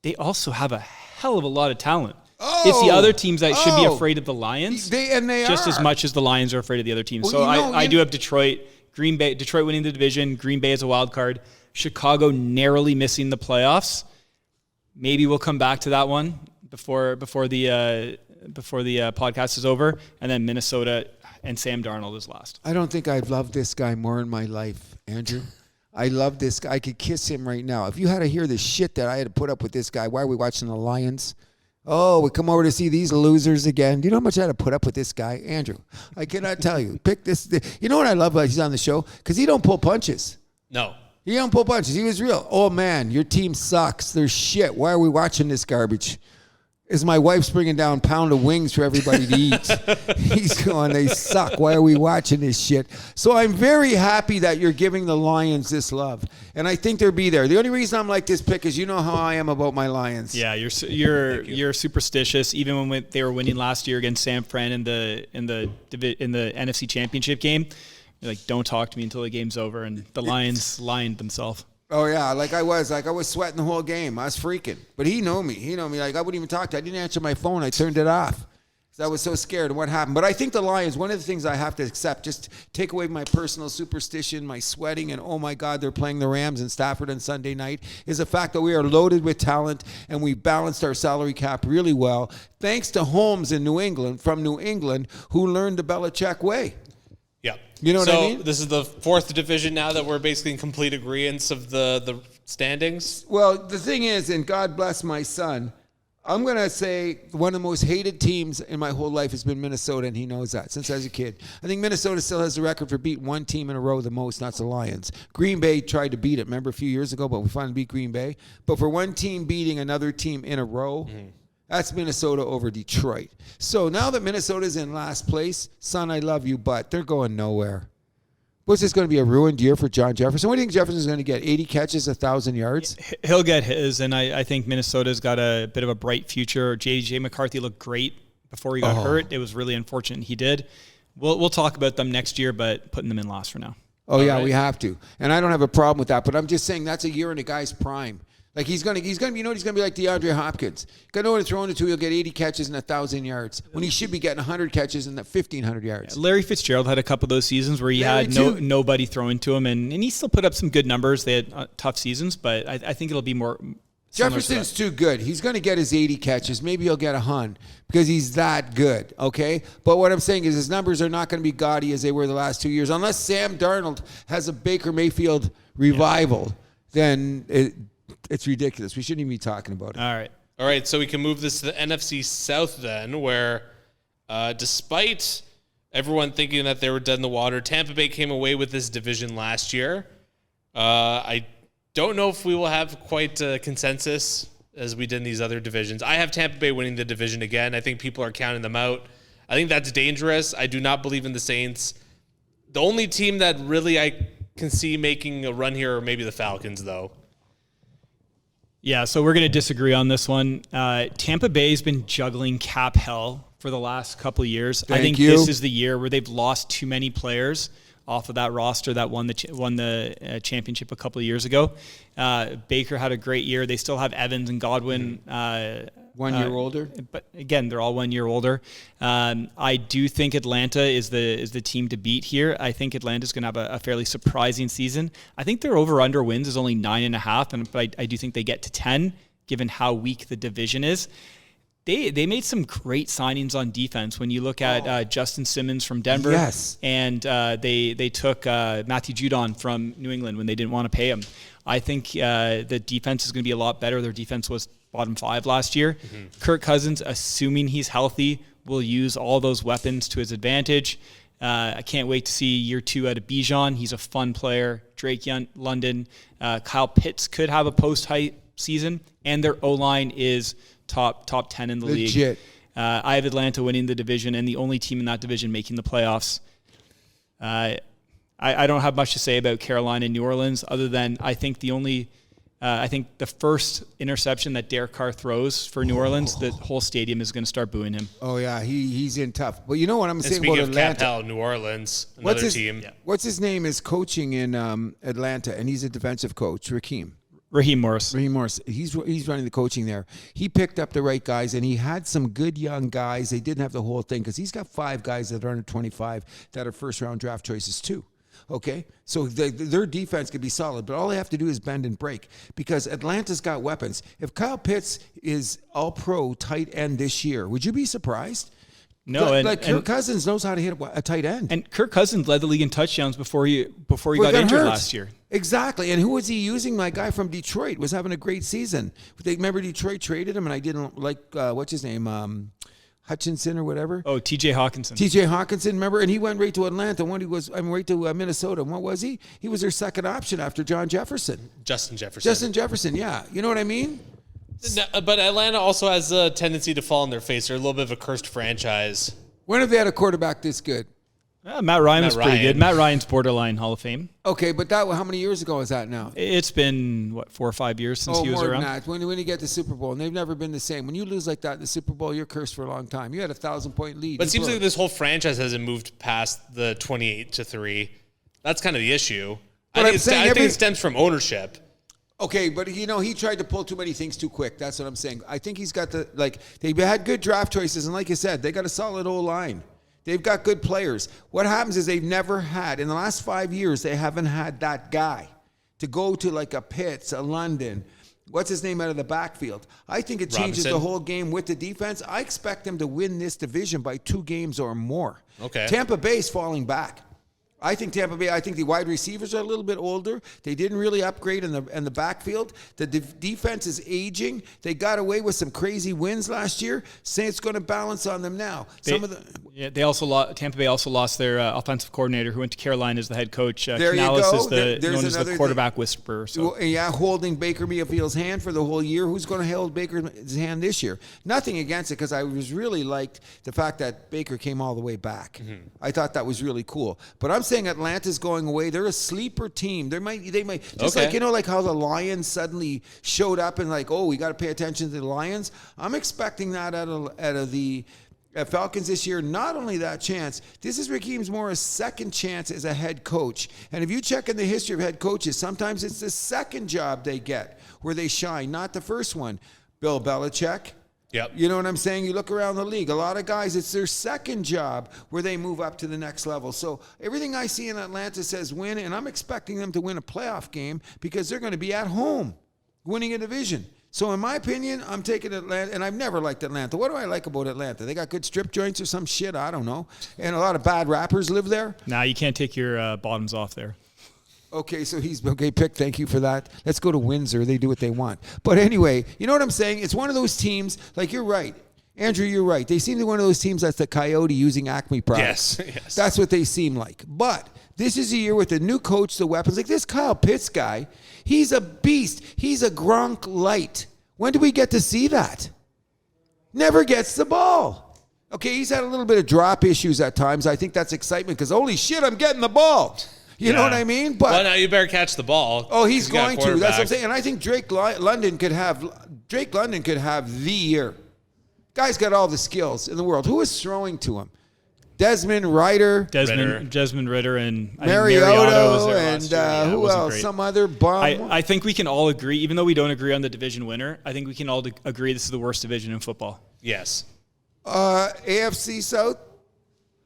They also have a hell of a lot of talent. It's the other teams that should be afraid of the Lions. They just are. as much as the Lions are afraid of the other teams. Well, so I do have Detroit, Green Bay, Detroit winning the division, Green Bay as a wild card, Chicago narrowly missing the playoffs. Maybe we'll come back to that one before the podcast is over, and then Minnesota and Sam Darnold is last. I don't think I've loved this guy more in my life, Andrew. I love this guy. I could kiss him right now. If you had to hear the shit that I had to put up with this guy, why are we watching the Lions? Oh, we come over to see these losers again. Do you know how much I had to put up with this guy? Andrew, I cannot tell you. Pick this. You know what I love about he's on the show? Because he don't pull punches. No. He don't pull punches. He was real. Oh, man, your team sucks. They're shit. Why are we watching this garbage? Is my wife's bringing down a pound of wings for everybody to eat. He's going, they suck. Why are we watching this shit? So I'm very happy that you're giving the Lions this love. And I think they'll be there. The only reason I'm like this pick is you know how I am about my Lions. Yeah, you're superstitious. Even when they were winning last year against San Fran in the NFC Championship game, you're like, don't talk to me until the game's over. And the Lions lined themselves. Oh, yeah, I was sweating the whole game. I was freaking. But he knew me. Like, I wouldn't even talk to him. I didn't answer my phone. I turned it off. I was so scared of what happened. But I think the Lions, one of the things I have to accept, just take away my personal superstition, my sweating, and oh my God, they're playing the Rams in Stafford on Sunday night, is the fact that we are loaded with talent and we balanced our salary cap really well, thanks to Holmes in New England, who learned the Belichick way. Yeah. You know what I mean? So this is the fourth division now that we're basically in complete agreement of the standings. Well, the thing is, and God bless my son, I'm going to say one of the most hated teams in my whole life has been Minnesota, and he knows that since I was a kid. I think Minnesota still has the record for beating one team in a row the most, and that's the Lions. Green Bay tried to beat it, remember, a few years ago, but we finally beat Green Bay. But for one team beating another team in a row, that's Minnesota over Detroit. So now that Minnesota's in last place, son, I love you, but they're going nowhere. What's this going to be, a ruined year for John Jefferson? What do you think Jefferson's going to get, 80 catches, 1,000 yards? He'll get his, and I think Minnesota's got a bit of a bright future. J.J. McCarthy looked great before he got hurt. It was really unfortunate he did. We'll talk about them next year, but putting them in last for now. Oh, yeah, we have to. And I don't have a problem with that, but I'm just saying that's a year in a guy's prime. Like he's gonna, you know, he's gonna be like DeAndre Hopkins. Got no one to throw into. He'll get 80 catches and 1,000 yards when he should be getting 100 catches and 1,500 yards. Yeah, Larry Fitzgerald had a couple of those seasons where he had nobody throwing to him, and he still put up some good numbers. They had tough seasons, but I think it'll be more. Jefferson's too good. He's going to get his 80 catches. Maybe he'll get 100 because he's that good, okay? But what I'm saying is his numbers are not going to be gaudy as they were the last 2 years. Unless Sam Darnold has a Baker Mayfield revival, then it's ridiculous. We shouldn't even be talking about it. All right, so we can move this to the NFC South then, where despite everyone thinking that they were dead in the water, Tampa Bay came away with this division last year. I don't know if we will have quite a consensus as we did in these other divisions. I have Tampa Bay winning the division again. I think people are counting them out. I think that's dangerous. I do not believe in the Saints. The only team that really I can see making a run here are maybe the Falcons, though. Yeah, so we're going to disagree on this one. Tampa Bay's been juggling cap hell for the last couple of years. I think this is the year where they've lost too many players off of that roster that won the championship a couple of years ago. Baker had a great year. They still have Evans and Godwin. 1 year older. But again, they're all 1 year older. I do think Atlanta is the team to beat here. I think Atlanta's going to have a fairly surprising season. I think their over-under wins is only 9.5, but I do think they get to 10, given how weak the division is. They made some great signings on defense. When you look at Justin Simmons from Denver, and they took Matthew Judon from New England when they didn't want to pay him. I think the defense is going to be a lot better. Their defense was bottom 5 last year. Kirk Cousins, assuming he's healthy, will use all those weapons to his advantage. I can't wait to see year 2 out of Bijan. He's a fun player. Drake London, Kyle Pitts could have a post-hype season, and their O-line is top 10 in the league. I have Atlanta winning the division and the only team in that division making the playoffs. I don't have much to say about Carolina and New Orleans other than I think the first interception that Derek Carr throws for New Orleans, the whole stadium is going to start booing him. Oh yeah, he's in tough. But you know what I'm saying about Atlanta? Cap New Orleans, another team. What's his name is coaching in Atlanta, and he's a defensive coach, Raheem Morris. He's running the coaching there. He picked up the right guys, and he had some good young guys. They didn't have the whole thing because he's got 5 guys that are under 25 that are first-round draft choices too. Okay? So their defense could be solid, but all they have to do is bend and break because Atlanta's got weapons. If Kyle Pitts is all-pro tight end this year, would you be surprised? No, Kirk Cousins knows how to hit a tight end. And Kirk Cousins led the league in touchdowns before he got injured last year. Exactly. And who was he using? My guy from Detroit was having a great season. Remember Detroit traded him, and I didn't like, what's his name? Hutchinson or whatever. Oh, T.J. Hawkinson. T.J. Hawkinson, remember? And he went right to Atlanta. Right to Minnesota. And what was he? He was their second option after Justin Jefferson, yeah. You know what I mean? No, but Atlanta also has a tendency to fall on their face. They're a little bit of a cursed franchise. When have they had a quarterback this good? Matt Ryan was pretty good. Matt Ryan's borderline Hall of Fame. Okay, but how many years ago is that now? It's been, 4 or 5 years since he was around? More than that. When you get the Super Bowl, and they've never been the same. When you lose like that in the Super Bowl, you're cursed for a long time. You had a 1,000-point lead. But it seems like this whole franchise hasn't moved past the 28-3. That's kind of the issue. I think it stems from ownership. Okay, but he tried to pull too many things too quick. That's what I'm saying. I think he's got they had good draft choices, and like you said, they got a solid O-line. They've got good players. What happens is they've never had, in the last 5 years, they haven't had that guy to go to like a Pitts, a London, what's his name out of the backfield. I think it changes the whole game with the defense. I expect them to win this division by 2 games or more. Okay. Tampa Bay's falling back. I think Tampa Bay, I think the wide receivers are a little bit older. They didn't really upgrade in the backfield. The defense is aging. They got away with some crazy wins last year. Say it's going to balance on them now. Tampa Bay also lost their offensive coordinator who went to Carolina as the head coach. There Canales you go. Is known as the quarterback whisperer. So. Yeah, holding Baker Mayfield's hand for the whole year. Who's going to hold Baker's hand this year? Nothing against it, because I was really liked the fact that Baker came all the way back. Mm-hmm. I thought that was really cool. But I'm saying Atlanta's going away. They're a sleeper team. They might just like how the Lions suddenly showed up and we got to pay attention to the Lions. I'm expecting that out of the Falcons this year. Not only that chance, this is Raheem Morris' second chance as a head coach. And if you check in the history of head coaches, sometimes it's the second job they get where they shine, not the first one. Bill Belichick. Yep. You know what I'm saying? You look around the league, a lot of guys, it's their second job where they move up to the next level. So everything I see in Atlanta says win, and I'm expecting them to win a playoff game because they're going to be at home winning a division. So in my opinion, I'm taking Atlanta, and I've never liked Atlanta. What do I like about Atlanta? They got good strip joints or some shit, I don't know. And a lot of bad rappers live there. Nah, you can't take your bottoms off there. Okay, so Pick, thank you for that. Let's go to Windsor. They do what they want. But anyway, you know what I'm saying? It's one of those teams, you're right. Andrew, you're right. They seem to be one of those teams that's the Coyote using Acme products. Yes. That's what they seem like. But this is a year with the new coach, the weapons. Like this Kyle Pitts guy, he's a beast. He's a Gronk light. When do we get to see that? Never gets the ball. Okay, he's had a little bit of drop issues at times. I think that's excitement because, holy shit, I'm getting the ball. You know what I mean? But now you better catch the ball. Oh, he's going to. That's what I'm saying. And I think Drake London could have the year. Guy's got all the skills in the world. Who is throwing to him? Desmond Ritter, and Mariota was there and who else? Great. Some other bum. I think we can all agree, even though we don't agree on the division winner, I think we can all agree this is the worst division in football. Yes. AFC South?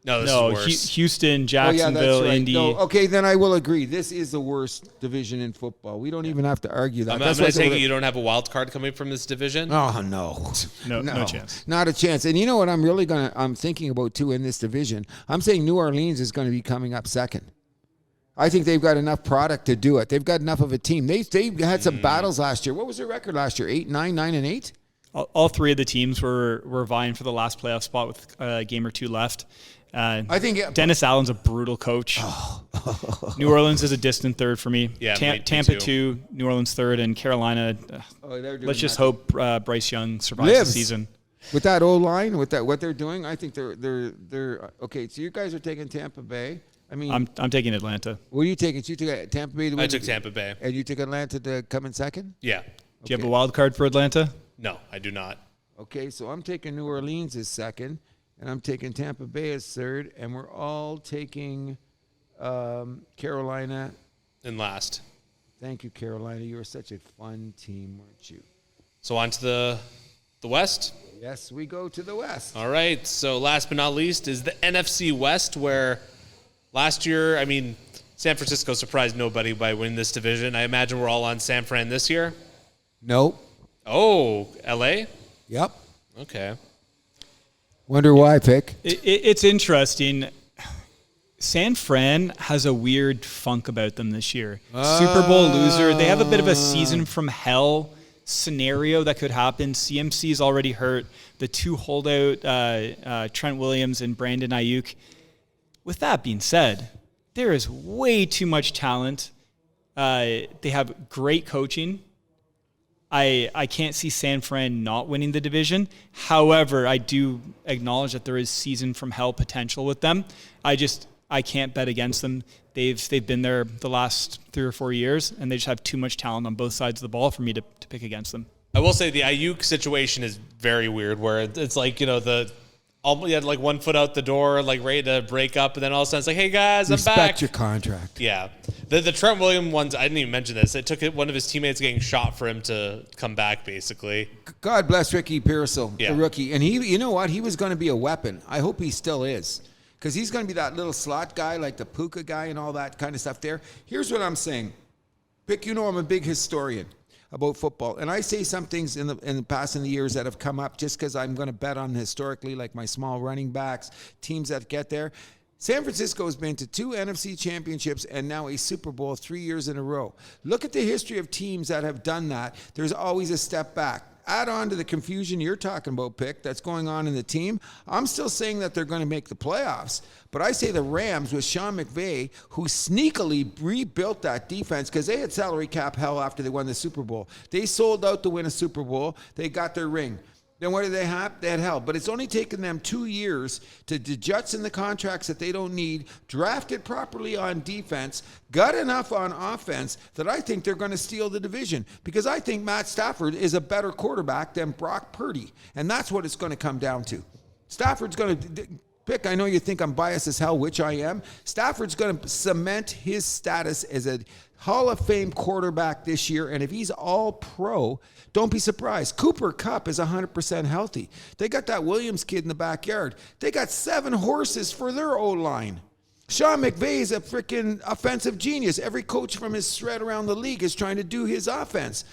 No, this is worse. Houston, Jacksonville, right. Indy. No, okay, then I will agree. This is the worst division in football. We don't even have to argue that. I'm going to take it you don't have a wild card coming from this division? Oh, no. No chance. Not a chance. And you know what I'm thinking about, too, in this division? I'm saying New Orleans is going to be coming up second. I think they've got enough product to do it. They've got enough of a team. They had some battles last year. What was their record last year? 8-9, 9-8? All three of the teams were vying for the last playoff spot with a game or two left. I think Dennis Allen's a brutal coach. New Orleans is a distant third for me. Yeah, Tampa 2, New Orleans third, and Carolina. Let's just hope Bryce Young survives the season. With that old line, with that what they're doing, I think they're okay. So you guys are taking Tampa Bay. I mean, I'm taking Atlanta. What are you taking? So you took Tampa Bay. I took Tampa Bay, and you took Atlanta to come in second. Yeah. Do you have a wild card for Atlanta? No, I do not. Okay, so I'm taking New Orleans as second. And I'm taking Tampa Bay as third, and we're all taking Carolina. In last. Thank you, Carolina. You were such a fun team, weren't you? So on to the West? Yes, we go to the West. All right, so last but not least is the NFC West, where last year, San Francisco surprised nobody by winning this division. I imagine we're all on San Fran this year? Nope. Oh, L.A.? Yep. Okay. Wonder why, Pick? It's interesting. San Fran has a weird funk about them this year. Super Bowl loser. They have a bit of a season from hell scenario that could happen. CMC's already hurt. The two holdout, Trent Williams and Brandon Ayuk. With that being said, there is way too much talent. They have great coaching. I can't see San Fran not winning the division. However, I do acknowledge that there is season from hell potential with them. I can't bet against them. They've been there the last 3 or 4 years, and they just have too much talent on both sides of the ball for me to pick against them. I will say the Ayuk situation is very weird, where it's like, the He had like 1 foot out the door, like ready to break up, and then all of a sudden it's like, "Hey guys, I'm back." Respect your contract. Yeah, the Trent Williams ones, I didn't even mention this. It took one of his teammates getting shot for him to come back, basically. God bless Ricky Pearsall, Yeah. the rookie, and he, you know what? He was going to be a weapon. I hope he still is, because he's going to be that little slot guy, like the Puka guy and all that kind of stuff. There. Here's what I'm saying, Pick. You know I'm a big historian about football, and I say some things in the past in the years that have come up just because I'm going to bet on historically, like my small running backs, teams that get there. San Francisco has been to 2 NFC championships and now a Super Bowl 3 years in a row. Look at the history of teams that have done that. There's always a step back. Add on to the confusion you're talking about, Pick, that's going on in the team. I'm still saying that they're going to make the playoffs, but I say the Rams with Sean McVay, who sneakily rebuilt that defense because they had salary cap hell after they won the Super Bowl. They sold out to win a Super Bowl. They got their ring. Then what did they have? They had hell. But it's only taken them 2 years to jettison the contracts that they don't need, draft it properly on defense, got enough on offense that I think they're going to steal the division. Because I think Matt Stafford is a better quarterback than Brock Purdy. And that's what it's going to come down to. Stafford's going to... Pick, I know you think I'm biased as hell, which I am. Stafford's going to cement his status as a Hall of Fame quarterback this year, and if he's all pro, don't be surprised. Cooper Kupp is 100% healthy. They got that Williams kid in the backyard. They got 7 horses for their O-line. Sean McVay is a freaking offensive genius. Every coach from his thread around the league is trying to do his offense.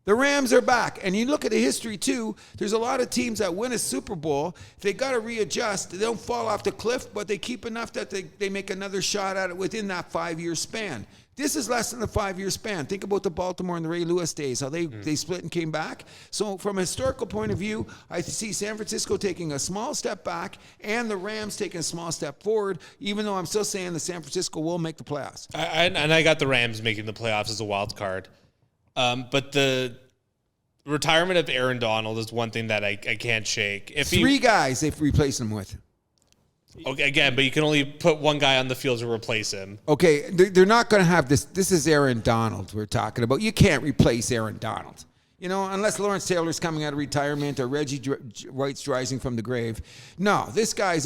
The Rams are back. And you look at the history, too. There's a lot of teams that win a Super Bowl. They got to readjust. They don't fall off the cliff, but they keep enough that they make another shot at it within that 5-year span. This is less than a 5-year span. Think about the Baltimore and the Ray Lewis days, how they split and came back. So from a historical point of view, I see San Francisco taking a small step back and the Rams taking a small step forward, even though I'm still saying the San Francisco will make the playoffs. I got the Rams making the playoffs as a wild card. But the retirement of Aaron Donald is one thing that I can't shake. If 3 guys they've replaced him with. Okay, again, but you can only put one guy on the field to replace him. Okay, they're not going to have this. This is Aaron Donald we're talking about. You can't replace Aaron Donald. You know, unless Lawrence Taylor's coming out of retirement or Reggie White's rising from the grave. No, this guy's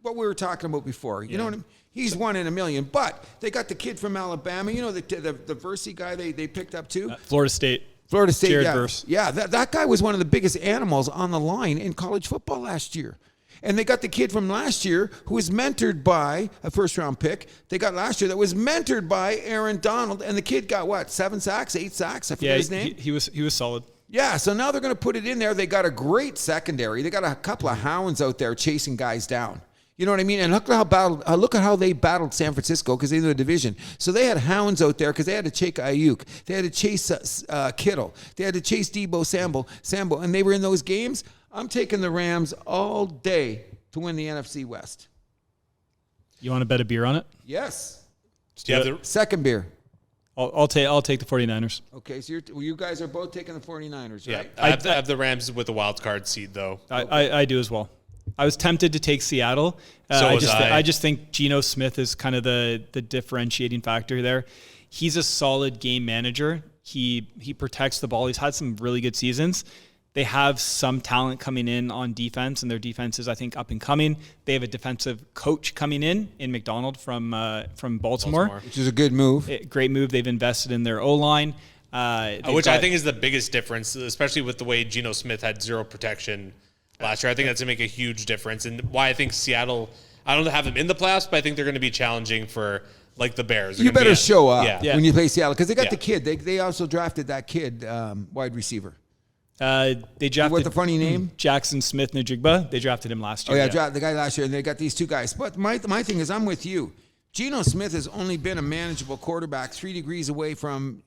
what we were talking about before. You know what I mean? He's 1 in a million. But they got the kid from Alabama. You know, the Versey guy they picked up too? Florida State. Jared yeah. Verse. Yeah, that guy was one of the biggest animals on the line in college football last year. And they got the kid from last year who was mentored by a first-round pick. They got last year that was mentored by Aaron Donald. And the kid got, what, 7 sacks, 8 sacks? I forget his name. He was solid. Yeah, so now they're going to put it in there. They got a great secondary. They got a couple of hounds out there chasing guys down. You know what I mean? And look at how they battled San Francisco because they're in the division. So they had hounds out there because they had to chase Ayuk. They had to chase Kittle. They had to chase Debo Sambo. And they were in those games. I'm taking the Rams all day to win the NFC West. You want to bet a beer on it? Yes. Second beer. I'll take the 49ers. Okay, so you guys are both taking the 49ers, right? Yeah, I have the Rams with the wild card seed, though. I do as well. I was tempted to take Seattle. I just think Geno Smith is kind of the differentiating factor there. He's a solid game manager. He protects the ball. He's had some really good seasons. They have some talent coming in on defense, and their defense is, I think, up and coming. They have a defensive coach coming in McDonald from Baltimore. Which is a good move. Great move. They've invested in their O-line. Which I think is the biggest difference, especially with the way Geno Smith had zero protection last year. I think that's going to make a huge difference. And why I think Seattle, I don't have them in the playoffs, but I think they're going to be challenging for like the Bears. You better show up when you play Seattle because they got the kid. They also drafted that kid, wide receiver. They drafted what the funny name? Jackson Smith Njigba. They drafted him last year. Oh yeah, drafted the guy last year, and they got these 2 guys. But my thing is, I'm with you. Geno Smith has only been a manageable quarterback 3 degrees away from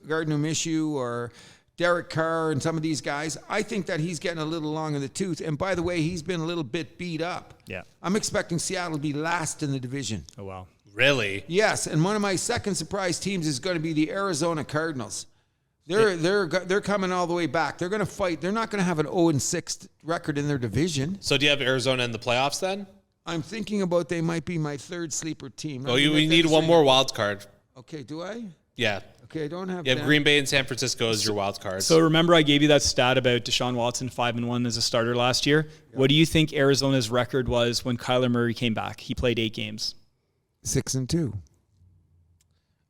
Gardner Minshew or Derek Carr and some of these guys. I think that he's getting a little long in the tooth. And by the way, he's been a little bit beat up. Yeah. I'm expecting Seattle to be last in the division. Oh wow. Really? Yes, and one of my second surprise teams is going to be the Arizona Cardinals. They're coming all the way back. They're going to fight. They're not going to have an 0-6 record in their division. So do you have Arizona in the playoffs then? I'm thinking about they might be my 3rd sleeper team. Oh, we need one more wild card. Okay, do I? Yeah. Okay, I don't have. You have Green Bay and San Francisco as your wild cards. So remember, I gave you that stat about Deshaun Watson 5-1 as a starter last year. Yep. What do you think Arizona's record was when Kyler Murray came back? He played 8 games. 6-2.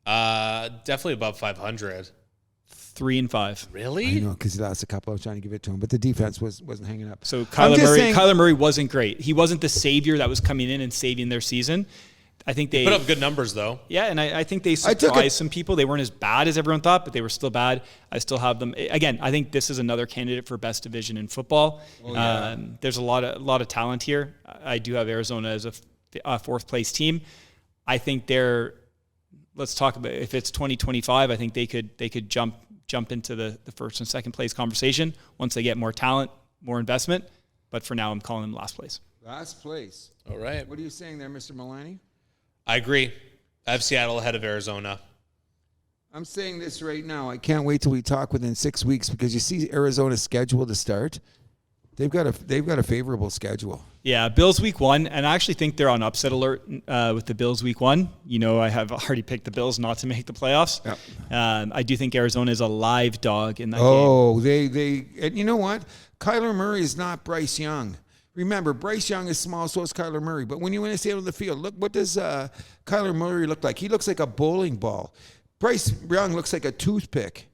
Definitely above 500. 3-5. Really? I know, because he lost a couple. I was trying to give it to him, but the defense wasn't hanging up. So Kyler Murray wasn't great. He wasn't the savior that was coming in and saving their season. I think they put up good numbers, though. Yeah, and I think they surprised some people. They weren't as bad as everyone thought, but they were still bad. I still have them. Again, I think this is another candidate for best division in football. Oh, yeah. There's a lot of talent here. I do have Arizona as a fourth place team. I think let's talk about if it's 2025. I think they could jump into the first and second place conversation once they get more talent, more investment. But for now, I'm calling them last place. Last place. All right. What are you saying there, Mr. Milani? I agree. I have Seattle ahead of Arizona. I'm saying this right now. I can't wait till we talk within 6 weeks because you see Arizona's schedule to start. They've got a favorable schedule. Yeah, Bills week 1, and I actually think they're on upset alert with the Bills week 1. You know, I have already picked the Bills not to make the playoffs. Yep. I do think Arizona is a live dog in that game. Oh, and you know what? Kyler Murray is not Bryce Young. Remember, Bryce Young is small, so is Kyler Murray. But when you want to see it on the field, look, what does Kyler Murray look like? He looks like a bowling ball. Bryce Young looks like a toothpick.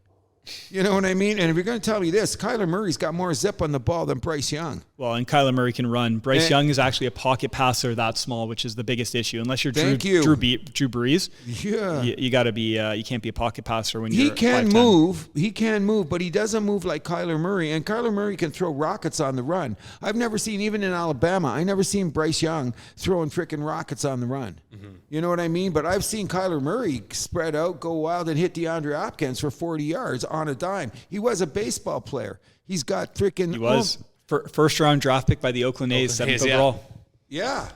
You know what I mean? And if you're going to tell me this, Kyler Murray's got more zip on the ball than Bryce Young. Well, and Kyler Murray can run. Bryce Young is actually a pocket passer that small, which is the biggest issue. Unless you're Drew Brees, yeah, you got to be. You can't be a pocket passer when you're. He can move. He can move, but he doesn't move like Kyler Murray. And Kyler Murray can throw rockets on the run. I've never seen, even in Alabama, I never seen Bryce Young throwing freaking rockets on the run. Mm-hmm. You know what I mean? But I've seen Kyler Murray spread out, go wild, and hit DeAndre Hopkins for 40 yards on a dime. He was a baseball player. He's got freaking. He was. First round draft pick by the Oakland A's, 7th overall. Yeah,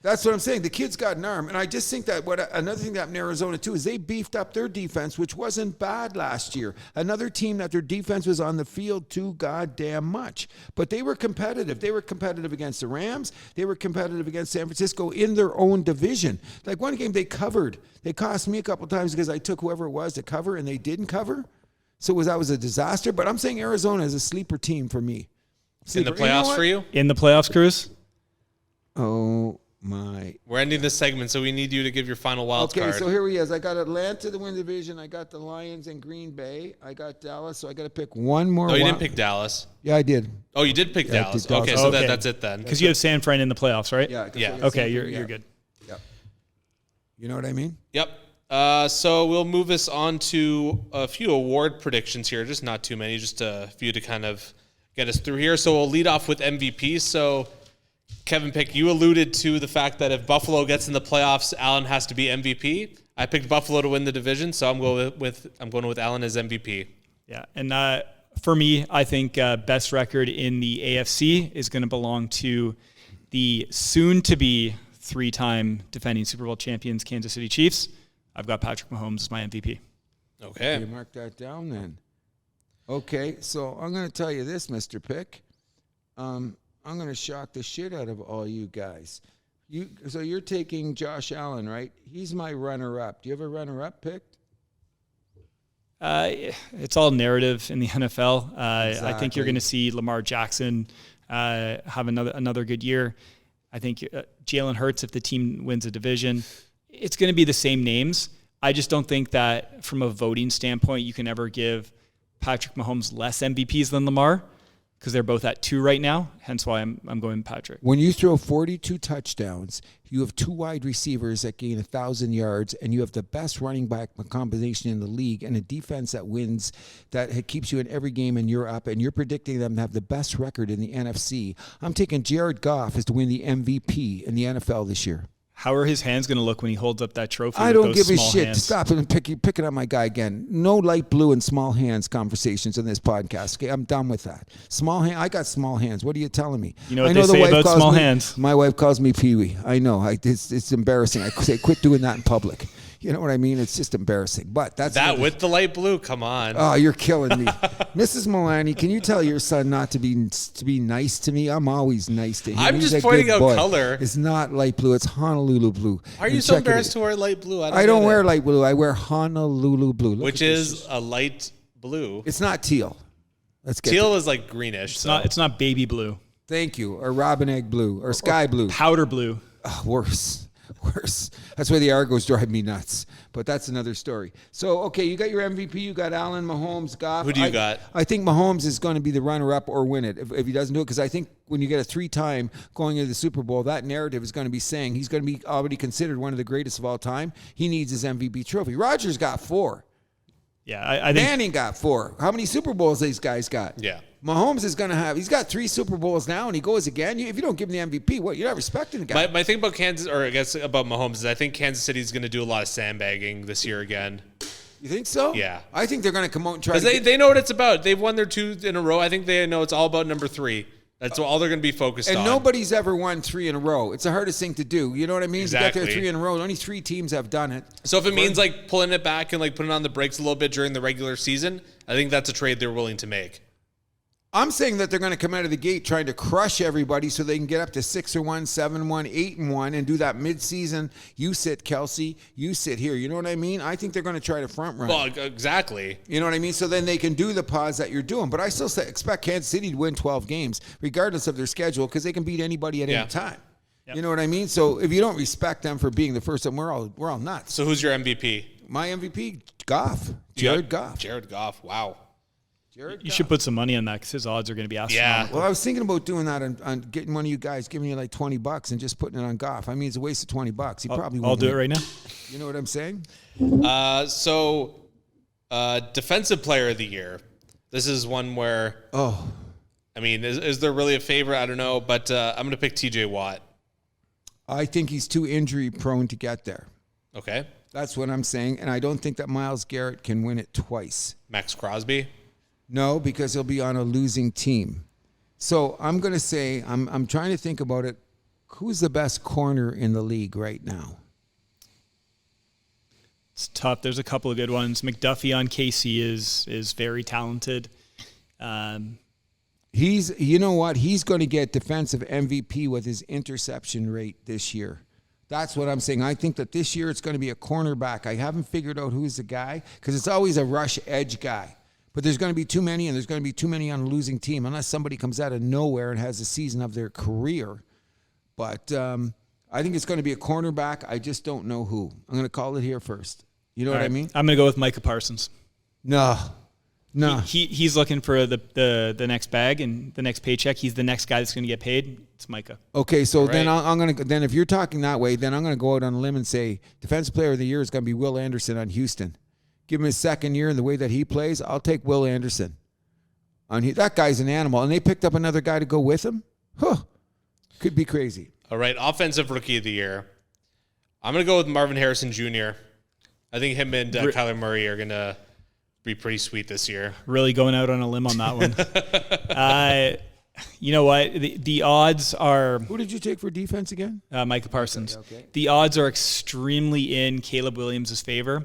that's what I'm saying. The kid's got an arm. And I just think that another thing that happened in Arizona, too, is they beefed up their defense, which wasn't bad last year. Another team that their defense was on the field too goddamn much. But they were competitive. They were competitive against the Rams. They were competitive against San Francisco in their own division. Like one game they covered. They cost me a couple times because I took whoever it was to cover, and they didn't cover. So that was a disaster. But I'm saying Arizona is a sleeper team for me. In the playoffs for you? In the playoffs, Cruz? Oh, my. We're ending this segment, so we need you to give your final wild card. Okay, so here he is. I got Atlanta to win the division. I got the Lions and Green Bay. I got Dallas, so I got to pick one more. No, you didn't pick Dallas. Yeah, I did. Oh, you did pick Dallas. Okay, so that's it then. Because you have San Fran in the playoffs, right? Yeah. Okay, you're good. Yep. You know what I mean? Yep. So we'll move us on to a few award predictions here. Just not too many, just a few to kind of get us through here. So we'll lead off with MVP. So Kevin Pick, you alluded to the fact that if Buffalo gets in the playoffs, Allen has to be MVP. I picked Buffalo to win the division, so I'm going with Allen as MVP. Yeah, and for me, I think best record in the AFC is going to belong to the soon-to-be 3-time defending Super Bowl champions Kansas City Chiefs. I've got Patrick Mahomes as my MVP. Okay. You mark that down then. Okay, so I'm going to tell you this, Mr. Pick. I'm going to shock the shit out of all you guys. So you're taking Josh Allen, right? He's my runner-up. Do you have a runner-up picked? It's all narrative in the NFL. Exactly. I think you're going to see Lamar Jackson have another good year. I think Jalen Hurts, if the team wins a division, it's going to be the same names. I just don't think that from a voting standpoint, you can ever give Patrick Mahomes less MVPs than Lamar because they're both at 2 right now. Hence why I'm going Patrick. When you throw 42 touchdowns, you have 2 wide receivers that gain 1,000 yards, and you have the best running back combination in the league and a defense that wins, that keeps you in every game, and you're up, and you're predicting them to have the best record in the NFC. I'm taking Jared Goff as to win the MVP in the NFL this year. How are his hands going to look when he holds up that trophy? I don't give a shit. Hands? Stop it and picking up my guy again. No light blue and small hands conversations in this podcast. Okay, I'm done with that. Small hand. I got small hands. What are you telling me? You know what they say about small hands. My wife calls me Pee-wee. I know. It's embarrassing. I say quit doing that in public. You know what I mean? It's just embarrassing. But that's that with the light blue. Come on. Oh, you're killing me, Mrs. Milani. Can you tell your son not to be nice to me? I'm always nice to him. I'm He's just a pointing good out boy. color. It's not light blue. It's Honolulu blue. Are you so embarrassed to wear light blue? I don't wear light blue. I wear Honolulu blue. Which is a light blue. It's not teal. Let's get teal is like greenish. It's not baby blue. Thank you. Or robin egg blue or sky blue. Powder blue. Oh, worse. That's why the Argos drive me nuts. But that's another story. So, okay, you got your MVP. You got Allen, Mahomes, Goff. Who do you got? I think Mahomes is going to be the runner-up or win it if he doesn't do it. Because I think when you get a 3-time going into the Super Bowl, that narrative is going to be saying he's going to be already considered one of the greatest of all time. He needs his MVP trophy. Rodgers got 4. Yeah, I think Manning got 4. How many Super Bowls these guys got? Yeah. Mahomes is going to have, he's got 3 Super Bowls now, and he goes again. If you don't give him the MVP, what? You're not respecting the guy. My thing about Kansas, or I guess about Mahomes, is I think Kansas City's going to do a lot of sandbagging this year again. You think so? Yeah. I think they're going to come out and try Because they know what it's about. They've won their 2 in a row. I think they know it's all about number 3. That's all they're going to be focused on. And nobody's ever won 3 in a row. It's the hardest thing to do. You know what I mean? Exactly. You get there 3 in a row. Only 3 teams have done it. So if it means like pulling it back and like putting on the brakes a little bit during the regular season, I think that's a trade they're willing to make. I'm saying that they're going to come out of the gate trying to crush everybody so they can get up to 6-1, 7-1, 8-1, and do that midseason. You sit, Kelsey. You sit here. You know what I mean? I think they're going to try to front run. Well, exactly. You know what I mean? So then they can do the pause that you're doing. But I still expect Kansas City to win 12 games, regardless of their schedule, because they can beat anybody at any time. Yep. You know what I mean? So if you don't respect them for being the first one, we're all nuts. So who's your MVP? My MVP, Goff. Jared Goff. Jared Goff. Wow. You should put some money on that because his odds are going to be astronomical. Yeah. Well, I was thinking about doing that on getting one of you guys giving you like $20 and just putting it on Goff. I mean, it's a waste of $20. He probably won't. I'll do it right now. You know what I'm saying? Defensive Player of the Year. This is one where. I mean, is there really a favorite? I don't know, but I'm going to pick T.J. Watt. I think he's too injury prone to get there. Okay. That's what I'm saying, and I don't think that Myles Garrett can win it twice. Max Crosby. No, because he'll be on a losing team. So I'm going to say, I'm trying to think about it. Who's the best corner in the league right now? It's tough. There's a couple of good ones. McDuffie on KC is very talented. You know what? He's going to get defensive MVP with his interception rate this year. That's what I'm saying. I think that this year it's going to be a cornerback. I haven't figured out who's the guy because it's always a rush edge guy. But there's going to be too many, and there's going to be too many on a losing team unless somebody comes out of nowhere and has a season of their career. But I think it's going to be a cornerback. I just don't know who. I'm going to call it here first. You know what I mean? I'm going to go with Micah Parsons. No. He's looking for the next bag and the next paycheck. He's the next guy that's going to get paid. It's Micah. Okay, so then I'm going to then if you're talking that way, then I'm going to go out on a limb and say Defensive Player of the Year is going to be Will Anderson on Houston. Give him his second year and the way that he plays, I'll take Will Anderson. That guy's an animal, and they picked up another guy to go with him. Could be crazy. All right, Offensive Rookie of the Year. I'm going to go with Marvin Harrison Jr. I think him and Kyler Murray are going to be pretty sweet this year. Really going out on a limb on that one. You know what? The odds are... Who did you take for defense again? Micah Parsons. Okay. The odds are extremely in Caleb Williams' favor.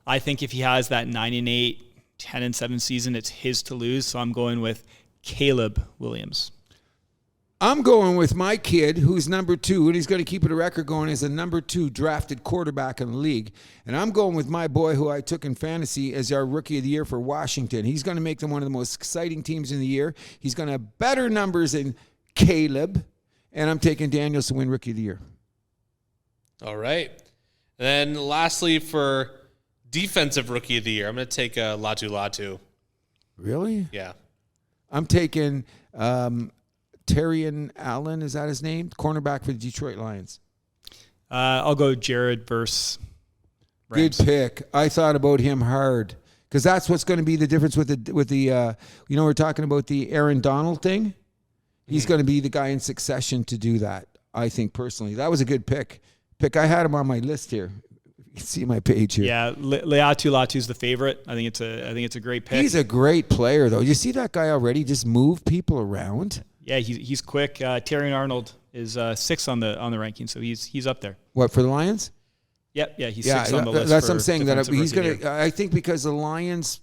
I think if he has that 9-8, 10-7 season, it's his to lose. So I'm going with Caleb Williams. I'm going with my kid, who's number 2, and he's going to keep it a record going as a number 2 drafted quarterback in the league. And I'm going with my boy, who I took in fantasy as our Rookie of the Year for Washington. He's going to make them one of the most exciting teams in the year. He's going to have better numbers than Caleb. And I'm taking Daniels to win Rookie of the Year. All right. And then lastly, for Defensive Rookie of the Year, I'm going to take Latu. Really? Yeah. I'm taking Terrian Allen, is that his name? Cornerback for the Detroit Lions. I'll go Jared versus Rams. Good pick. I thought about him hard because that's what's going to be the difference with the we're talking about the Aaron Donald thing. He's going to be the guy in succession to do that. I think personally, that was a good pick. I had him on my list here. You can see my page here. Yeah, Latu's the favorite. I think it's a great pick. He's a great player, though. You see that guy already just move people around. Yeah, he's quick. Terrion Arnold is 6 on the ranking, so he's up there. What, for the Lions? Yeah, he's 6 on the list. That's what I'm saying. That he's going to. I think because the Lions'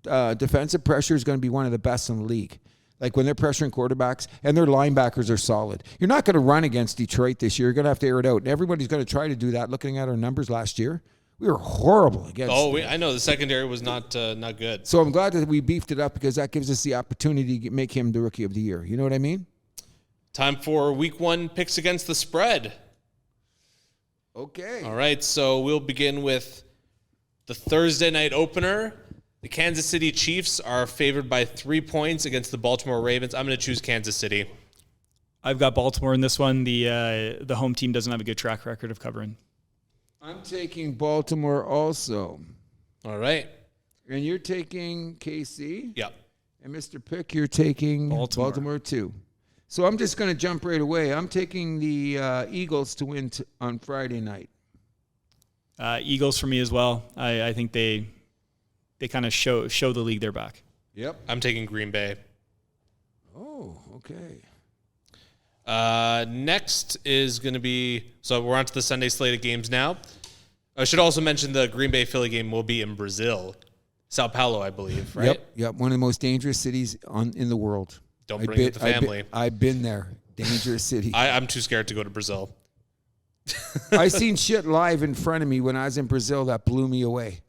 defensive pressure is going to be one of the best in the league. Like when they're pressuring quarterbacks and their linebackers are solid. You're not going to run against Detroit this year. You're going to have to air it out. And everybody's going to try to do that. Looking at our numbers last year, we were horrible against. I know the secondary was not good. So I'm glad that we beefed it up because that gives us the opportunity to make him the Rookie of the Year. You know what I mean? Time for Week 1 picks against the spread. Okay. All right, so we'll begin with the Thursday night opener. The Kansas City Chiefs are favored by 3 points against the Baltimore Ravens. I'm going to choose Kansas City. I've got Baltimore in this one. The home team doesn't have a good track record of covering. I'm taking Baltimore also. All right. And you're taking KC? Yep. And Mr. Pick, you're taking Baltimore too. So I'm just going to jump right away. I'm taking the Eagles to win on Friday night. Eagles for me as well. I think they kind of show the league they're back. Yep. I'm taking Green Bay. Oh, okay. Next is going to be, so we're on to the Sunday slate of games now. I should also mention the Green Bay-Philly game will be in Brazil. Sao Paulo, I believe, right? Yep. One of the most dangerous cities in the world. Don't bring the family. I've been there. Dangerous city. I'm too scared to go to Brazil. I seen shit live in front of me when I was in Brazil that blew me away.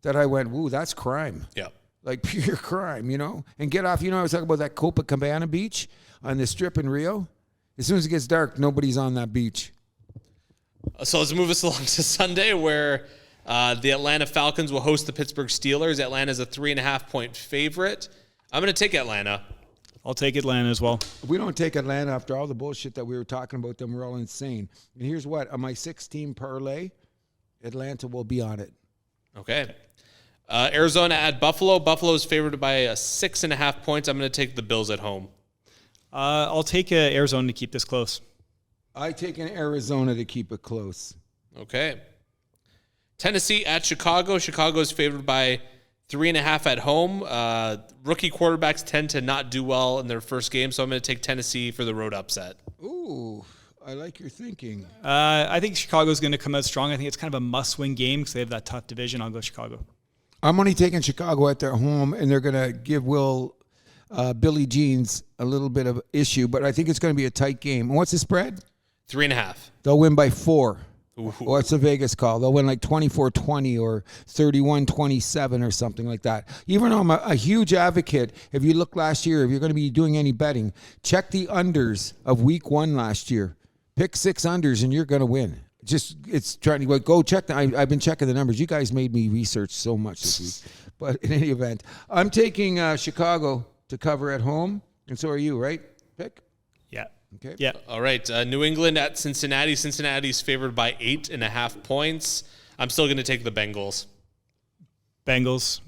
That I went, woo, that's crime. Yeah. Like pure crime, you know? And get off, I was talking about that Copacabana beach on the strip in Rio. As soon as it gets dark, nobody's on that beach. So let's move us along to Sunday where the Atlanta Falcons will host the Pittsburgh Steelers. Atlanta's a 3.5-point favorite. I'm going to take Atlanta. I'll take Atlanta as well. If we don't take Atlanta after all the bullshit that we were talking about, then we're all insane. And here's what, on my 6-team parlay, Atlanta will be on it. Okay. Arizona at Buffalo. Buffalo's favored by 6.5 points. I'm going to take the Bills at home. I'll take Arizona to keep this close. I take an Arizona to keep it close. Okay. Tennessee at Chicago. Chicago's favored by 3.5 at home. Rookie quarterbacks tend to not do well in their first game, so I'm going to take Tennessee for the road upset. Ooh, I like your thinking. I think Chicago's going to come out strong. I think it's kind of a must-win game because they have that tough division. I'll go Chicago. I'm only taking Chicago at their home, and they're going to give Billy Jeans a little bit of issue, but I think it's going to be a tight game. And what's the spread? 3.5. They'll win by 4. Ooh. What's the Vegas call? They'll win like 24-20 or 31-27 or something like that. Even though I'm a huge advocate, if you look last year, if you're going to be doing any betting, check the unders of week 1 last year. Pick 6 unders and you're going to win. It's trying to go check. I've been checking the numbers. You guys made me research so much this week. But in any event, I'm taking Chicago to cover at home, and so are you, right? Pick? Yeah. Okay. Yeah. All right. New England at Cincinnati. Cincinnati's favored by 8.5 points. I'm still going to take the Bengals. Bengals.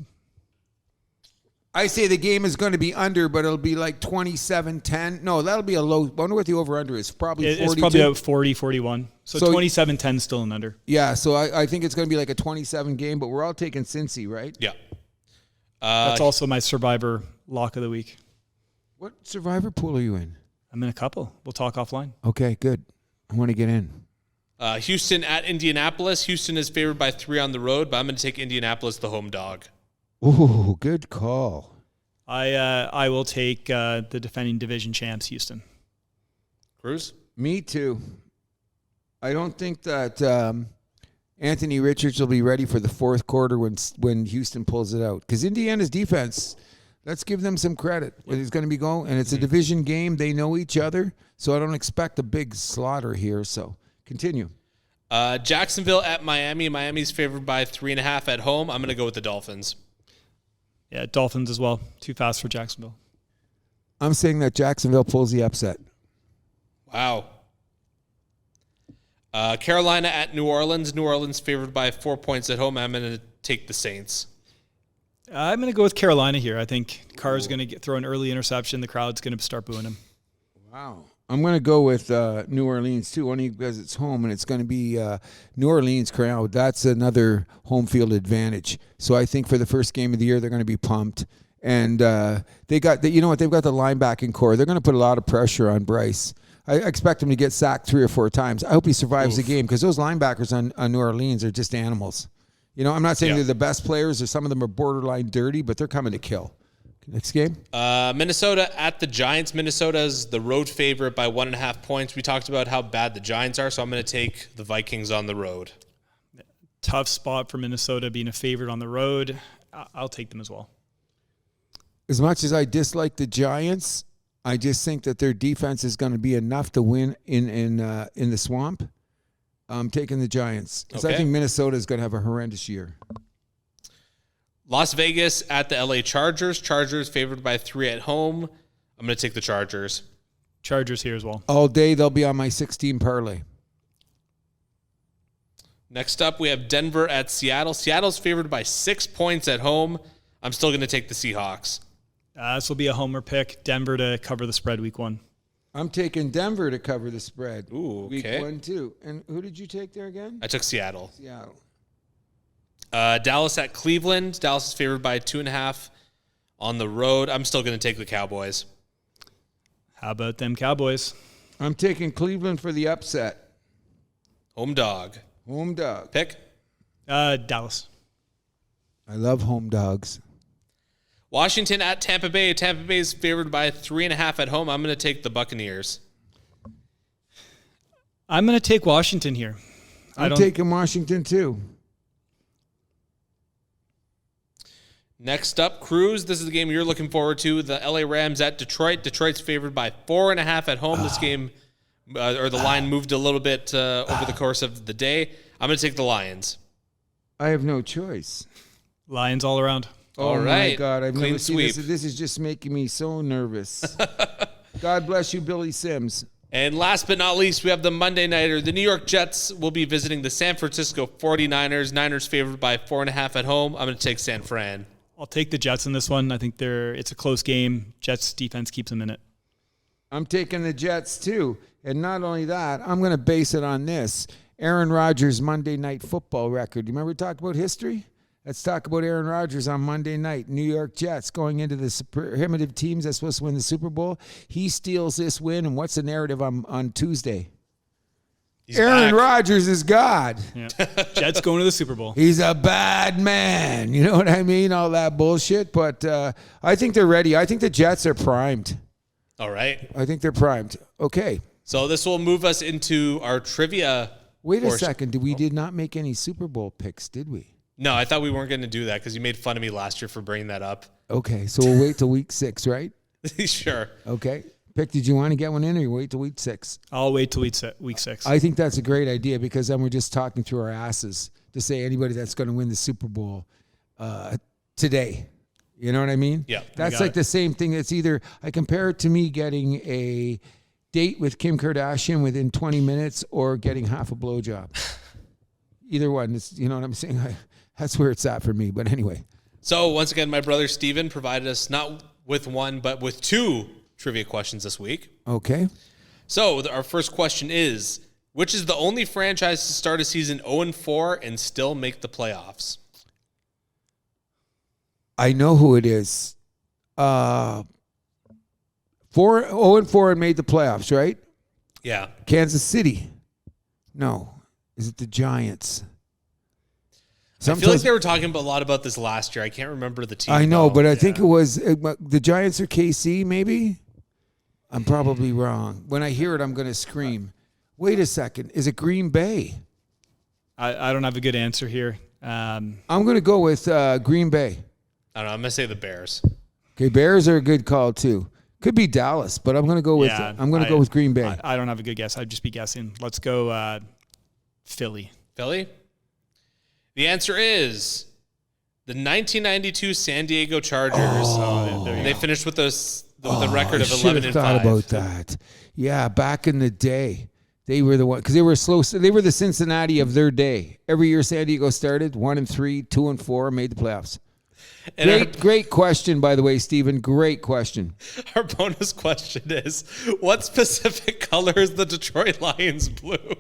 I say the game is going to be under, but it'll be like 27-10. No, that'll be a low. I wonder what the over-under is. Probably 42. It's probably about 40, 41. So 27-10 still an under. Yeah, so I think it's going to be like a 27 game, but we're all taking Cincy, right? Yeah. That's also my Survivor lock of the week. What Survivor pool are you in? I'm in a couple. We'll talk offline. Okay, good. I want to get in. Houston at Indianapolis. Houston is favored by 3 on the road, but I'm going to take Indianapolis, the home dog. Ooh, good call. I will take the defending division champs, Houston. Cruz? Me too. I don't think that Anthony Richards will be ready for the fourth quarter when Houston pulls it out. Because Indiana's defense, let's give them some credit. It's going to be going, and it's a division game. They know each other, so I don't expect a big slaughter here. So continue. Jacksonville at Miami. Miami's favored by 3.5 at home. I'm going to go with the Dolphins. Yeah, Dolphins as well. Too fast for Jacksonville. I'm saying that Jacksonville pulls the upset. Wow. Carolina at New Orleans. New Orleans favored by 4 points at home. I'm going to take the Saints. I'm going to go with Carolina here. I think Carr's going to throw an early interception. The crowd's going to start booing him. Wow. I'm going to go with New Orleans, too, only because it's home, and it's going to be New Orleans crowd. That's another home field advantage. So I think for the first game of the year, they're going to be pumped. And they've got the linebacking core. They're going to put a lot of pressure on Bryce. I expect him to get sacked 3 or 4 times. I hope he survives the game because those linebackers on New Orleans are just animals. You know, I'm not saying they're the best players or some of them are borderline dirty, but they're coming to kill. Next game? Minnesota at the Giants. Minnesota's the road favorite by 1.5 points. We talked about how bad the Giants are, so I'm going to take the Vikings on the road. Tough spot for Minnesota being a favorite on the road. I'll take them as well. As much as I dislike the Giants, I just think that their defense is going to be enough to win in the swamp. I'm taking the Giants because I think Minnesota is going to have a horrendous year. Las Vegas at the LA Chargers. Chargers favored by 3 at home. I'm going to take the Chargers. Chargers here as well. All day they'll be on my 16 parlay. Next up, we have Denver at Seattle. Seattle's favored by 6 points at home. I'm still going to take the Seahawks. This will be a homer pick. Denver to cover the spread week 1. I'm taking Denver to cover the spread. Ooh, okay. Week 1, too. And who did you take there again? I took Seattle. Seattle. Dallas at Cleveland. Dallas is favored by 2.5 on the road. I'm still going to take the Cowboys. How about them Cowboys? I'm taking Cleveland for the upset. Home dog. Home dog. Pick? Dallas. I love home dogs. Washington at Tampa Bay. Tampa Bay is favored by 3.5 at home. I'm going to take the Buccaneers. I'm going to take Washington here. I'm taking Washington too. Next up, Cruz. This is the game you're looking forward to. The LA Rams at Detroit. Detroit's favored by 4.5 at home. This game, or the line moved a little bit over the course of the day. I'm going to take the Lions. I have no choice. Lions all around. Oh, all right. My God. I've Clean never seen sweep. this is just making me so nervous. God bless you, Billy Sims. And last but not least, we have the Monday Nighter. The New York Jets will be visiting the San Francisco 49ers. Niners favored by 4.5 at home. I'm going to take San Fran. I'll take the Jets in this one. I think it's a close game. Jets defense keeps them in it. I'm taking the Jets too. And not only that, I'm going to base it on this. Aaron Rodgers' Monday Night Football record. You remember we talked about history? Let's talk about Aaron Rodgers on Monday night. New York Jets going into the primitive teams that's supposed to win the Super Bowl. He steals this win, and what's the narrative on Tuesday? Aaron Rodgers is God. Yeah. Jets going to the Super Bowl. He's a bad man. You know what I mean? All that bullshit. But I think they're ready. I think the Jets are primed. All right. I think they're primed. Okay. So this will move us into our trivia. Wait a second. We did not make any Super Bowl picks, did we? No, I thought we weren't going to do that because you made fun of me last year for bringing that up. Okay, so we'll wait till week 6, right? Sure. Okay. Pick, did you want to get one in or you wait till week 6? I'll wait till week 6. I think that's a great idea because then we're just talking through our asses to say anybody that's going to win the Super Bowl today. You know what I mean? Yeah. That's like the same thing. It's either, I compare it to me getting a date with Kim Kardashian within 20 minutes or getting half a blowjob. Either one. You know what I'm saying? That's where it's at for me. But anyway. So once again, my brother Steven provided us not with one, but with 2 trivia questions this week. Okay. So our first question is, which is the only franchise to start a season 0-4 and still make the playoffs? I know who it is. 0-4 and made the playoffs, right? Yeah. Kansas City. No. Is it the Giants? I feel like they were talking a lot about this last year. I can't remember the team. I know, but I think it was the Giants or KC, maybe? I'm probably wrong. When I hear it, I'm going to scream. Wait a second. Is it Green Bay? I don't have a good answer here. I'm going to go with Green Bay. I don't know. I'm going to say the Bears. Okay, Bears are a good call, too. Could be Dallas, but I'm going to go with go with Green Bay. I don't have a good guess. I'd just be guessing. Let's go Philly. Philly? The answer is the 1992 San Diego Chargers. They finished with the record of 11-5. I should have thought about that. Yeah, back in the day, they were the one because they were slow. They were the Cincinnati of their day. Every year San Diego started 1-3, 2-4, made the playoffs. And great question, by the way, Stephen. Great question. Our bonus question is, what specific color is the Detroit Lions blue?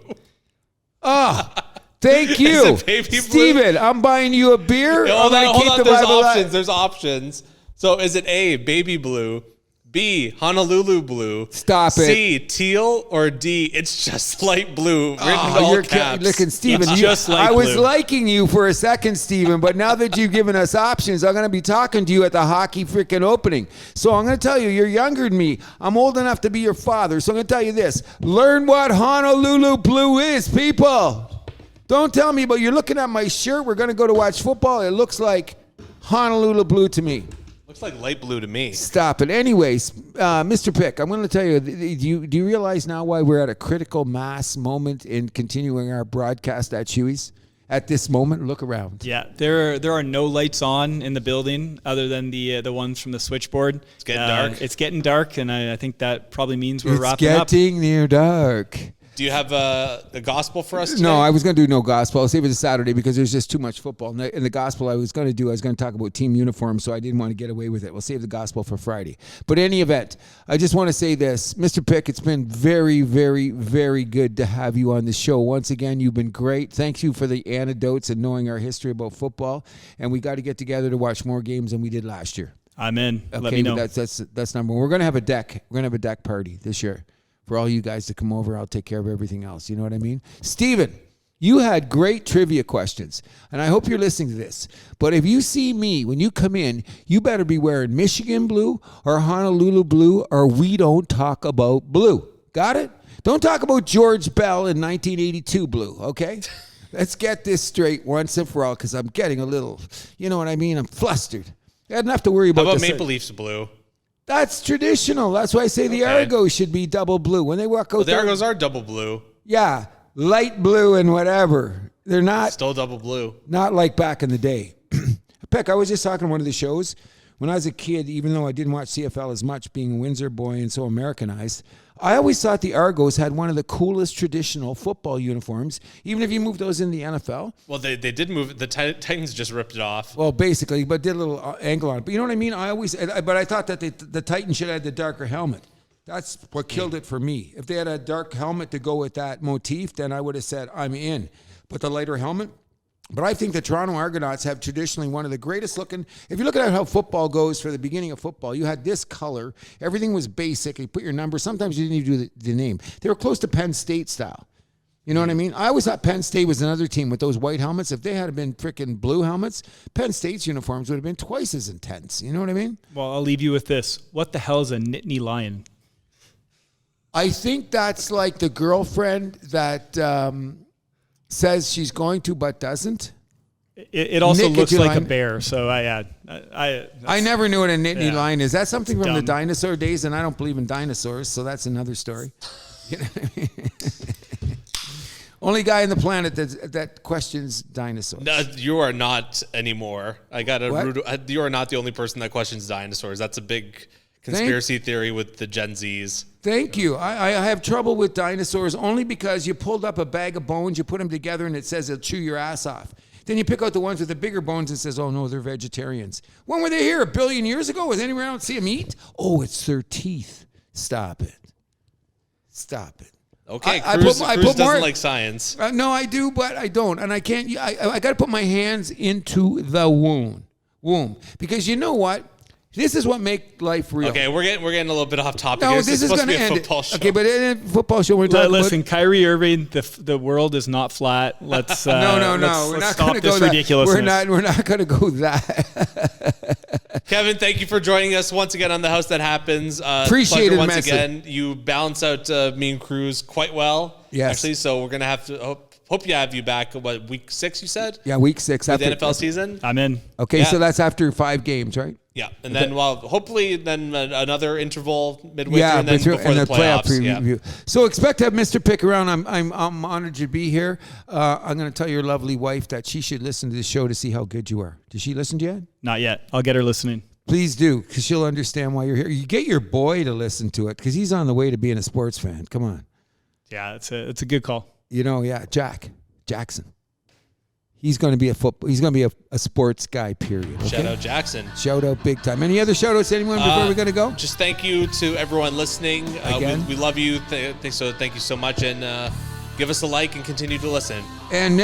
Thank you, Steven. Steven, I'm buying you a beer. Hold on. There's options. So is it A, baby blue, B, Honolulu blue. Stop it. C, teal, or D, it's just light blue. Written in all caps. Looking, Steven, I was liking you for a second, Steven, but now that you've given us options, I'm going to be talking to you at the hockey freaking opening. So I'm going to tell you, you're younger than me. I'm old enough to be your father. So I'm going to tell you this. Learn what Honolulu blue is, people. Don't tell me, but you're looking at my shirt. We're going to go to watch football. It looks like Honolulu blue to me. Looks like light blue to me. Stop it. Anyways, Mr. Pick, I'm going to tell you, do you realize now why we're at a critical mass moment in continuing our broadcast at Chewy's? At this moment, look around. Yeah, there are no lights on in the building other than the ones from the switchboard. It's getting dark. It's getting dark, and I think that probably means we're wrapping up. It's getting near dark. Do you have a gospel for us today? No, I was going to do no gospel. I'll save it to Saturday because there's just too much football. In the gospel I was going to talk about team uniforms, so I didn't want to get away with it. We'll save the gospel for Friday. But in any event, I just want to say this. Mr. Pick, it's been very, very, very good to have you on the show. Once again, you've been great. Thank you for the anecdotes and knowing our history about football. And we got to get together to watch more games than we did last year. I'm in. Okay, let me know. That's number one. We're going to have a deck. We're going to have a deck party this year. For all you guys to come over, I'll take care of everything else. You know what I mean? Steven, you had great trivia questions, and I hope you're listening to this. But if you see me, when you come in, you better be wearing Michigan blue or Honolulu blue, or we don't talk about blue. Got it? Don't talk about George Bell in 1982 blue, okay? Let's get this straight once and for all, because I'm getting a little, you know what I mean? I'm flustered. I had enough to worry about. How about Maple Leafs blue? That's traditional. That's why I say the Argos should be double blue. When they walk out the Argos are double blue. Yeah, light blue and whatever. They're not. Still double blue. Not like back in the day. Peck, I was just talking to one of the shows. When I was a kid, even though I didn't watch CFL as much, being a Windsor boy and so Americanized, I always thought the Argos had one of the coolest traditional football uniforms, even if you moved those in the NFL. Well, they did move it. The Titans just ripped it off. Well, basically, but did a little angle on it. But you know what I mean? But I thought that the Titans should have had the darker helmet. That's what killed it for me. If they had a dark helmet to go with that motif, then I would have said, I'm in. But the lighter helmet. But I think the Toronto Argonauts have traditionally one of the greatest looking. If you look at how football goes for the beginning of football, you had this color. Everything was basic. You put your number. Sometimes you didn't even do the name. They were close to Penn State style. You know what I mean? I always thought Penn State was another team with those white helmets. If they had been freaking blue helmets, Penn State's uniforms would have been twice as intense. You know what I mean? Well, I'll leave you with this. What the hell is a Nittany Lion? I think that's like the girlfriend that says she's going to but doesn't. It also looks like a bear, so I never knew what a Nittany lion is. That's something from the dinosaur days, and I don't believe in dinosaurs, so that's another story. You know what I mean? Only guy on the planet that questions dinosaurs. No, you are not anymore. You are not the only person that questions dinosaurs. That's a big conspiracy theory with the Gen Zs. Thank you. I have trouble with dinosaurs only because you pulled up a bag of bones, you put them together, and it says it'll chew your ass off. Then you pick out the ones with the bigger bones and says, oh, no, they're vegetarians. When were they here? 1 billion years ago? Was anyone around to see them eat? Oh, it's their teeth. Stop it. Stop it. Okay, Cruz doesn't like science. No, I do, but I don't. And I can't. I got to put my hands into the womb. Because you know what? This is what makes life real. Okay, we're getting a little bit off topic. No, here. this is going to end. Football show. Okay, but in a football show, we're talking Listen, Kyrie Irving, the world is not flat. Let's no. Let's stop this ridiculousness. We're not going to go that. Kevin, thank you for joining us once again on The House That Happens. Appreciate it, once again. You balance out me and Cruz quite well. Yes. Actually, so we're going to have to hope you have you back. What, week 6 you said? Yeah, week 6 after the NFL season. I'm in. Okay, so that's after 5 games, right? Yeah, and then hopefully another interval midway through, and then before the playoffs. Preview. So expect to have Mr. Pick around. I'm honored to be here. I'm going to tell your lovely wife that she should listen to the show to see how good you are. Does she listen to you yet? Not yet. I'll get her listening. Please do, because she'll understand why you're here. You get your boy to listen to it, because he's on the way to being a sports fan. Come on. Yeah, it's a good call. You know, Jackson. He's going to be he's going to be a sports guy, period. Okay? Shout out Jackson. Shout out big time. Any other shout outs to anyone before we're going to go? Just thank you to everyone listening. We love you. Thank you so much. And give us a like and continue to listen. And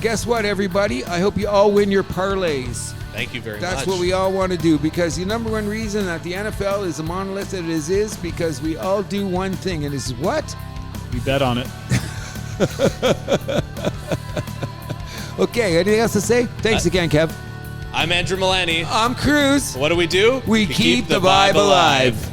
guess what, everybody? I hope you all win your parlays. Thank you very much. That's what we all want to do, because the number one reason that the NFL is a monolith that it is because we all do one thing, and it's what? We bet on it. Okay, anything else to say? Thanks again, Kev. I'm Andrew Milani. I'm Cruz. What do? We keep the vibe alive.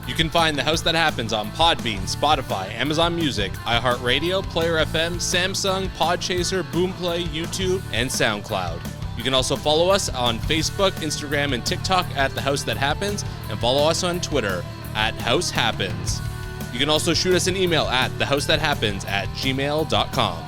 You can find The House That Happens on Podbean, Spotify, Amazon Music, iHeartRadio, Player FM, Samsung, Podchaser, Boomplay, YouTube, and SoundCloud. You can also follow us on Facebook, Instagram, and TikTok at The House That Happens, and follow us on Twitter at House Happens. You can also shoot us an email at thehousethathappens@gmail.com.